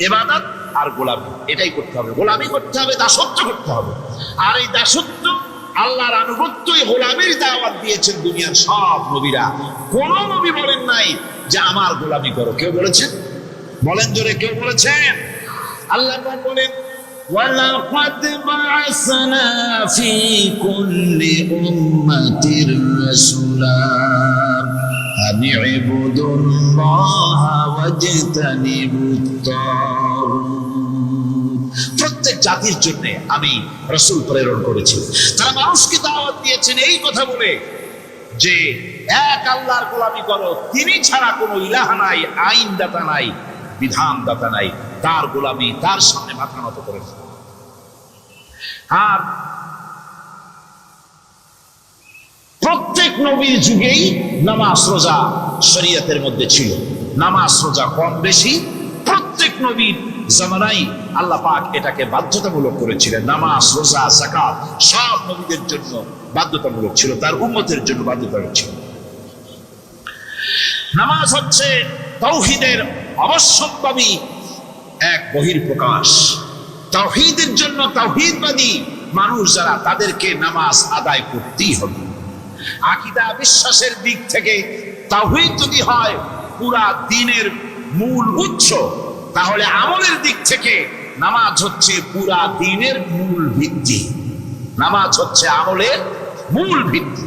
ইবাদত আর গোলামি এটাই করতে হবে, গোলামি করতে হবে, দাসত্ব করতে হবে। আর এই দাসত্ব, আল্লাহর আনুগত্যই গোলামির দাওয়াত দিয়েছেন দুনিয়ার সব নবীরা। কোন নবী বলেন নাই যে আমার গোলামি করো। কেউ বলেছেন? বলেন জোরে, কেউ বলেছেন? আল্লাহ বলেন, ওয়ালাকাদ বা'আসনা ফি কুল্লি উম্মাতির রাসূলা আন ইবুদুল্লাহা ওয়াজতানিবুত তাগুত। প্রত্যেক জাতির জন্য আমি রাসূল প্রেরণ করেছি, তারা মানুষকে দাওয়াত দিয়েছেন এই কথা বলে যে এক আল্লাহর গোলামি করো, তিনি ছাড়া কোনো ইলাহ নাই, আইনদাতা নাই, বিধানদাতা নাই, তার গোলামি, তার সামনে মাথা নত করে। আর প্রত্যেক নবীর যুগেই নামাজ রোজা শরীয়তের মধ্যে ছিল। নামাজ রোজা কম বেশি প্রত্যেক নবীর জামানায় আল্লাহ পাক এটাকে বাধ্যতামূলক করেছিলেন। নামাজ রোজা যাকাত সব নবীদের জন্য বাধ্যতামূলক ছিল, তার উম্মতের জন্য বাধ্যতামূলক ছিল। নামাজ হচ্ছে তাওহীদের অবশ্যম্ভাবী এক বহির্প্রকাশ। তাওহীদের জন্য তাওহীদবাদী মানুষ যারা, তাদেরকে নামাজ আদায় করতেই হবে। আকীদা বিশ্বাসের দিক থেকে তাওহীদ যদি হয় পুরা দ্বীনের মূল উৎস, তাহলে আমলের দিক থেকে নামাজ হচ্ছে পুরা দ্বীনের মূল ভিত্তি। নামাজ হচ্ছে আমলের মূল ভিত্তি।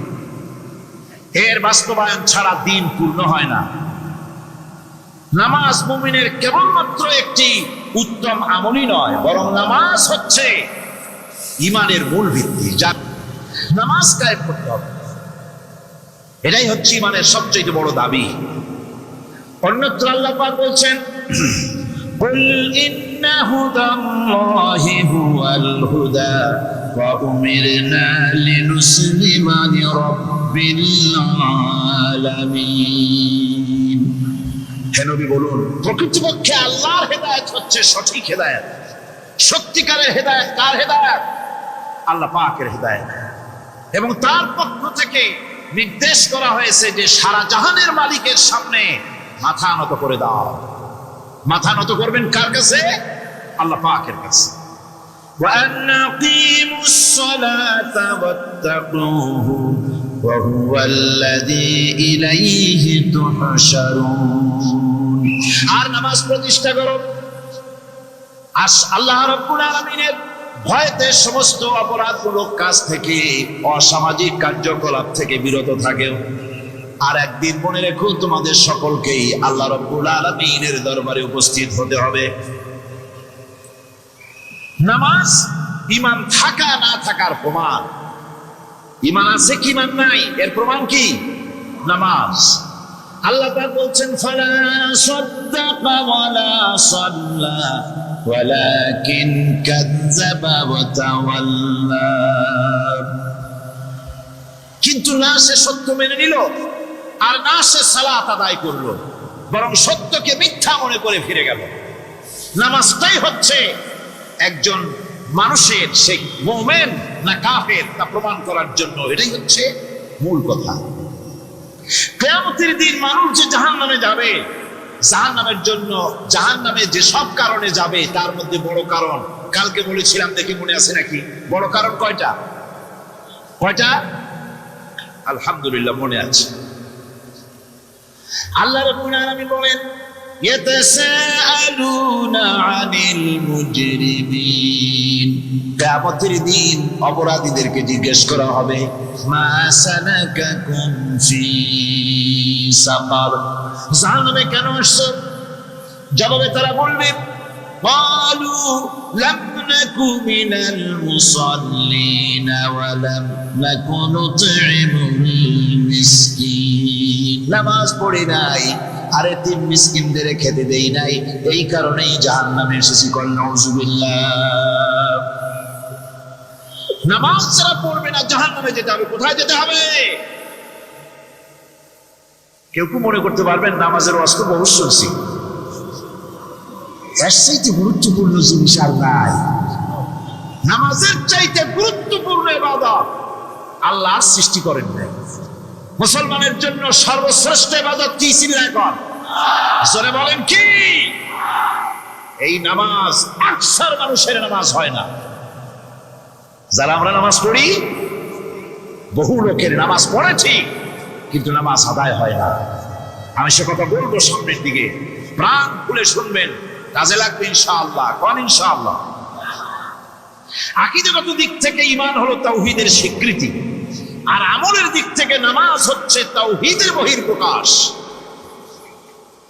এর বাস্তবায়ন ছাড়া দ্বীন পূর্ণ হয় না। নামাজ মুমিনের কেবলমাত্র একটি উত্তম আমলই নয়, বরং নামাজ হচ্ছে ঈমানের মূল ভিত্তি। যা নামাজ কায়েম করতে হবে, এটাই হচ্ছে ঈমানের সবচেয়ে বড় দাবি। অন্যত্র আল্লাহ পাক বলছেন, কুল ইন্না হুদাল্লাহি হুয়াল হুদা ওয়া উমিরনা লিনুসলিমা লিরাব্বিল আলামিন। হে নবী বলুন, প্রকৃতপক্ষে আল্লাহর হেদায়েত হচ্ছে সঠিক হেদায়েত। সত্যিকারের হেদায়েত কার হেদায়েত? আল্লাহ পাকের হেদায়েত। এবং তার পক্ষ থেকে নির্দেশ করা হয়েছে যে সারা জাহানের মালিকের সামনে মাথা নত করে দাও। মাথা নত করবেন কার কাছে? আল্লাহ পাকের কাছে। وأن أقيموا الصلاة واتقوه وهو الذي إليه تحشرون। আর নামাজ প্রতিষ্ঠা করো, আল্লাহ রাব্বুল আলামিনের ভয়তে সমস্ত অপরাধমূলক কাজ থেকে, অসামাজিক কার্যকলাপ থেকে বিরত থাকেও। আর একদিন মনে রেখো, তোমাদের সকলকেই আল্লাহ রাব্বুল আলামিনের দরবারে উপস্থিত হতে হবে। নামাজ ঈমান থাকা না থাকার প্রমাণ। ঈমান আছে কি ঈমান নাই এর প্রমাণ কি? নামাজ। আল্লাহ পাক বলছেন, ফালা সাদ্দাকা ওয়ালা সাল্লা ওয়ালাকিন কাযযাবা ওয়া তাওয়াল্লা। কিন্তু না সে সত্য মেনে নিল, আর না সে সালাত আদায় করলো, বরং সত্যকে মিথ্যা মনে করে ফিরে গেল। নামাজটাই হচ্ছে একজন মানুষের সে মুমিন না কাফের তা প্রমাণ করার জন্য। এটাই হচ্ছে মূল কথা। কিয়ামতের দিন মানুষ যে জাহান্নামে যাবে, জাহান্নামের জন্য, জাহান্নামে যে সব কারণে যাবে তার মধ্যে বড় কারণ কালকে বলেছিলাম, দেখি মনে আছে নাকি? বড় কারণ কয়টা? কয়টা? আলহামদুলিল্লাহ মনে আছে। আল্লাহ রাব্বুল আলামিন বলেন, ইয়াতাসাআলুনা আনিল মুজরিমিন। কিয়ামতের দিন অপরাধীদেরকে জিজ্ঞেস করা হবে, মা সালাকাকুম ফি সাকার, জাহান্নামে কেন আসছো? জবাবে তারা বলবে, ক্বালু লাম নাকু মিনাল মুসাল্লিনা ওয়া লাম নাকু নুতঈমুল মিসকিন। নামাজ পড়ি নাই, আর এতিম মিসকিনদের খেতে দেই নাই, এই কারণেই জাহান্নামে এসেছি। কল নাউযুবিল্লাহ। নামাজ যারা পড়বে না জাহান্নামে যেতে হবে। কোথায় যেতে হবে? কেউ কেউ মনে করতে পারবেন নামাজের ওয়াজ তো বহু শুনছি, এর চাইতে গুরুত্বপূর্ণ জিনিস আর নাই। নামাজের চাইতে গুরুত্বপূর্ণ ইবাদত আল্লাহ সৃষ্টি করেন নাই। মুসলমানের জন্য সর্বশ্রেষ্ঠ ইবাদত কি ছিল এখন? জোরে বলেন কি? এই নামাজ। আকসার মানুষের নামাজ হয় না। যারা আমরা নামাজ পড়ি, বহু লোকের নামাজ পড়ে ঠিক, কিন্তু নামাজ আদায় হয় না। আমি সে কথা বলবো সামনের দিকে, প্রাণ খুলে শুনবেন, কাজে লাগবে ইনশাআল্লাহ। কোন ইনশাআল্লাহ? আকীদাগত দিক থেকে ঈমান হলো তাওহীদের স্বীকৃতি, আর আমলের দিক থেকে নামাজ হচ্ছে তাওহীদের বহির্প্রকাশ।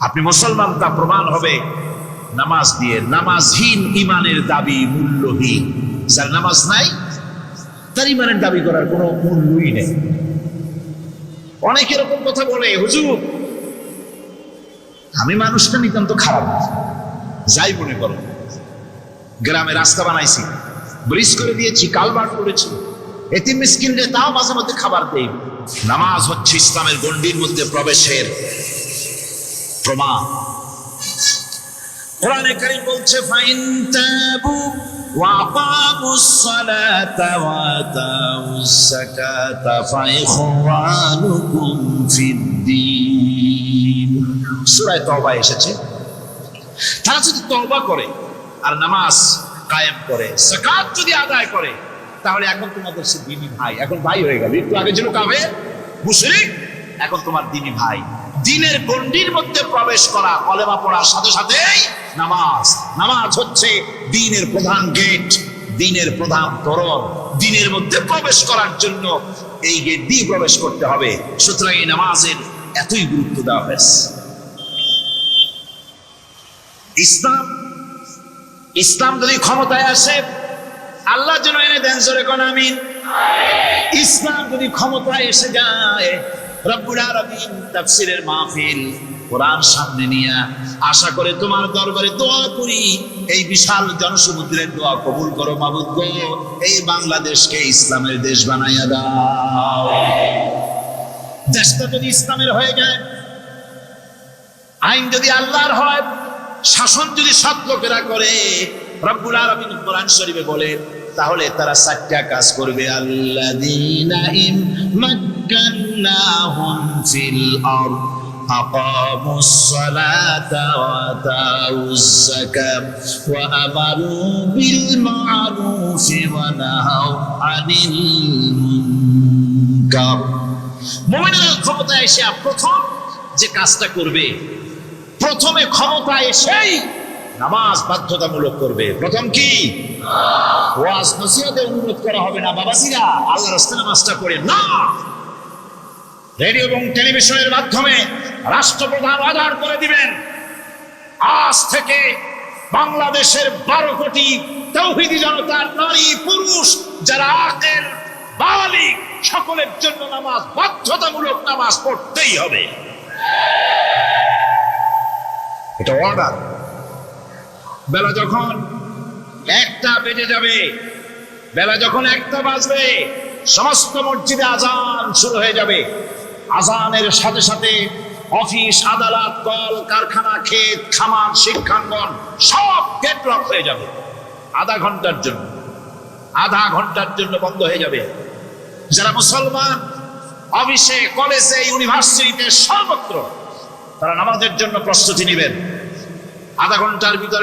আপনি মুসলমান তা প্রমাণ হবে নামাজ দিয়ে। নামাজহীন ঈমানের দাবি মূল্যহীন। যার নামাজ নাই তার ঈমানের দাবি করার কোনো মূল্যই নেই। অনেকে এরকম কথা বলে, হুজুর আমি মানুষটা নিতান্ত খারাপ, যাই মনে করো, গ্রামে রাস্তা বানাইছি, ব্রিজ করে দিয়েছি, কালভার্ট করেছি, এতিম মিসকিনদের তাও মাঝে মধ্যে খাবার দেই। নামাজ হচ্ছে ইসলামের গণ্ডির মধ্যে প্রবেশের প্রমাণ। কোরআনে কারীম বলছে, ফাইন তাবু ওয়া আকামুস সালাতা ওয়া আতাউস যাকাতা ফাইখওয়ানুকুম ফিদ্দীন। সূরা তওবা এসেছে, তারা যদি তওবা করে আর নামাজ কায়েম করে, যাকাত যদি আদায় করে, তাহলে এখন তোমাদের সে দ্বীনি ভাই, এখন ভাই হয়ে গেল। একটু আগে ছিল কাফের মুশরিক, এখন তোমার দ্বীনি ভাই। দ্বীনের গণ্ডির মধ্যে প্রবেশ করা, কলেমা পড়ার সাথে সাথেই নামাজ। নামাজ হচ্ছে দ্বীনের প্রধান গেট, দ্বীনের প্রধান তোরণ। দ্বীনের মধ্যে প্রবেশ করার জন্য এই গেট দিয়ে প্রবেশ করতে হবে। সুতরাং এই নামাজের এতই গুরুত্ব দেওয়া হয়েছে। ইসলাম যদি ক্ষমতায় আসে, আল্লাহ যেন এনে দেন, জোরে কোন আমিন। ইসলাম যদি ক্ষমতায় এসে যায়, রব্বুল আলামিন তাফসীরের মাহফিল, কোরআন সামনে নিয়ে আশা করে তোমার দরবারে দোয়া করি, এই বিশাল জনসমুদ্রের দোয়া কবুল করো মাবুদ গো, এই বাংলাদেশকে ইসলামের দেশ বানাইয়া দাও। দেশটা যদি ইসলামের হয়ে যায়, আইন যদি আল্লাহর হয়, শাসন যদি সৎ লোকেরা করে, রব্বুল আলামিন কোরআন শরীফে বলেন, তাহলে তারা 4টা কাজ করবে। আল্লাযীনা মাক্কান্নাহুম ফিল আরদ আকামুস সালাতা ওয়া আতাউজ যাকাত ওয়া আমারু বিল মা'রুফি ওয়া নাহাউ আনিল মুনকার। মুমিনরা ক্ষমতায় এসে প্রথম যে কাজটা করবে, প্রথমে ক্ষমতায় এসেই নামাজ বাধ্যতামূলক করবে। প্রথম কি? ওয়াজ নসিহতে অনুরোধ করা হবে না, বাবাজিরা আল্লাহর রাস্তায় নামাজটা পড়ে না। রেডিও এবং টেলিভিশনের মাধ্যমে রাষ্ট্রপ্রধান অর্ডার করে দিবেন, আজ থেকে বাংলাদেশের 12 কোটি তাওহীদি জনতার নারী পুরুষ যারা আকেল বালিগ, সকলের জন্য নামাজ বাধ্যতামূলক, নামাজ পড়তেই হবে। এটা অর্ডার। বেলা যখন 1টা বেজে যাবে, বেলা যখন 1টা বাজবে, সমস্ত মসজিদে আজান শুরু হয়ে যাবে। আজানের সাথে সাথে অফিস, আদালত, কল কারখানা, ক্ষেত খামার, শিক্ষাঙ্গন সব গেট লক হয়ে যাবে। আধা ঘন্টার জন্য বন্ধ হয়ে যাবে। যারা মুসলমান অফিসে, কলেজে, ইউনিভার্সিটিতে, সর্বত্র তারা নামাজের জন্য প্রস্তুতি নেবেন। আধা ঘন্টার ভিতরে